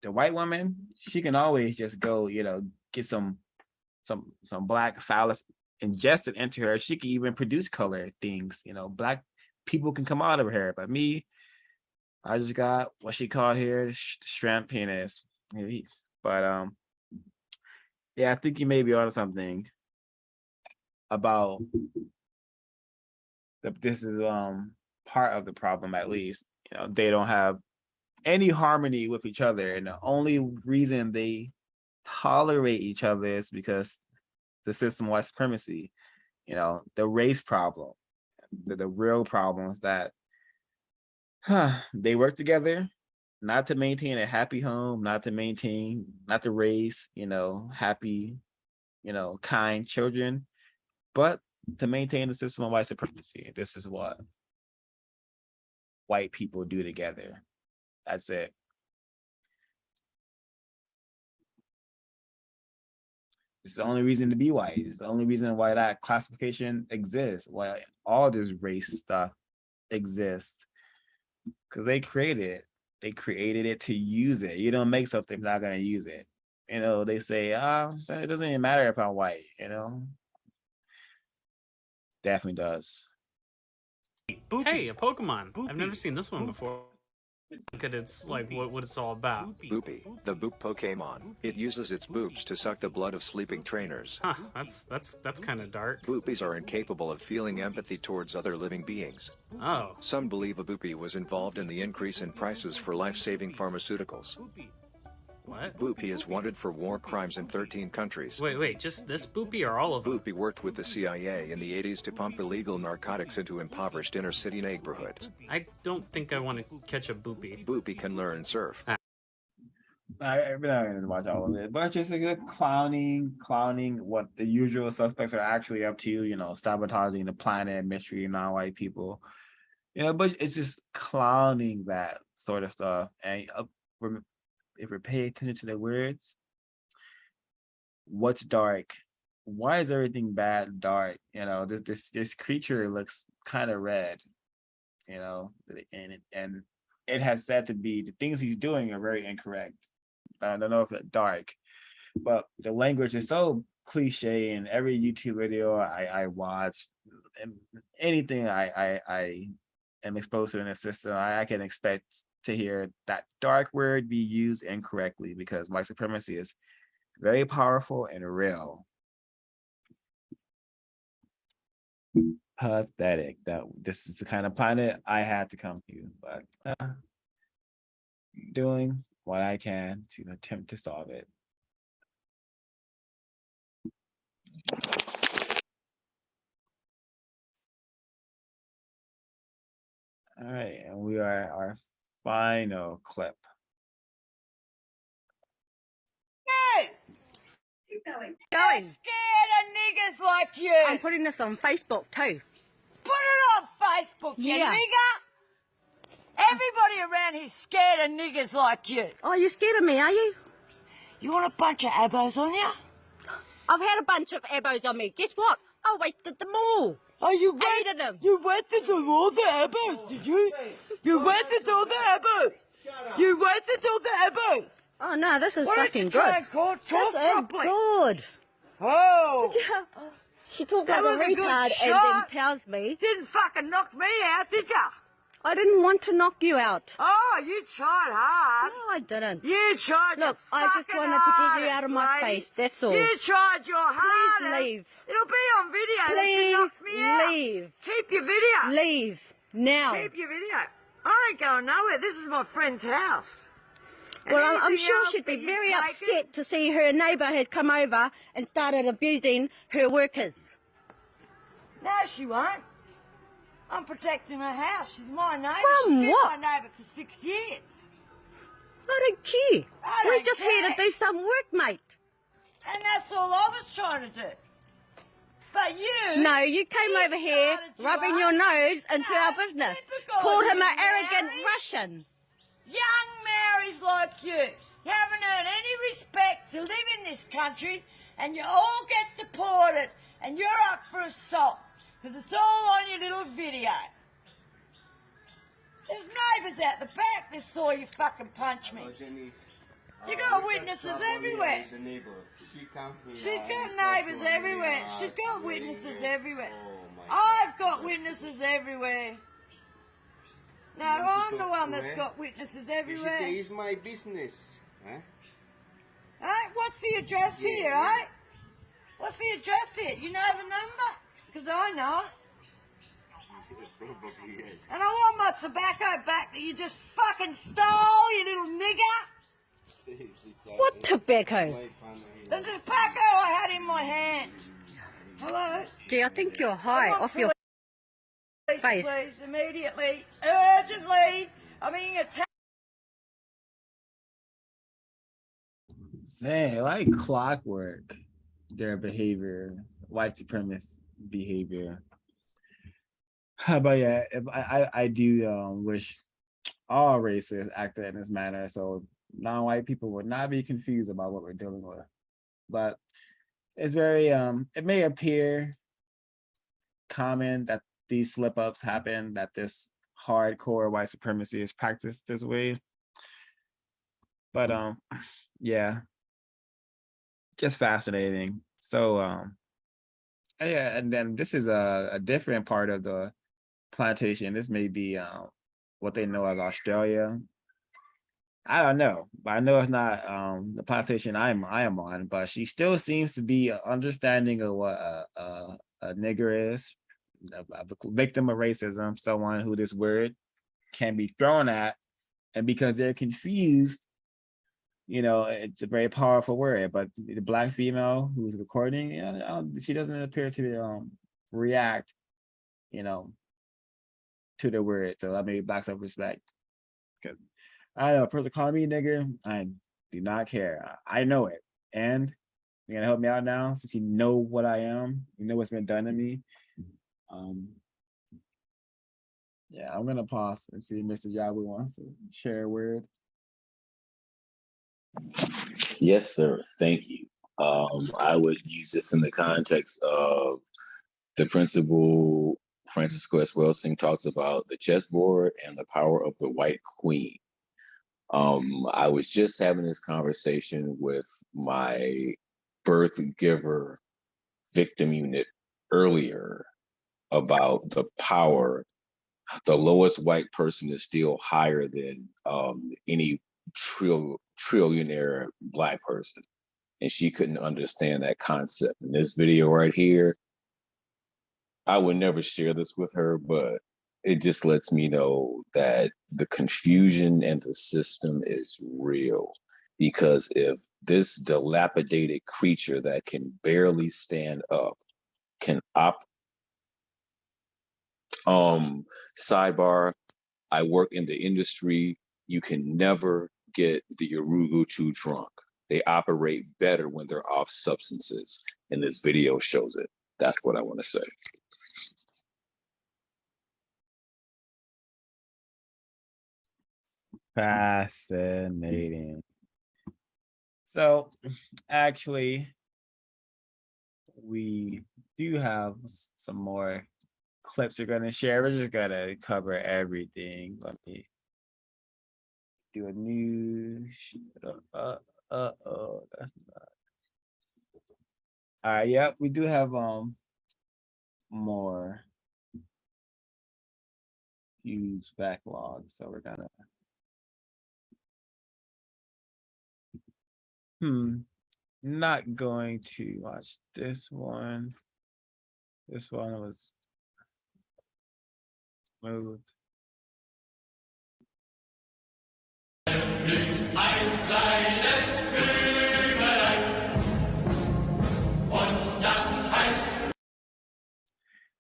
white woman, she can always just go get some black phallus ingested into her. She can even produce color things. Black people can come out of her, but me, I just got what she called here shrimp penis. But yeah, I think you may be onto something about this is part of the problem. At least they don't have any harmony with each other, and the only reason they tolerate each other is because the system of white supremacy, the race problem, the real problems that they work together, not to maintain a happy home, not to raise, happy, kind children, but to maintain the system of white supremacy. This is what white people do together. That's it. It's the only reason to be white. It's the only reason why that classification exists, why all this race stuff exists. Because they created it. They created it to use it. You don't make something if you're not going to use it. They say, it doesn't even matter if I'm white, Definitely does. Hey, a Pokemon. I've never seen this one before. Look at it's like what it's all about. Boopy, the boop Pokemon. It uses its boops to suck the blood of sleeping trainers. Huh, that's kind of dark. Boopies are incapable of feeling empathy towards other living beings. Oh. Some believe a boopy was involved in the increase in prices for life-saving pharmaceuticals. What? Boopy is wanted for war crimes in 13 countries. Wait, just this Boopy or all of them? Boopy worked with the CIA in the 80s to pump illegal narcotics into impoverished inner-city neighborhoods. I don't think I want to catch a Boopy. Boopy can learn surf. I've been having to watch all of it, but just a good clowning what the usual suspects are actually up to, you know, sabotaging the planet, mystery, non-white people, you know, but it's just clowning that sort of stuff. And if we pay attention to the words, what's dark? Why is everything bad dark? You know, this creature looks kind of red, you know, and it has said to be the things he's doing are very incorrect. I don't know if it's dark, but the language is so cliche in every YouTube video I watch, and anything I am exposed to in the system, I can expect to hear that dark word be used incorrectly because white supremacy is very powerful and real. Pathetic that this is the kind of planet I had to come to, but doing what I can to attempt to solve it. All right, and we are at our final clip. Hey! Keep going. I'm scared of niggas like you. I'm putting this on Facebook too. Put it on Facebook, you nigger. Everybody around here's scared of niggas like you. Oh, you scared of me, are you? You want a bunch of abos on you? I've had a bunch of abos on me. Guess what? I wasted them all. Oh, you wasted them. You wasted them all the abos, did you? You wasted all the abos. You wasted all the abos. Oh no, this is fucking good. This is good. Oh. She talked like a retard and then tells me. Didn't fucking knock me out, did ya? I didn't want to knock you out. Oh, you tried hard. No, I didn't. You tried. Look, I just wanted to get you out of my face. That's all. You tried your hardest. Please leave. It'll be on video. Please leave. Keep your video. Leave now. Keep your video. I ain't going nowhere. This is my friend's house. Well, I'm sure she'd be very upset to see her neighbour has come over and started abusing her workers. No, she won't. I'm protecting her house. She's my neighbour. From She's what? Been my neighbour for 6 years. I don't care. We're just here to do some work, mate. And that's all I was trying to do. But you... No, you came over here rubbing your nose into our business. Called him an arrogant Russian. Young Mary's like you. You haven't earned any respect to live in this country, and you all get deported, and you're up for assault, because it's all on your little video. There's neighbours out the back that saw you fucking punch me. You got witnesses everywhere. She's got neighbours everywhere. She's got witnesses everywhere. I've got witnesses everywhere. No, I'm the one that's got witnesses everywhere. She say it's my business. Huh? Right, what's the address here, right? What's the address here? You know the number? Because I know it. And I want my tobacco back that you just fucking stole, you little nigger. What tobacco? The tobacco I had in my hand. Hello? Gee, I think you're high off your face. Please, immediately, urgently. I'm being attacked. Say, like clockwork, their behavior, white supremacist behavior. But yeah, if I do wish all races acted in this manner, so non-white people would not be confused about what we're dealing with. But it's very it may appear common that these slip-ups happen, that this hardcore white supremacy is practiced this way. But yeah, just fascinating. So yeah, and then this is a different part of the plantation. This may be what they know as Australia. I don't know, but I know it's not the plantation I am on, but she still seems to be understanding of what a nigger is, a victim of racism, someone who this word can be thrown at, and because they're confused you know, it's a very powerful word. But the Black female who's recording, you know, she doesn't appear to react, you know, to the word. So that made Black self-respect. Because I don't know, a person calling me nigger, I do not care. I know it. And you're gonna help me out now since you know what I am, you know what's been done to me. Yeah, I'm gonna pause and see if Mr. Yahweh wants to share a word. Yes, sir. Thank you. I would use this in the context of the principle Francisco S. Welsing talks about the chessboard and the power of the white queen. I was just having this conversation with my birth giver victim unit earlier about the power. The lowest white person is still higher than any trillionaire Black person. And she couldn't understand that concept. In this video right here, I would never share this with her, but it just lets me know that the confusion and the system is real. Because if this dilapidated creature that can barely stand up can sidebar, I work in the industry, you can never get the Yorugu too drunk. They operate better when they're off substances, and this video shows it. That's what I want to say. Fascinating. So actually, we do have some more clips we're gonna share. We're just gonna cover everything. Let me do a new that's not. All right, yep, we do have more huge backlog, so we're gonna not going to watch this one. This one was moved.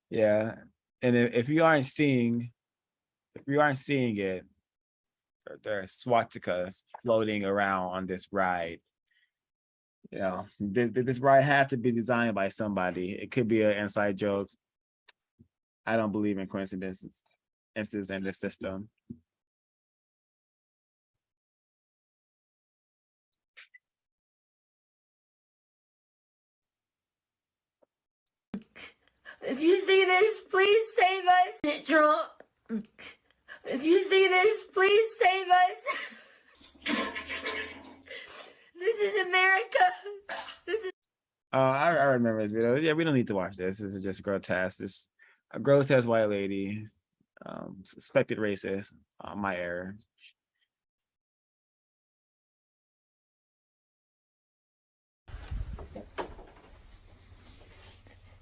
Yeah, and if you aren't seeing it, there are swastikas floating around on this ride. You know, this ride had to be designed by somebody. It could be an inside joke. I don't believe in coincidences in this system. If you see this, please save us. Trump. If you see this, please save us. This is America. This is. I remember this video. Yeah, we don't need to watch this. This is just grotesque. This a grotesque white lady, suspected racist. My error.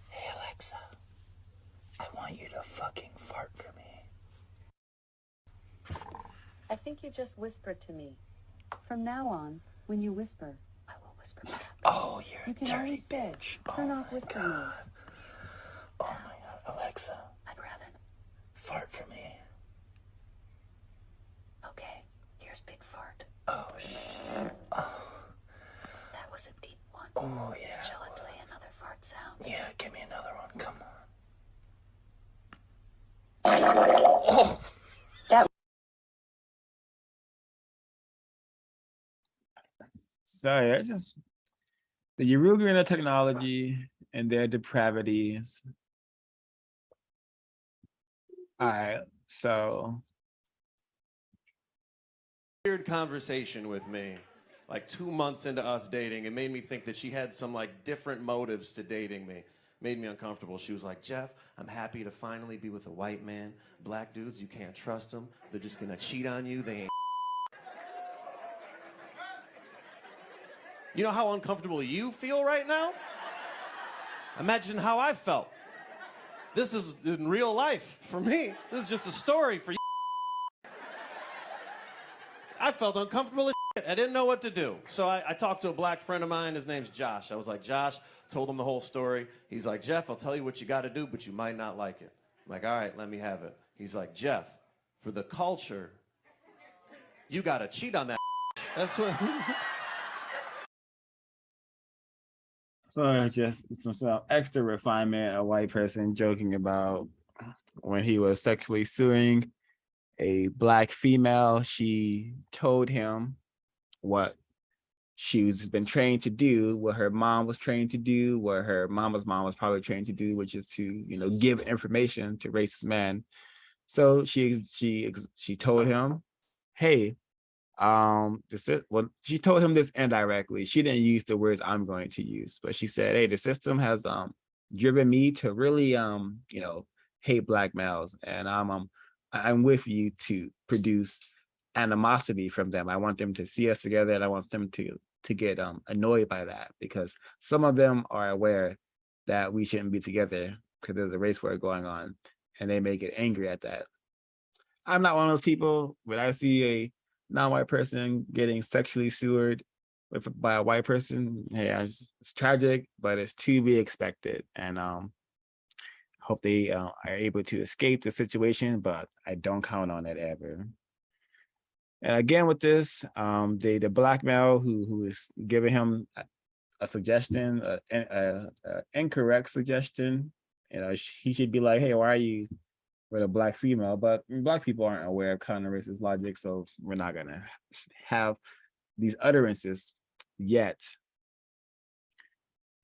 Hey Alexa, I want you to fucking fart for me. I think you just whispered to me. From now on, when you whisper, I will whisper back. Oh, you're You can a dirty always say, bitch. turn off whisper mode. Oh my god, Alexa, I'd rather. fart for me. Okay, here's big fart. Oh shit. Oh. That was a deep one. Oh yeah. Shall I play another fart sound? Yeah, give me another one. Come on. Oh. That. So yeah, it's just the Yorugu and the technology and their depravities. All right, so Weird conversation with me, like 2 months into us dating. It made me think that she had some like different motives to dating me. Made me uncomfortable. She was like, Jeff, I'm happy to finally be with a white man. Black dudes, you can't trust them. They're just gonna cheat on you. They ain't. You know how uncomfortable you feel right now? Imagine how I felt. This is in real life for me. This is just a story for you. I felt uncomfortable as shit. I didn't know what to do. So I talked to a black friend of mine. His name's Josh. I was like, Josh, told him the whole story. He's like, Jeff, I'll tell you what you got to do, but you might not like it. I'm like, all right, let me have it. He's like, Jeff, for the culture, you got to cheat on that. That's what. So just some extra refinement, a white person joking about when he was sexually suing a black female. She told him what she's been trained to do, what her mom was trained to do, what her mama's mom was probably trained to do, which is to, you know, give information to racist men. So she told him, hey, well, she told him this indirectly. She didn't use the words I'm going to use, but she said, hey, the system has driven me to really you know, hate black males, and I'm with you to produce animosity from them. I want them to see us together, and I want them to get annoyed by that, because some of them are aware that we shouldn't be together because there's a race war going on, and they may get angry at that. I'm not one of those people. When I see a non-white person getting sexually sued by a white person, hey, it's tragic, but it's to be expected. And hope they are able to escape the situation, but I don't count on it ever. And again, with this, the black male who is giving him a suggestion, an incorrect suggestion, you know, he should be like, hey, why are you with a black female? But black people aren't aware of counter-racist logic, so we're not gonna have these utterances yet.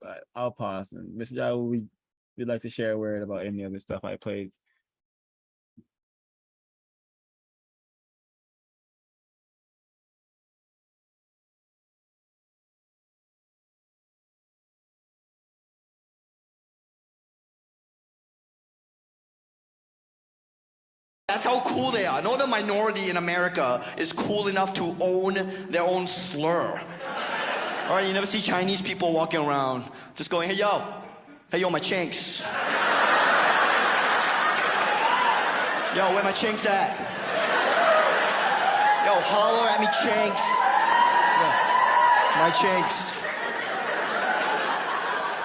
But I'll pause. And Mr. Jai, would you like to share a word about any of the stuff I played? That's how cool they are. No, the minority in America is cool enough to own their own slur. All right, you never see Chinese people walking around just going, hey, yo, my chinks. Yo, where my chinks at? Yo, holler at me, chinks. Yeah, my chinks.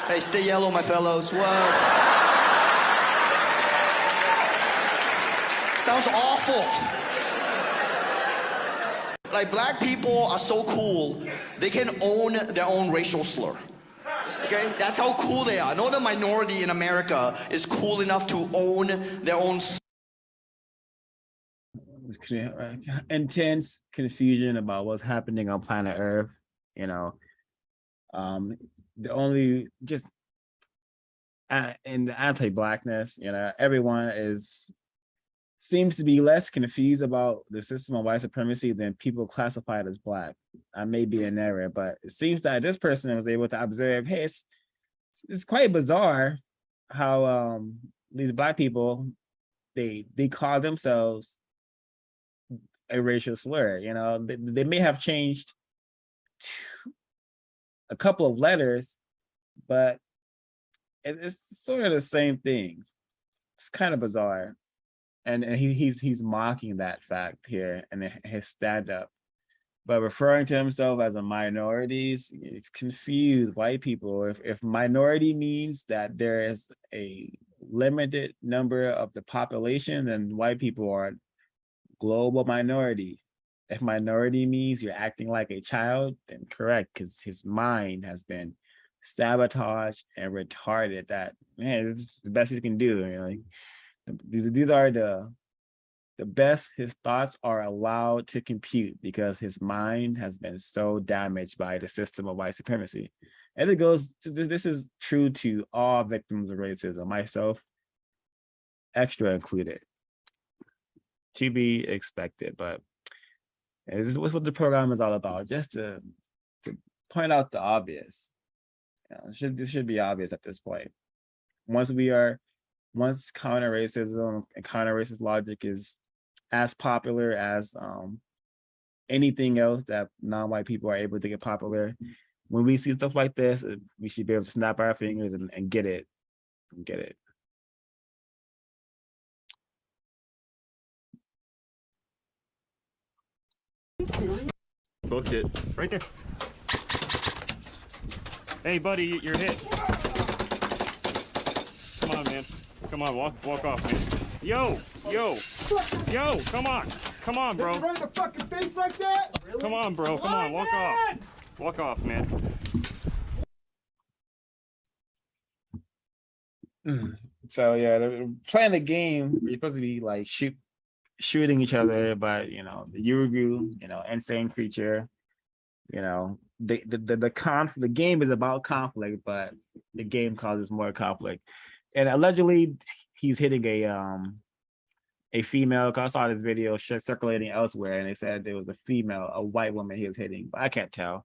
Hey, stay yellow, my fellows. What? Sounds awful. Like, black people are so cool, they can own their own racial slur. Okay? That's how cool they are. No, the minority in America is cool enough to own their own. Intense confusion about what's happening on planet Earth. You know, the only just in the anti-blackness, you know, everyone seems to be less confused about the system of white supremacy than people classified as black. I may be in error, but it seems that this person was able to observe, hey, it's quite bizarre how these black people, they call themselves a racial slur. You know, they may have changed a couple of letters, but it's sort of the same thing. It's kind of bizarre. And he's mocking that fact here in his stand-up, but referring to himself as a minorities, it's confused white people. If minority means that there is a limited number of the population, then white people are global minority. If minority means you're acting like a child, then correct, because his mind has been sabotaged and retarded. That, man, it's the best he can do. You know, these are the best his thoughts are allowed to compute, because his mind has been so damaged by the system of white supremacy. And it goes, this is true to all victims of racism, myself extra included, to be expected. But this is what the program is all about, just to point out the obvious. You know, this should be obvious at this point. Once counter-racism and counter-racist logic is as popular as anything else that non-white people are able to get popular, when we see stuff like this, we should be able to snap our fingers and get it. Get it. booked it. Right there. Hey, buddy, you're hit. Come on, man. Come on, walk off, man. Yo, come on. Come on, bro. Run the fucking face like that? Really? Come on, bro. Come on, walk off. Walk off, man. So yeah, playing the game, you're supposed to be like shooting each other, but you know, the Urugu, you know, insane creature, you know, the game is about conflict, but the game causes more conflict. And allegedly he's hitting a female. I saw this video circulating elsewhere, and they said there was a female, a white woman he was hitting, but I can't tell.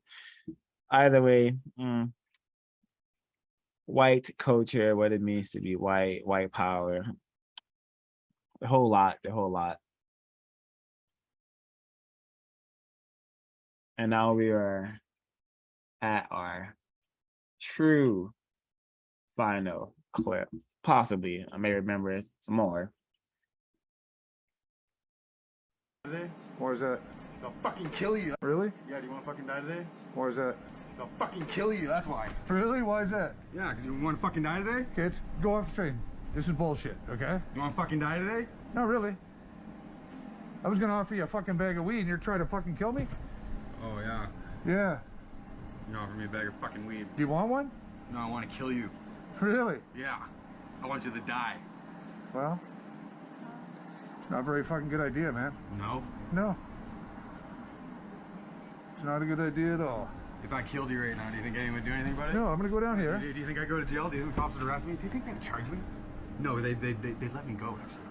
Either way, white culture, what it means to be white power, the whole lot. And now we are at our true final clip. Possibly, I may remember some more. Today? Why is that? They'll fucking kill you. Really? Yeah, do you want to fucking die today? Why is that? They'll fucking kill you, that's why. Really? Why is that? Yeah, because you want to fucking die today? Kids, go off the train. This is bullshit, okay? You want to fucking die today? No, really. I was going to offer you a fucking bag of weed and you're trying to fucking kill me? Oh, yeah. Yeah. You offer me a bag of fucking weed. Do you want one? No, I want to kill you. Really? Yeah. I want you to die. Well, not a very fucking good idea, man. No? No. It's not a good idea at all. If I killed you right now, do you think anyone would do anything about it? No, I'm gonna go down here. Do you think I go to jail? Do you think the cops would arrest me? Do you think they'd charge me? No, they'd let me go, actually.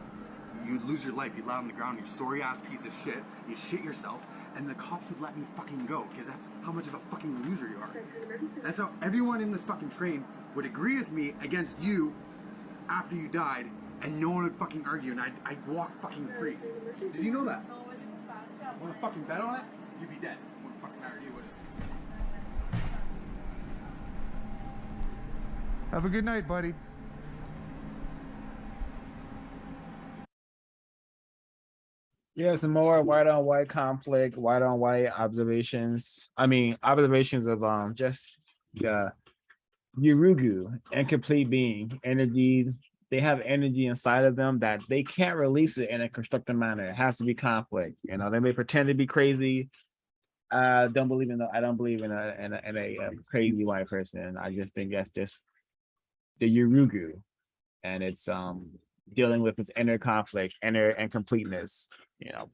You'd lose your life, you'd lie on the ground, you sorry ass piece of shit, you'd shit yourself, and the cops would let me fucking go, because that's how much of a fucking loser you are. That's how everyone in this fucking train would agree with me against you after you died, and no one would fucking argue, and I'd walk fucking free. Did you know that? Want to fucking bet on it? You'd be dead. Wouldn't fucking matter to you, would it? Have a good night, buddy. Yeah, some more white on white conflict, white on white observations. I mean, observations of just the Urugu, incomplete being, energy. They have energy inside of them that they can't release it in a constructive manner. It has to be conflict. You know, they may pretend to be crazy. I don't believe in a crazy white person. I just think that's just the Urugu, and it's dealing with its inner conflict, inner incompleteness. You know,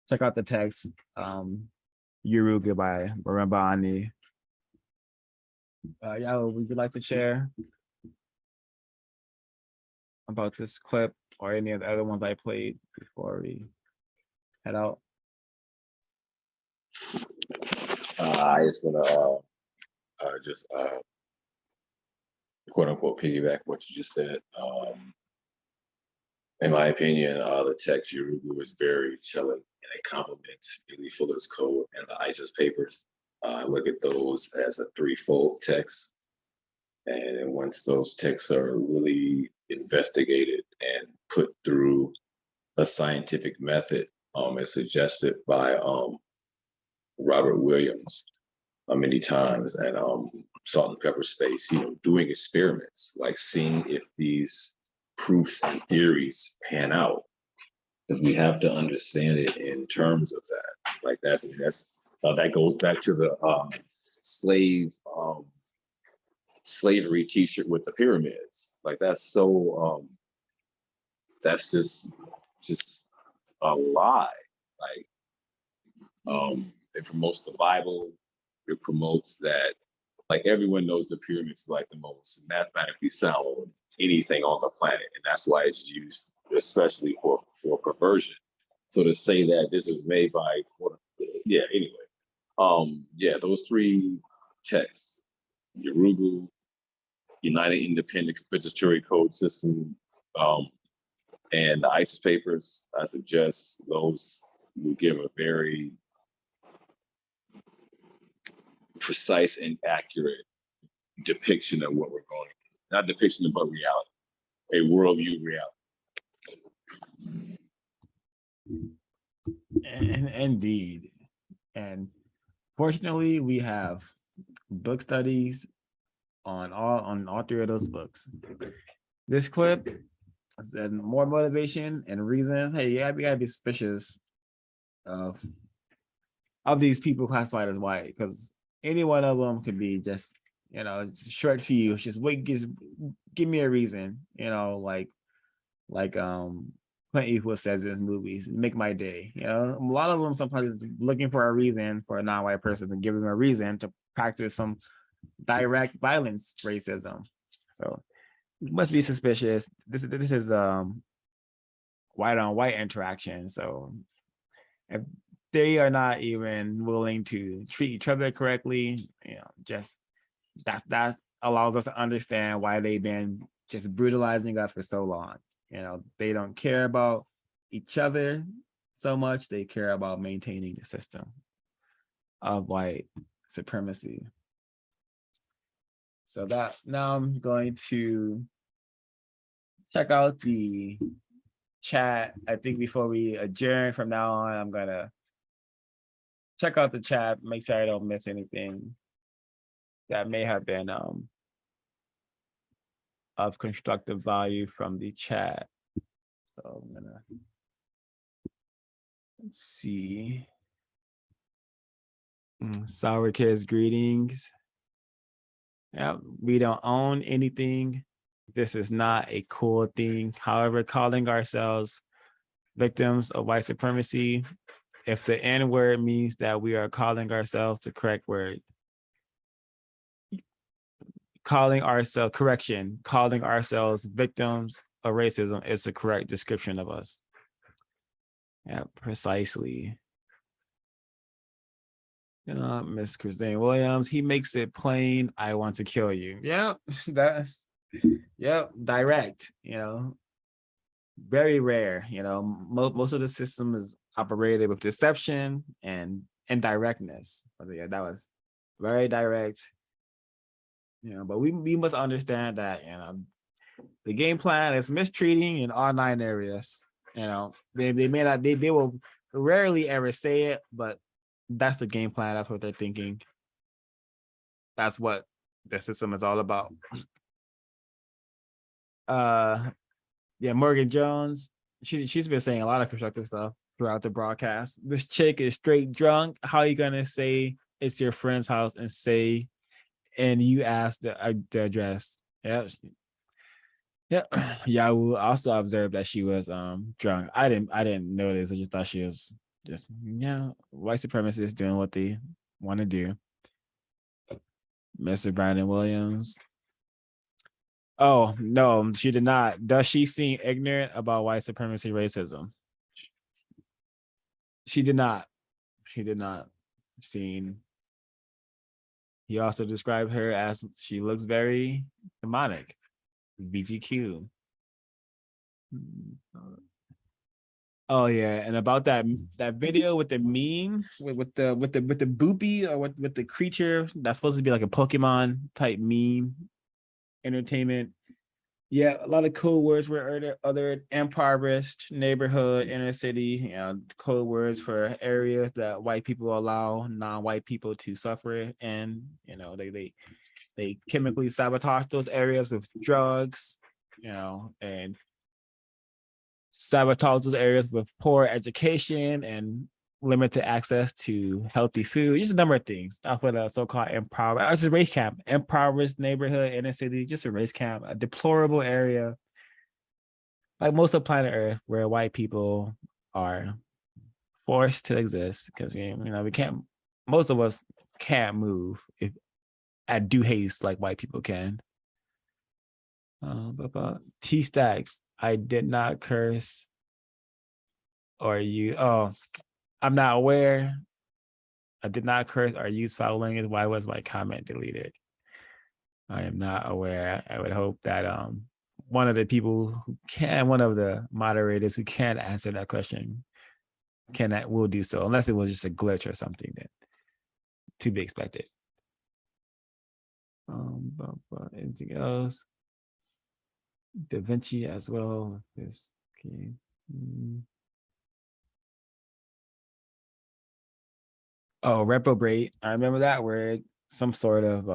check out the text, Urugu by Barambani. Yeah, would you like to share about this clip or any of the other ones I played before we head out? I just want to just quote unquote piggyback what you just said. In my opinion, the text Urugu is very telling, and it complements Neely Fuller's code and the ISIS papers. I look at those as a threefold text. And once those texts are really investigated and put through a scientific method, as suggested by Robert Williams many times, and Salt and Pepper Space, you know, doing experiments, like seeing if these proofs and theories pan out, because we have to understand it in terms of that. Like that goes back to the slavery T-shirt with the pyramids. Like that's so that's just a lie. Like it promotes the Bible. It promotes that, like, everyone knows the pyramids are like the most mathematically sound anything on the planet, and that's why it's used especially for perversion. So to say that this is made by, yeah, anyway, yeah, those three texts, Urugu, United Independent Compensatory Code System, and the ISIS papers, I suggest those will give a very precise and accurate depiction of what we're going through. Not depiction, but reality, a worldview reality. And indeed. And Fortunately, we have book studies on all three of those books. This clip said more motivation and reasons. Hey, yeah, we gotta be suspicious of these people classified as white, because any one of them could be just, you know, it's a short fuse. Just wait, give me a reason, you know, like Clint Eastwood says in his movies, make my day. You know, a lot of them sometimes looking for a reason for a non-white person to give them a reason to practice some direct violence racism. So you must be suspicious. This is white on white interaction. So if they are not even willing to treat each other correctly, you know, just that allows us to understand why they've been just brutalizing us for so long. You know, they don't care about each other so much, they care about maintaining the system of white supremacy. So that now I'm going to check out the chat. I think before we adjourn from now on, I'm gonna check out the chat, make sure I don't miss anything that may have been of constructive value from the chat. So I'm gonna, let's see. Sour Kids, greetings. Yeah, we don't own anything. This is not a cool thing. However, calling ourselves victims of white supremacy, if the N word means that we are calling ourselves the correct word, calling ourselves victims of racism is the correct description of us. Yeah, precisely. You know, Miss Christine Williams, he makes it plain, I want to kill you. Yeah, that's, yep, direct, you know, very rare. You know, most of the system is operated with deception and indirectness. But yeah, that was very direct. You know, but we must understand that, you know, the game plan is mistreating in all 9 areas. You know, they may not, they will rarely ever say it, but that's the game plan. That's what they're thinking. That's what the system is all about. Yeah, Morgan Jones, she's been saying a lot of constructive stuff throughout the broadcast. This chick is straight drunk. How are you gonna say it's your friend's house and say, and you asked the address? Yeah, yeah. Yahoo also observed that she was drunk. I didn't notice. I just thought she was just, yeah, white supremacists doing what they want to do. Mr. Brandon Williams. Oh, no, she did not. Does she seem ignorant about white supremacy racism? She did not. She did not seem. He also described her as she looks very demonic. V.G.Q. Oh yeah, and about that video with the meme with the boopy, or with the creature that's supposed to be like a Pokemon type meme entertainment. Yeah, a lot of code words were other impoverished neighborhood, inner city, you know, code words for areas that white people allow non-white people to suffer, and you know, they chemically sabotage those areas with drugs, you know, and sabotage those areas with poor education and limited access to healthy food. Just a number of things. Off with a so-called impoverished, it's a race camp, impoverished neighborhood, inner city, just a race camp, a deplorable area, like most of planet Earth, where white people are forced to exist because, you know, we can't. Most of us can't move if at due haste like white people can. T Stacks, I did not curse or you. Oh, I'm not aware. I did not curse or use foul language. Why was my comment deleted? I am not aware. I would hope that one of the moderators who can answer that question will do so, unless it was just a glitch or something that to be expected. Anything else? Da Vinci as well. This okay. Oh, reprobate. I remember that word. Some sort of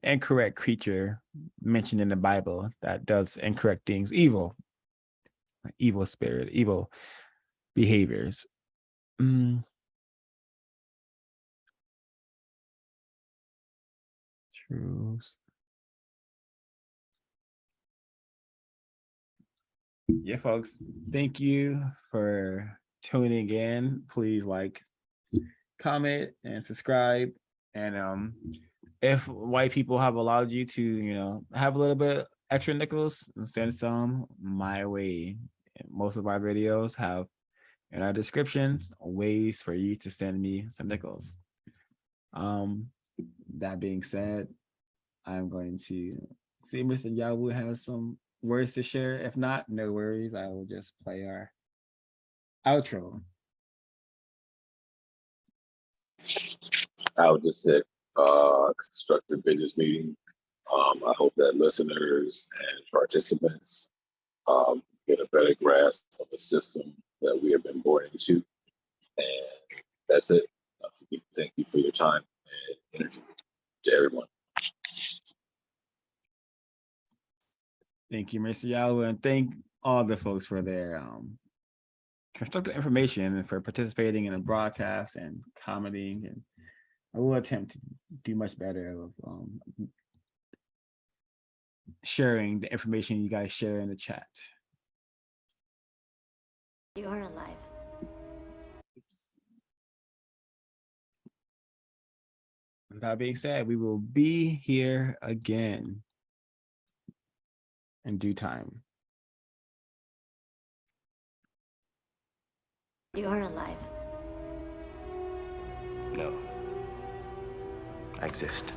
incorrect creature mentioned in the Bible that does incorrect things, evil spirit, evil behaviors. Truths. Yeah, folks. Thank you for tuning in. Please like, comment, and subscribe. And if white people have allowed you to, have a little bit extra nickels, send some my way. Most of our videos have in our descriptions ways for you to send me some nickels. That being said, I'm going to see Mr. Yawu has some words to share. If not, no worries. I will just play our outro. I would just say constructive business meeting. I hope that listeners and participants get a better grasp of the system that we have been born into. And that's it. Thank you for your time and energy to everyone. Thank you, Mr. Yawu, and thank all the folks for their constructive information and for participating in the broadcast and commenting. And I will attempt to do much better of sharing the information you guys share in the chat. You are alive. With that being said, we will be here again in due time. You are alive. No. I exist.